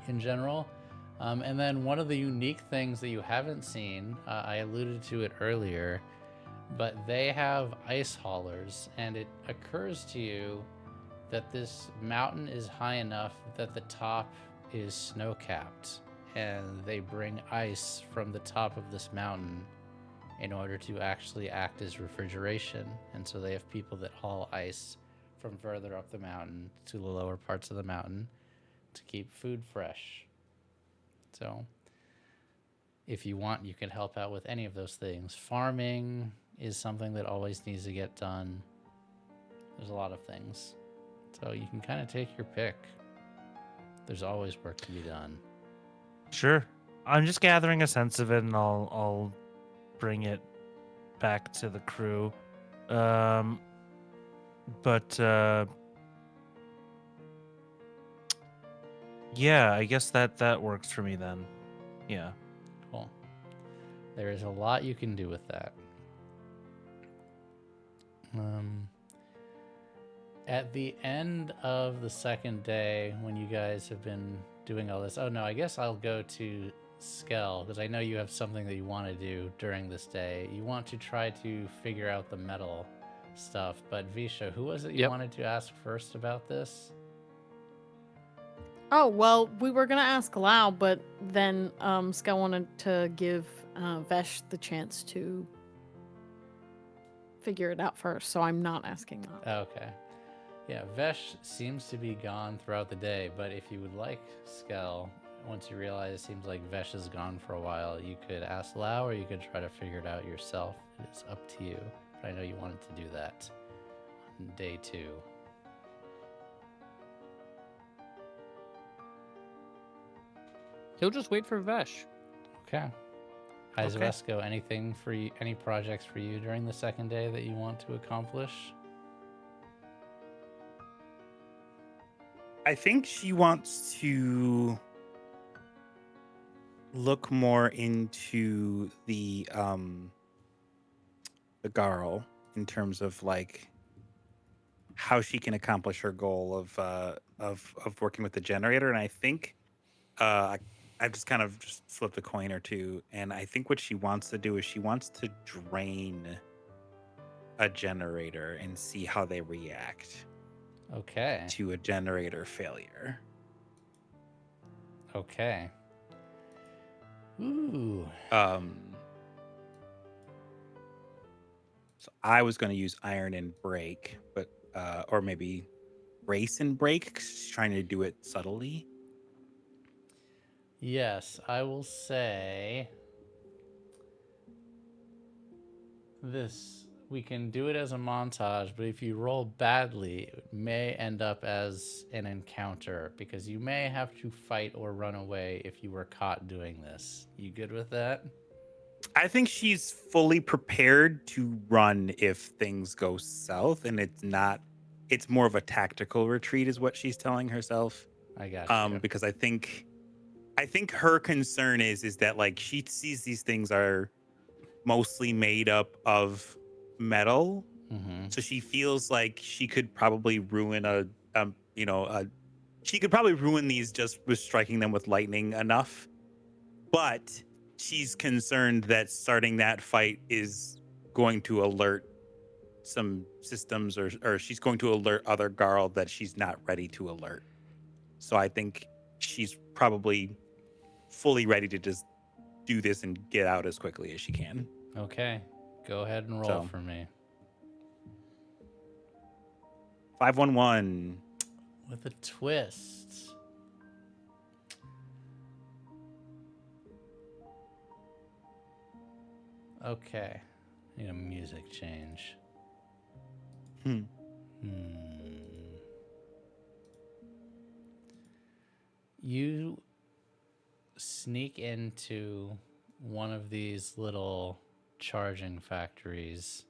in general. And then one of the unique things that you haven't seen, I alluded to it earlier, but they have ice haulers, and it occurs to you that this mountain is high enough that the top is snow-capped, and they bring ice from the top of this mountain in order to actually act as refrigeration. And so they have people that haul ice from further up the mountain to the lower parts of the mountain to keep food fresh. So if you want, you can help out with any of those things. Farming is something that always needs to get done. There's a lot of things. So you can kind of take your pick. There's always work to be done. Sure. I'm just gathering a sense of it, and I'll bring it back to the crew. Yeah, I guess that works for me then. Yeah. Cool. There is a lot you can do with that. At the end of the second day, when you guys have been doing all this, oh no, I guess I'll go to Skel, because I know you have something that you want to do during this day. You want to try to figure out the metal stuff, but Visha, who was it you wanted to ask first about this? Oh, well, we were going to ask Lau, but then Skel wanted to give Vesh the chance to figure it out first, so I'm not asking that. Okay. Yeah, Vesh seems to be gone throughout the day, but if you would like Skel, once you realize it seems like Vesh is gone for a while, you could ask Lau, or you could try to figure it out yourself. It's up to you. But I know you wanted to do that on day 2. He'll just wait for Vesh. Okay. Aizuesco, anything for you? Any projects for you during the second day that you want to accomplish? I think she wants to look more into the Garl in terms of like how she can accomplish her goal of working with the generator. And I think I've just kind of just flipped a coin or two, and I think what she wants to do is she wants to drain a generator and see how they react. Okay. To a generator failure. Okay. Ooh. So I was going to use iron and break, but or maybe brace and break, 'cause she's trying to do it subtly. Yes, I will say this. We can do it as a montage, but if you roll badly, it may end up as an encounter, because you may have to fight or run away if you were caught doing this. You good with that? I think she's fully prepared to run if things go south, and it's more of a tactical retreat is what she's telling herself. I got you. Because I think her concern is that like she sees these things are mostly made up of metal, so she feels like she could probably ruin she could probably ruin these just with striking them with lightning enough, but she's concerned that starting that fight is going to alert some systems, or she's going to alert other Garl that she's not ready to alert. So I think she's probably fully ready to just do this and get out as quickly as she can. Okay. Go ahead and roll for me. 511. With a twist. Okay. Need a music change. You sneak into one of these little charging factories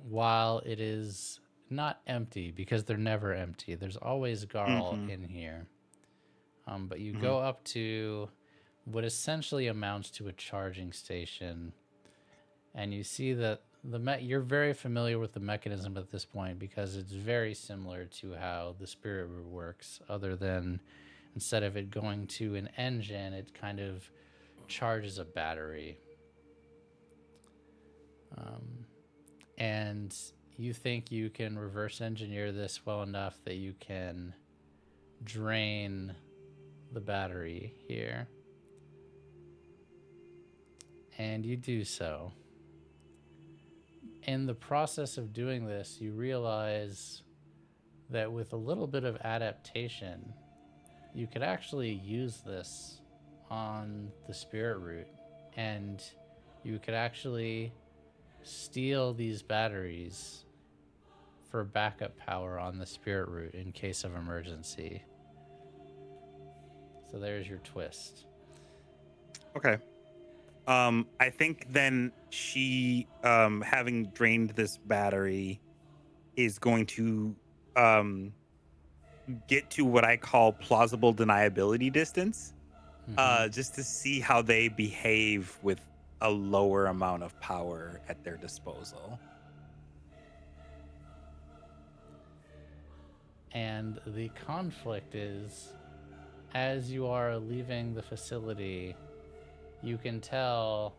while it is not empty, because they're never empty. There's always Garl in here. But you go up to what essentially amounts to a charging station, and you see that you're very familiar with the mechanism at this point, because it's very similar to how the spirit root works, other than instead of it going to an engine, it kind of charges a battery. And you think you can reverse engineer this well enough that you can drain the battery here. And you do so. In the process of doing this, you realize that with a little bit of adaptation, you could actually use this on the spirit root, and you could actually steal these batteries for backup power on the spirit root in case of emergency. So there's your twist. Okay. I think then she, having drained this battery, is going to get to what I call plausible deniability distance, just to see how they behave with a lower amount of power at their disposal. And the conflict is, as you are leaving the facility, you can tell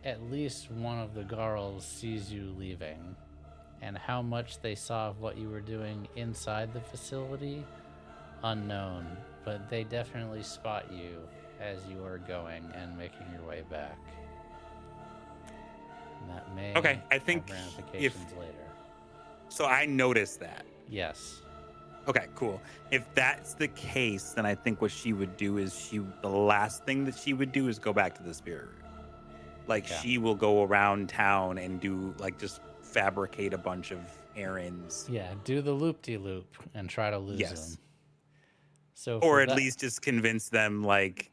at least one of the girls sees you leaving, and how much they saw of what you were doing inside the facility, unknown, but they definitely spot you as you are going and making your way back. And that may I think have ramifications later. So I noticed that. Yes. Okay, cool. If that's the case, then I think what she would do is the last thing that she would do is go back to the spirit room. Like, she will go around town and do, like, just fabricate a bunch of errands. Yeah, do the loop-de-loop and try to lose them. So or at least just convince them, like,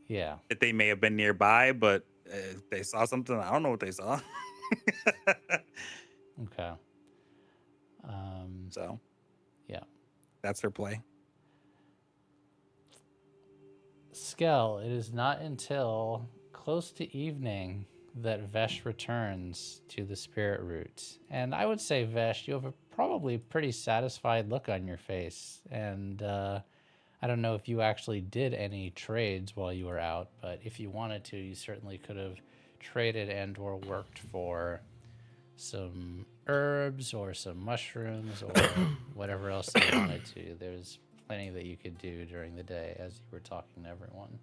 that they may have been nearby, but if they saw something, I don't know what they saw. Okay. So, yeah. That's her play. Skel, it is not until close to evening that Vesh returns to the spirit root. And I would say, Vesh, you have a probably pretty satisfied look on your face. And I don't know if you actually did any trades while you were out, but if you wanted to, you certainly could have traded and or worked for some herbs or some mushrooms or whatever else you wanted to. There's plenty that you could do during the day as you were talking to everyone.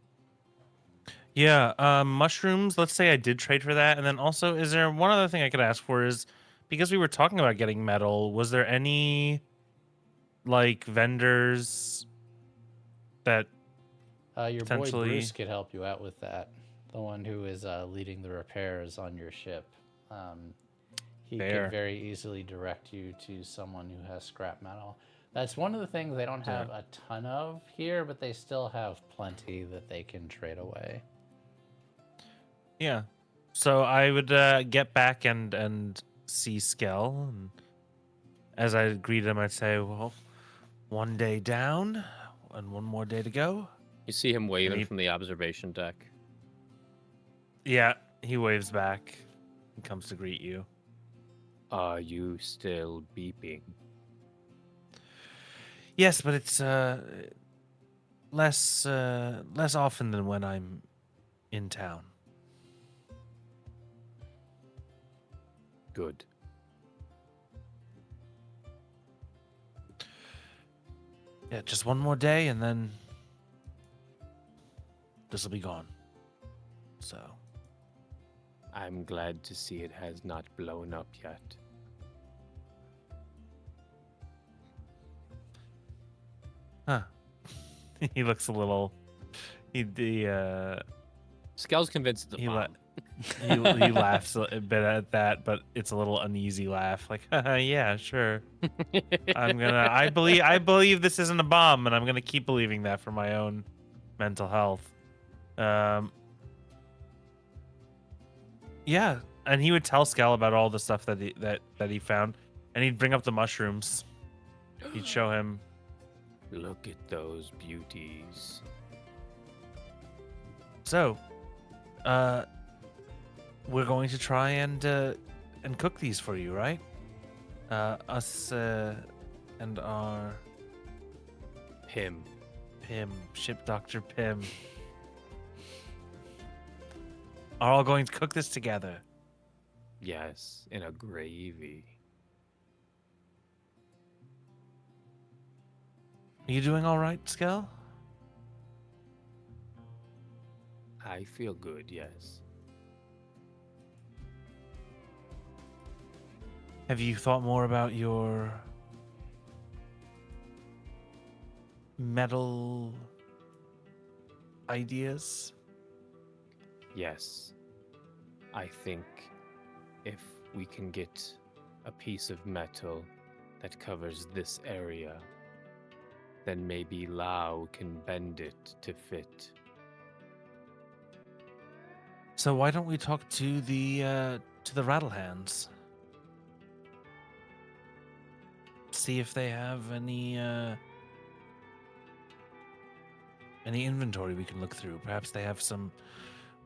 Yeah, mushrooms, let's say I did trade for that. And then also, is there one other thing I could ask for is, because we were talking about getting metal, was there any, like, vendors that your potentially... boy Bruce could help you out with that. The one who is leading the repairs on your ship. He could very easily direct you to someone who has scrap metal. That's one of the things they don't have a ton of here, but they still have plenty that they can trade away. Yeah. So I would get back and see Skel. And as I greet him, I'd say, well, one day down and one more day to go. You see him waving from the observation deck. Yeah, he waves back and comes to greet you. Are you still beeping? Yes, but it's less often than when I'm in town. Good. Yeah, just one more day and then this will be gone. So I'm glad to see it has not blown up yet. Huh. He looks a little... Skel's convinced it's a bomb. He laughs a bit at that, but it's a little uneasy laugh. Like, yeah, sure. I believe this isn't a bomb, and I'm gonna keep believing that for my own mental health. Yeah, and he would tell Skel about all the stuff that he found, and he'd bring up the mushrooms. He'd show him. Look at those beauties. So, we're going to try and cook these for you, right? Us and our Pim, Ship Dr. Pim, are all going to cook this together. Yes, in a gravy. Are you doing all right, Skel? I feel good, yes. Have you thought more about your metal ideas? Yes. I think if we can get a piece of metal that covers this area, then maybe Lao can bend it to fit. So why don't we talk to the Rattlehands? See if they have any inventory we can look through. Perhaps they have some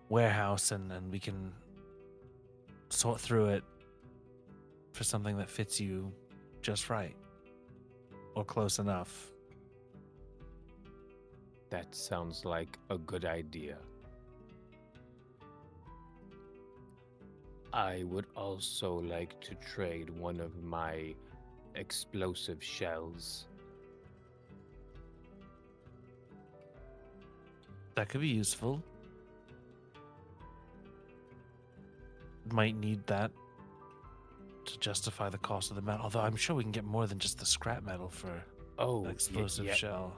warehouse and we can sort through it for something that fits you just right. Or close enough. That sounds like a good idea. I would also like to trade one of my explosive shells. That could be useful. Might need that to justify the cost of the metal. Although I'm sure we can get more than just the scrap metal for Oh, an explosive shell.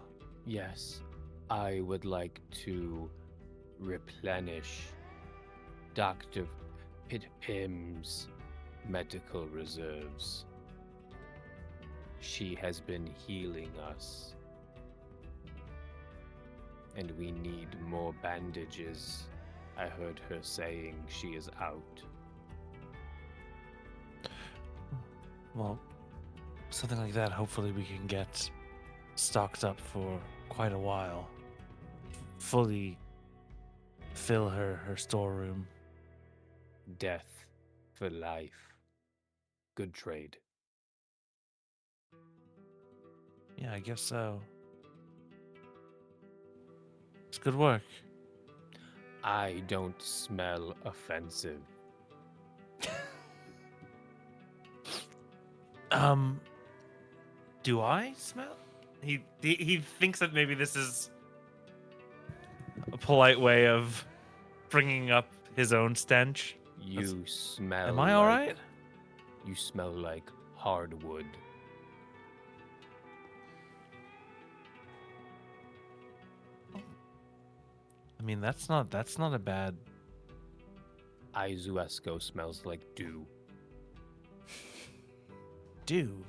Yes. I would like to replenish Dr. Pim's medical reserves. She has been healing us. And we need more bandages. I heard her saying she is out. Well, something like that, hopefully we can get stocked up for quite a while. Fully fill her storeroom. Death for life. Good trade. Yeah, I guess so. It's good work. I don't smell offensive. Do I smell? He thinks that maybe this is a polite way of bringing up his own stench. You smell. Am I all like- right? You smell like hardwood. I mean, that's not a bad. Aizuesco smells like dew. Do.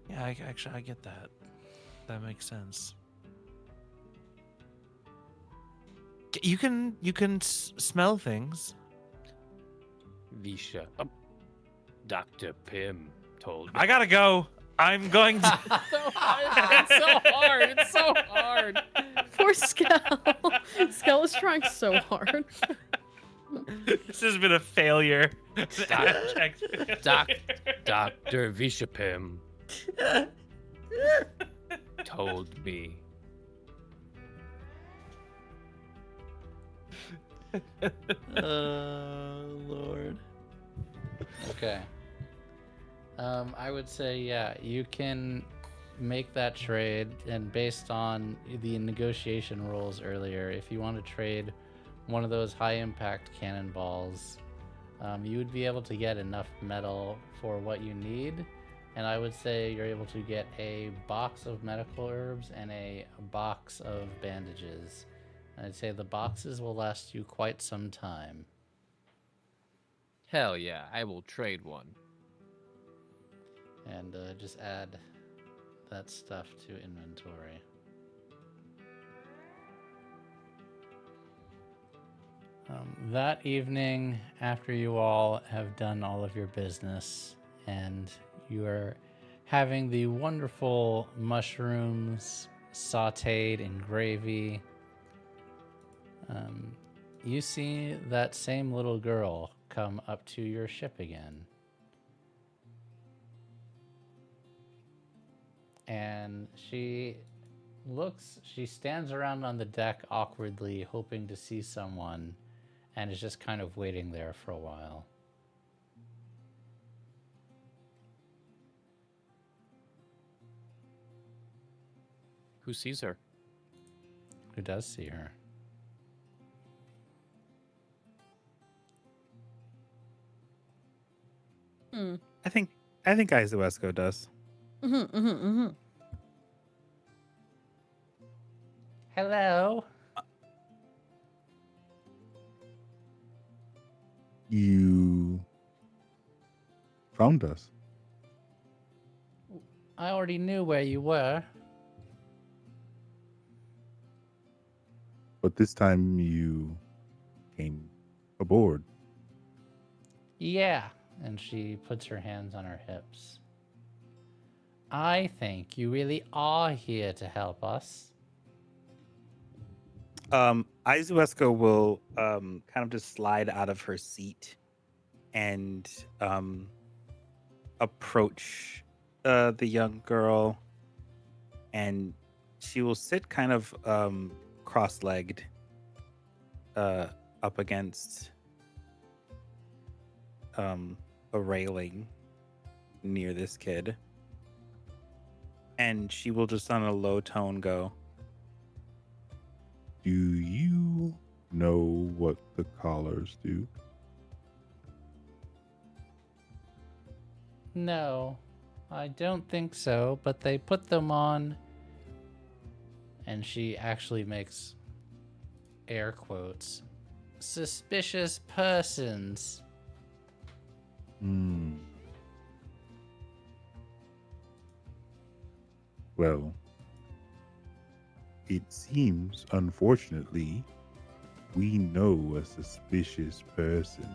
Yeah, I get that. That makes sense. You can smell things. Visha. Dr. Pim told me. I gotta go. I'm going to. It's so hard. It's so hard. Poor Skel. Skel is trying so hard. This has been a failure. Dr. Visha Pim told me. Lord. Okay. I would say, yeah, you can make that trade, and based on the negotiation rules earlier, if you want to trade one of those high impact cannonballs, you would be able to get enough metal for what you need. And I would say you're able to get a box of medical herbs and a box of bandages. I'd say the boxes will last you quite some time. Hell yeah, I will trade one. And just add that stuff to inventory. That evening, after you all have done all of your business and you are having the wonderful mushrooms sauteed in gravy, you see that same little girl come up to your ship again. And she stands around on the deck awkwardly, hoping to see someone, and is just kind of waiting there for a while. Who sees her? Who does see her? I think Aizuesco does. Hello. You found us. I already knew where you were. But this time you came aboard. Yeah. And she puts her hands on her hips. I think you really are here to help us. Aizuesco will kind of just slide out of her seat and approach the young girl, and she will sit kind of cross-legged up against a railing near this kid, and she will just on a low tone go, Do you know what the collars do? No, I don't think so, but they put them on. And she actually makes air quotes. Suspicious persons. Well, it seems, unfortunately, we know a suspicious person.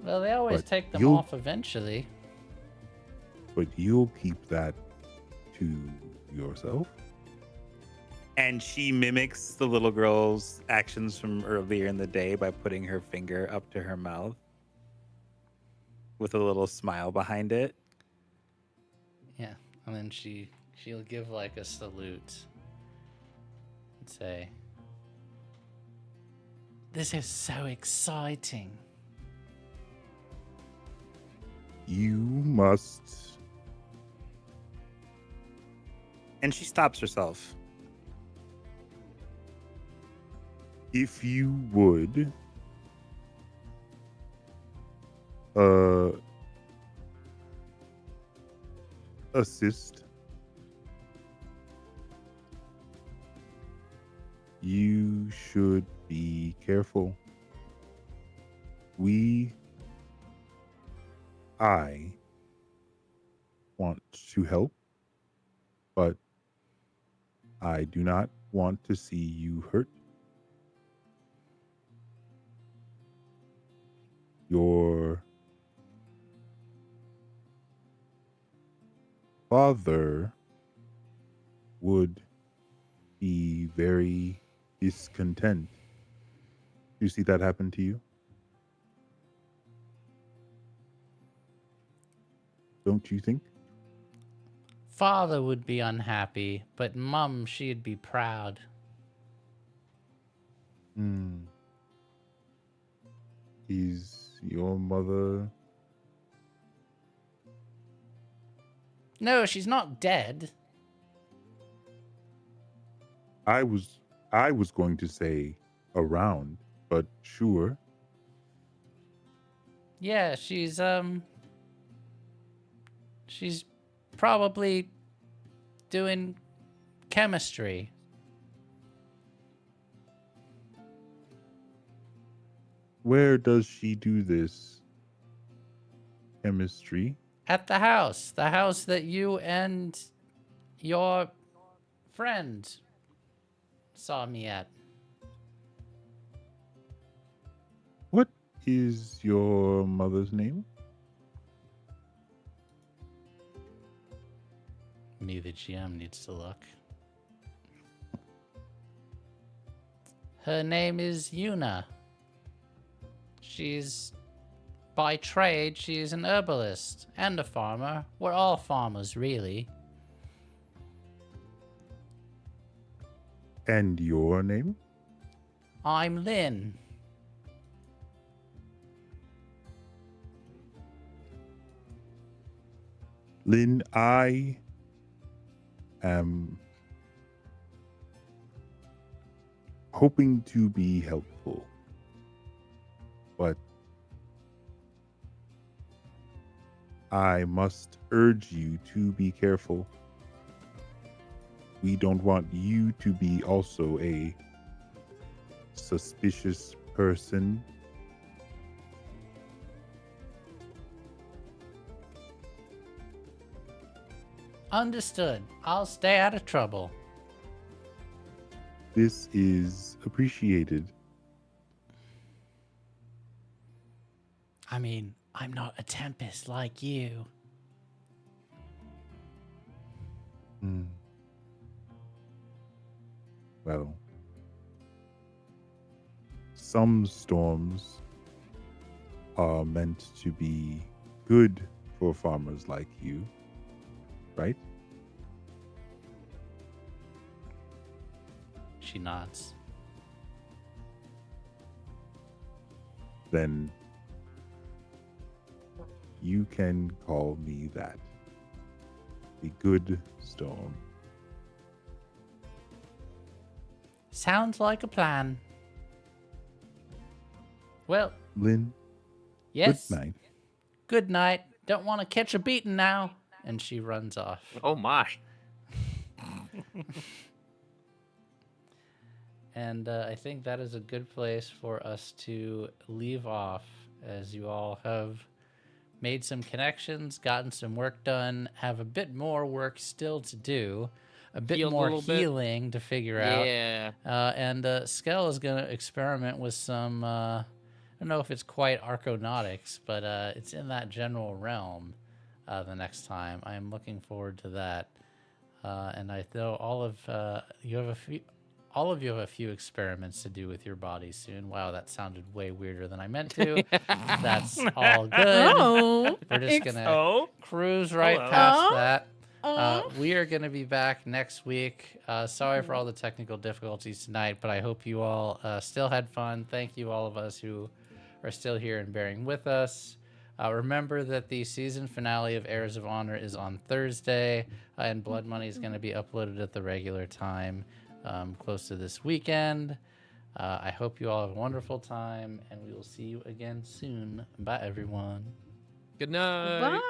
Well, they always But take them you'll- off eventually. But you'll keep that to yourself? and she mimics the little girl's actions from earlier in the day by putting her finger up to her mouth with a little smile behind it. Yeah, and then she'll give like a salute and say, "This is so exciting." You must. And she stops herself. If you would, assist, you should be careful. I want to help, but I do not want to see you hurt. Your father would be very discontent. Do you see that happen to you? Don't you think? Father would be unhappy, but Mum, she'd be proud. Is your mother? No, she's not dead. I was going to say around, but sure. Yeah, she's probably doing chemistry. Where does she do this chemistry? At the house that you and your friend saw me at. What is your mother's name? Me, the GM, needs to look. Her name is Yuna. By trade, she's an herbalist and a farmer. We're all farmers, really. And your name? I'm Lynn. Lynn, I am hoping to be helpful, but I must urge you to be careful. We don't want you to be also a suspicious person. Understood. I'll stay out of trouble. This is appreciated. I mean, I'm not a tempest like you. Hmm. Well, some storms are meant to be good for farmers like you, right? She nods. Then you can call me that. The good storm. Sounds like a plan. Well, Lynn, yes. good night. Good night. Don't want to catch a beating now. And she runs off. Oh my. And I think that is a good place for us to leave off, as you all have made some connections, gotten some work done, have a bit more work still to do, a bit Healed a more little bit. healing to figure out. Yeah. And Skel is going to experiment with some, I don't know if it's quite arconautics, but it's in that general realm the next time. I am looking forward to that. And I know all of you have a few experiments to do with your body soon. Wow, that sounded way weirder than I meant to. That's all good. Oh, We're just gonna Oh, cruise right hello. past Oh. that. oh. We are going to be back next week. Sorry for all the technical difficulties tonight, but I hope you all still had fun. Thank you, all of us who are still here and bearing with us. Remember that the season finale of Heirs of Honor is on Thursday, and Blood Money is going to be uploaded at the regular time close to this weekend. I hope you all have a wonderful time, and we will see you again soon. Bye, everyone. Good night. Bye.